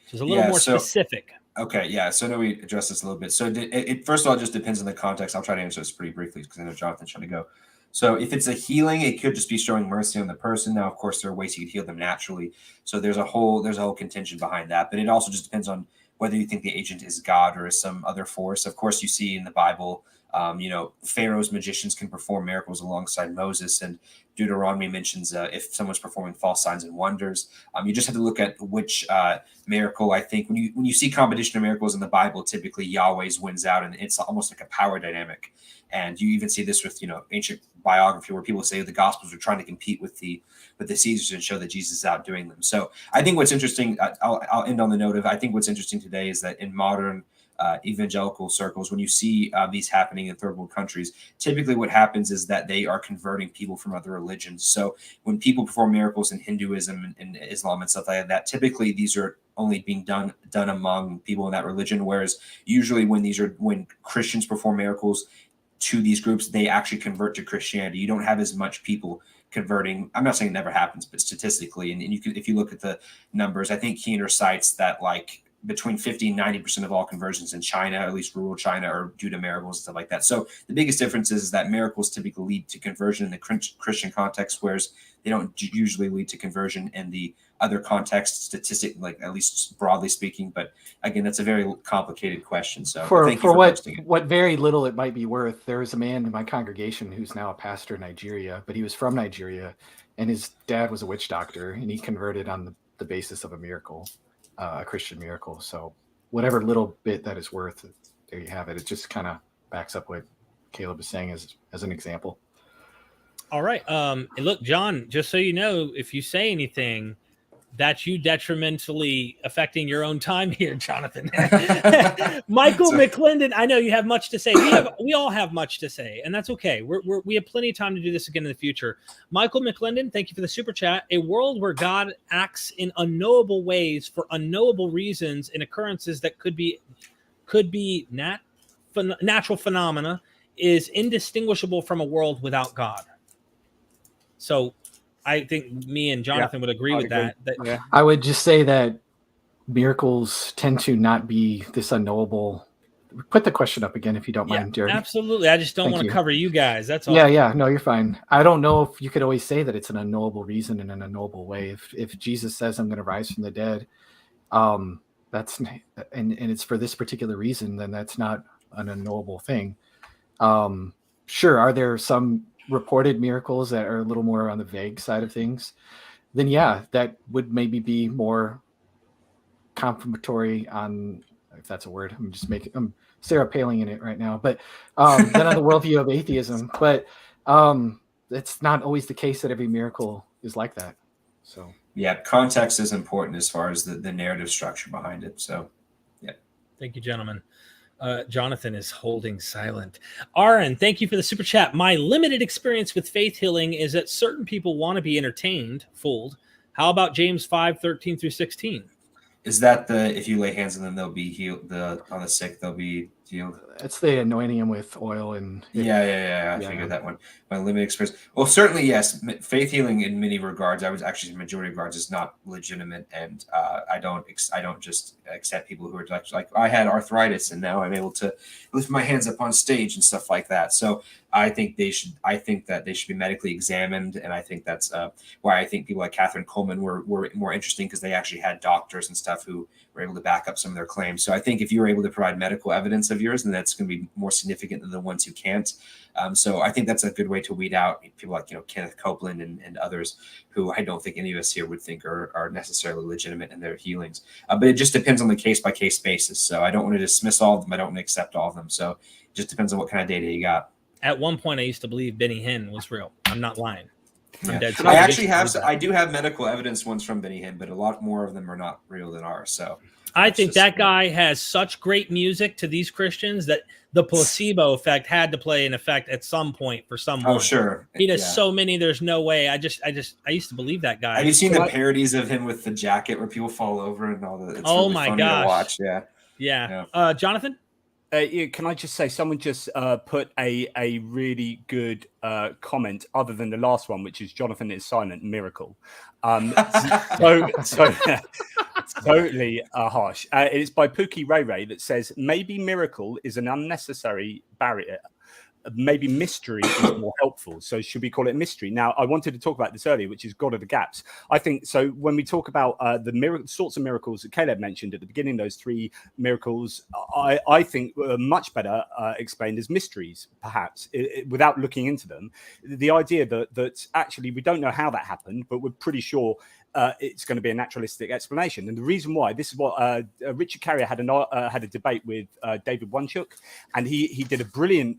So it's a little more specific. Okay, yeah. So I know we addressed this a little bit. So it first of all, it just depends on the context. I'll try to answer this pretty briefly because I know Jonathan's trying to go. So if it's a healing, it could just be showing mercy on the person. Now, of course, there are ways you could heal them naturally. So there's a whole contention behind that. But it also just depends on whether you think the agent is God or is some other force. Of course, you see in the Bible, Pharaoh's magicians can perform miracles alongside Moses, and Deuteronomy mentions if someone's performing false signs and wonders. You just have to look at which miracle. I think when you see competition of miracles in the Bible, typically Yahweh's wins out, and it's almost like a power dynamic. And you even see this with ancient biography where people say the Gospels are trying to compete with the Caesars and show that Jesus is outdoing them. So I think what's interesting, I'll end on the note of, I think what's interesting today is that in modern evangelical circles, when you see these happening in third world countries, typically what happens is that they are converting people from other religions. So when people perform miracles in Hinduism and Islam and stuff like that, typically these are only being done among people in that religion. Whereas usually when Christians perform miracles to these groups, they actually convert to Christianity. You don't have as much people converting. I'm not saying it never happens, but statistically, and you can, if you look at the numbers, I think Keener cites that like between 50 and 90% of all conversions in China, at least rural China, are due to miracles and stuff like that. So the biggest difference is that miracles typically lead to conversion in the Christian context, whereas they don't usually lead to conversion in the other contexts, statistic, like at least broadly speaking. But again, that's a very complicated question. So thank you for what very little it might be worth. There was a man in my congregation who's now a pastor in Nigeria, but he was from Nigeria, and his dad was a witch doctor, and he converted on the basis of a miracle. A Christian miracle. So whatever little bit that is worth, there you have it. It just kind of backs up what Caleb is saying as an example. All right. And look, John, just so you know, if you say anything, that's you detrimentally affecting your own time here, Jonathan. Michael McClendon, I know you have much to say. We all have much to say, and that's okay. We have plenty of time to do this again in the future. Michael McClendon, thank you for the super chat. A world where God acts in unknowable ways for unknowable reasons and occurrences that could be natural phenomena is indistinguishable from a world without God. So I think me and Jonathan would agree with that. I would just say that miracles tend to not be this unknowable. Put the question up again if you don't mind, Jared. Absolutely. I just don't want to cover you guys. That's all. Yeah. No, you're fine. I don't know if you could always say that it's an unknowable reason in an unknowable way. If Jesus says I'm going to rise from the dead, that's and it's for this particular reason, then that's not an unknowable thing. Sure, are there some reported miracles that are a little more on the vague side of things? Then yeah, that would maybe be more confirmatory on, if that's a word. I'm Sarah Palin in it right now, but then on the worldview of atheism. But it's not always the case that every miracle is like that. So yeah, context is important as far as the narrative structure behind it. So yeah. Thank you, gentlemen. Jonathan is holding silent. Aaron, thank you for the super chat. My limited experience with faith healing is that certain people want to be entertained, fooled. How about James 5:13-16? Is that if you lay hands on them, they'll be healed? On the sick, they'll be healed. It's the anointing them with oil and I figured that one. My limited experience. Well, certainly yes. Faith healing in many regards, I would actually majority of regards, is not legitimate, and I don't just accept people who are like I had arthritis and now I'm able to lift my hands up on stage and stuff like that. So I think that they should be medically examined, and I think that's why I think people like Catherine Coleman were more interesting, because they actually had doctors and stuff who were able to back up some of their claims. So I think if you're able to provide medical evidence of yours, then that's going to be more significant than the ones who can't. So I think that's a good way to weed out people like Kenneth Copeland and others who I don't think any of us here would think are necessarily legitimate in their healings. But it just depends on the case by case basis. So I don't want to dismiss all of them. I don't want to accept all of them. So it just depends on what kind of data you got. At one point, I used to believe Benny Hinn was real. I'm not lying. Yeah. I actually I do have medical evidence ones from Benny Hinn, but a lot more of them are not real than ours. So I think that guy has such great music to these Christians that the placebo effect had to play an effect at some point for someone. Oh, sure. He does so many. There's no way. I used to believe that guy. Have you seen the parodies of him with the jacket where people fall over and all that? It's really my funny gosh. to watch. Yeah. Jonathan? Can I just say, someone just put a really good comment other than the last one, which is Jonathan is silent, miracle. So totally harsh. It's by Pookie Ray Ray that says, maybe miracle is an unnecessary barrier. Maybe mystery is more helpful. So should we call it mystery? Now, I wanted to talk about this earlier, which is God of the gaps. I think so. When we talk about the sorts of miracles that Caleb mentioned at the beginning, those three miracles, I think were much better explained as mysteries, perhaps, without looking into them. The idea that actually we don't know how that happened, but we're pretty sure it's going to be a naturalistic explanation. And the reason why, this is what Richard Carrier had a debate with David Wunchuk, and he did a brilliant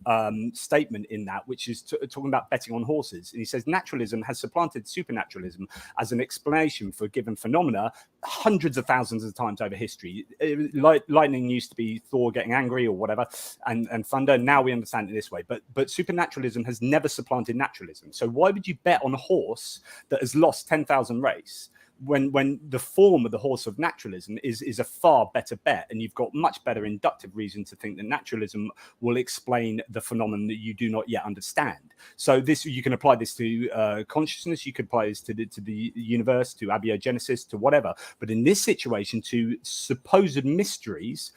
statement in that, which is talking about betting on horses. And he says naturalism has supplanted supernaturalism as an explanation for given phenomena hundreds of thousands of times over history. Lightning used to be Thor getting angry or whatever, and thunder. Now we understand it this way. But supernaturalism has never supplanted naturalism. So why would you bet on a horse that has lost 10,000 race when the form of the horse of naturalism is a far better bet, and you've got much better inductive reason to think that naturalism will explain the phenomenon that you do not yet understand. So this, you can apply this to consciousness, you could apply this to the universe, to abiogenesis, to whatever. But in this situation, to supposed mysteries,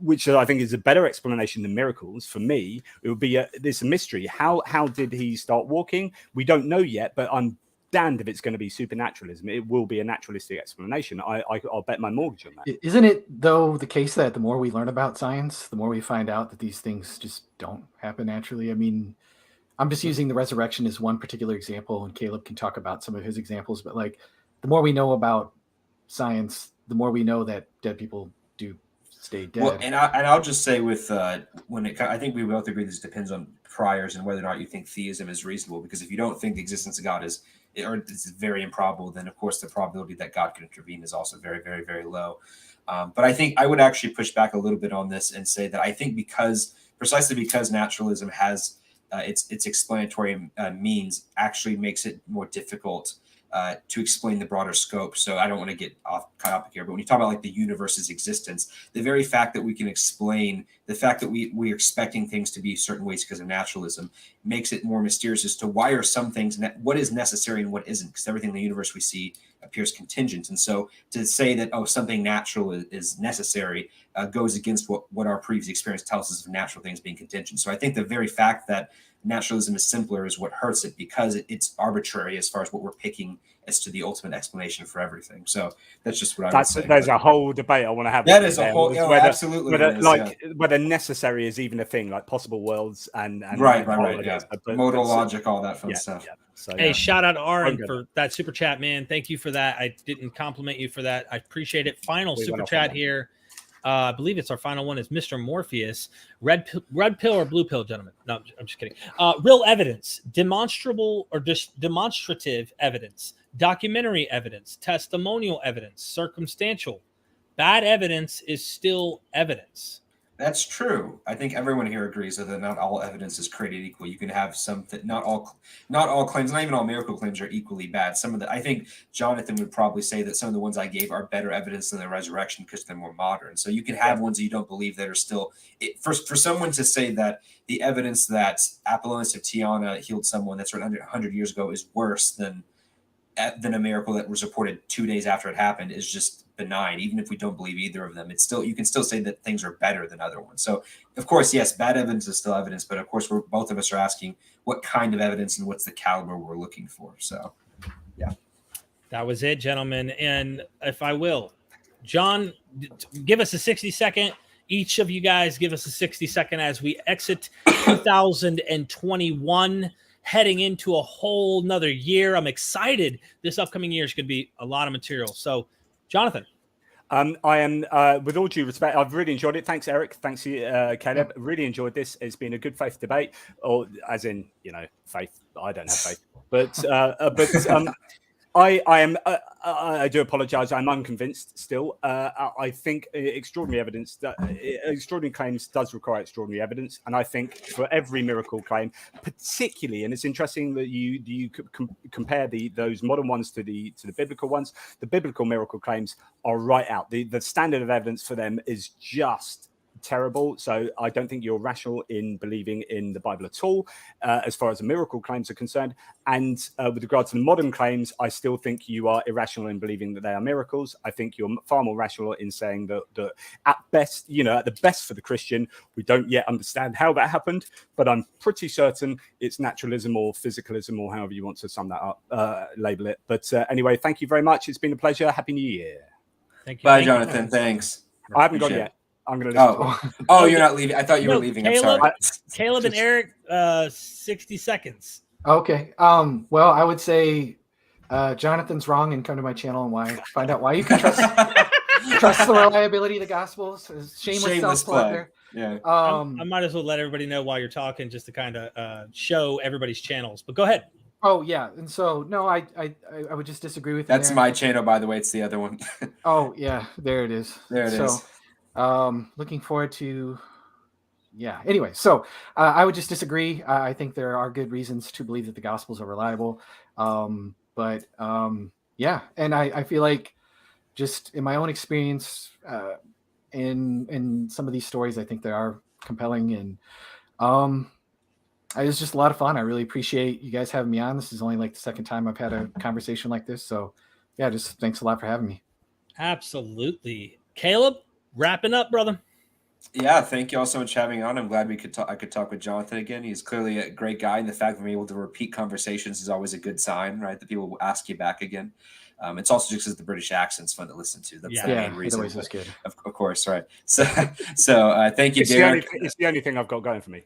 which I think is a better explanation than miracles. For me, it would be this mystery. How did he start walking? We don't know yet, but I'm damned if it's going to be supernaturalism. It will be a naturalistic explanation. I'll bet my mortgage on that. Isn't it, though, the case that the more we learn about science, the more we find out that these things just don't happen naturally? I mean, I'm just using the resurrection as one particular example, and Caleb can talk about some of his examples, but like the more we know about science, the more we know that dead people do stay dead. Well, and I'll just say with I think we both agree this depends on priors and whether or not you think theism is reasonable. Because if you don't think the existence of God is very improbable, then of course the probability that God could intervene is also very, very, very low. But I think I would actually push back a little bit on this and say that I think precisely because naturalism has its explanatory means actually makes it more difficult to explain the broader scope. So I don't want to get off topic here, but when you talk about like the universe's existence, the very fact that we can explain the fact that we're expecting things to be certain ways because of naturalism makes it more mysterious as to why are some things, what is necessary and what isn't, because everything in the universe we see appears contingent. And so to say that, something natural is necessary goes against what our previous experience tells us of natural things being contingent. So I think the very fact that naturalism is simpler is what hurts it, because it's arbitrary as far as what we're picking as to the ultimate explanation for everything. So that's just what I would say. There's a whole debate I want to have. That is a whole, absolutely. Whether necessary is even a thing, like possible worlds and right. Yeah. Modal logic, all that fun stuff. Yeah. So, hey, shout out to Aaron for that super chat, man. Thank you for that. I didn't compliment you for that. I appreciate it. Final super chat here. I believe it's our final one. Is Mr. Morpheus. Red pill or blue pill, gentlemen? No, I'm just kidding. Real evidence, demonstrable or demonstrative evidence, documentary evidence, testimonial evidence, circumstantial. Bad evidence is still evidence. That's true. I think everyone here agrees that not all evidence is created equal. You can have some that not all claims, not even all miracle claims, are equally bad. Some of the, I think Jonathan would probably say that some of the ones I gave are better evidence than the resurrection because they're more modern. So you can have ones that you don't believe that are still. For someone to say that the evidence that Apollonius of Tyana healed someone that's 100 years ago is worse than a miracle that was reported 2 days after it happened is just benign. Even if we don't believe either of them, you can still say that things are better than other ones. So of course, yes, bad evidence is still evidence, but of course both of us are asking what kind of evidence and what's the caliber we're looking for. So yeah, that was it, gentlemen. And if I will, John, give us a 60-second. Each of you guys give us a 60-second as we exit 2021. Heading into a whole nother year. I'm excited. This upcoming year is going to be a lot of material. So, Jonathan. I am, with all due respect, I've really enjoyed it. Thanks, Eric. Thanks, Caleb. Really enjoyed this. It's been a good faith debate, or as in, faith. I don't have faith, but I do apologize. I'm unconvinced still. I think extraordinary evidence, extraordinary claims does require extraordinary evidence. And I think for every miracle claim, particularly, and it's interesting that you compare those modern ones to the biblical ones. The biblical miracle claims are right out. The standard of evidence for them is just terrible. So I don't think you're rational in believing in the Bible at all, as far as the miracle claims are concerned. And with regard to the modern claims, I still think you are irrational in believing that they are miracles. I think you're far more rational in saying that at best, at the best for the Christian, we don't yet understand how that happened, but I'm pretty certain it's naturalism or physicalism or however you want to sum that up, label it. But anyway, thank you very much. It's been a pleasure. Happy New Year. Thank you. Bye, Jonathan. Thanks. I haven't gone yet. I'm going to Oh, you're not leaving. I thought you were leaving. Caleb, I'm sorry. Caleb and Eric, 60 seconds. Okay. Well, I would say Jonathan's wrong and come to my channel and find out why you can trust the reliability of the Gospels. Shameless plug there. Yeah. I might as well let everybody know while you're talking, just to kind of show everybody's channels. But go ahead. Oh yeah, and so no, I would just disagree with you. That's my channel, by the way. It's the other one. Oh yeah, there it is. There it is. Looking forward to, anyway, so I would just disagree. I think there are good reasons to believe that the Gospels are reliable. And I feel like just in my own experience, in some of these stories, I think they are compelling, and it was just a lot of fun. I really appreciate you guys having me on. This is only like the second time I've had a conversation like this. So yeah, just thanks a lot for having me. Absolutely. Caleb, wrapping up, brother. Yeah, thank you all so much for having me on. I'm glad I could talk with Jonathan again. He's clearly a great guy, and the fact that we're able to repeat conversations is always a good sign, right? That people will ask you back again. It's also just because the British accent's fun to listen to. That's the main reason. Good. Of course, right. So thank you, Derek. It's the only thing I've got going for me.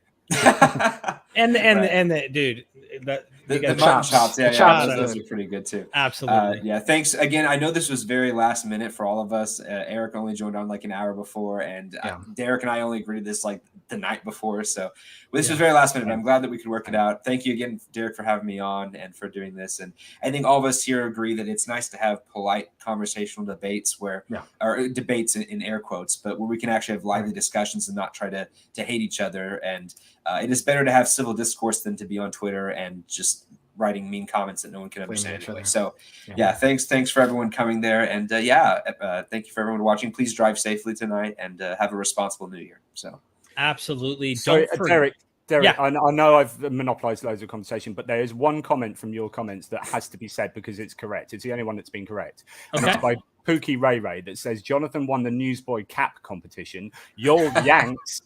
And Right. the dude, The you got mutton chops, yeah, The chops those, are those good. are pretty good too. absolutely. Yeah, thanks again. I know this was very last minute for all of us. Eric only joined on like an hour before, and Yeah. Derek and I only agreed to this like the night before. So this Yeah. was very last minute. But I'm glad that we could work it out. Thank you again, Derek, for having me on and for doing this. And I think all of us here agree that it's nice to have polite conversational debates where, Yeah. or debates in air quotes, but where we can actually have lively discussions and not try to hate each other. And it is better to have civil discourse than to be on Twitter and just writing mean comments that no one can understand each anyway. other. So Yeah. thanks for everyone coming there. And thank you for everyone watching. Please drive safely tonight and have a responsible new year. So Absolutely. So, Don't forget. Derek, Yeah. I know I've monopolized loads of conversation, but there is one comment from your comments that has to be said because it's correct. It's the only one that's been correct. And Okay. it's by Pookie Ray Ray that says Jonathan won the Newsboy Cap competition. Your Yanks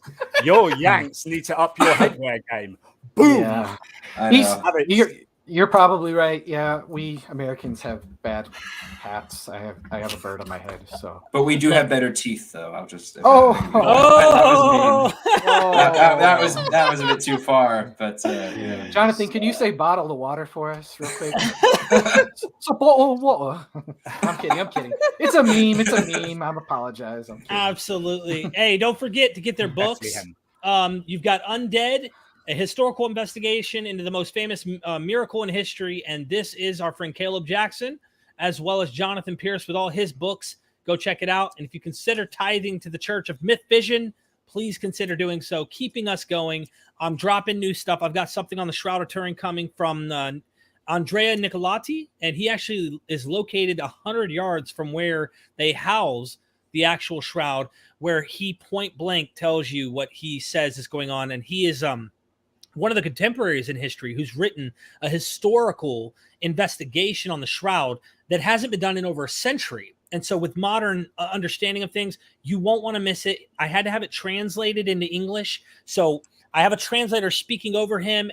need to up your headwear game. Boom. Yeah. I He's- know. You're probably right. Yeah, we Americans have bad hats. I have a bird on my head. So. But we do have better teeth, though. I'll just. Oh. That was a bit too far, but yeah. Jonathan, can you say bottle of water for us real quick? It's a bottle of water. I'm kidding. It's a meme. I apologize. I'm kidding. Absolutely. Hey, don't forget to get their books. You've got Undead, a historical investigation into the most famous miracle in history. And this is our friend Caleb Jackson, as well as Jonathan Pierce with all his books. Go check it out. And if you consider tithing to the Church of Mythvision, please consider doing so, keeping us going. I'm dropping new stuff. I've got something on the Shroud of Turin coming from Andrea Nicolati, and he actually is located 100 yards from where they house the actual shroud, where he point blank tells you what he says is going on. And he is one of the contemporaries in history who's written a historical investigation on the shroud that hasn't been done in over a century. And so with modern understanding of things, you won't want to miss it. I had to have it translated into English. So I have a translator speaking over him,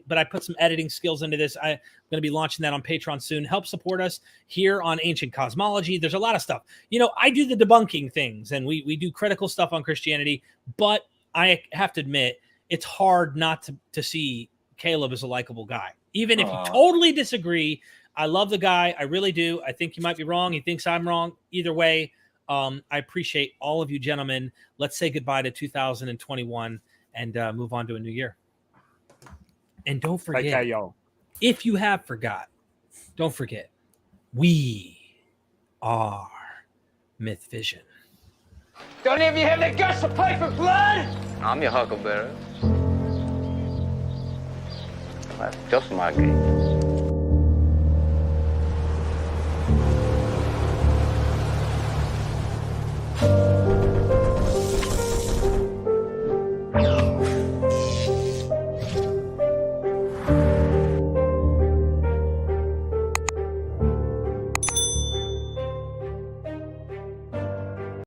but I put some editing skills into this. I'm going to be launching that on Patreon soon. Help support us here on Ancient Cosmology. There's a lot of stuff. I do the debunking things, and we do critical stuff on Christianity, but I have to admit, it's hard not to see Caleb as a likable guy. Even if you totally disagree, I love the guy. I really do. I think he might be wrong. He thinks I'm wrong. Either way, I appreciate all of you gentlemen. Let's say goodbye to 2021 and move on to a new year. And don't forget, if you have forgot, don't forget, we are Mythvision. Don't even have the guts to play for blood? I'm your huckleberry. That's just my game.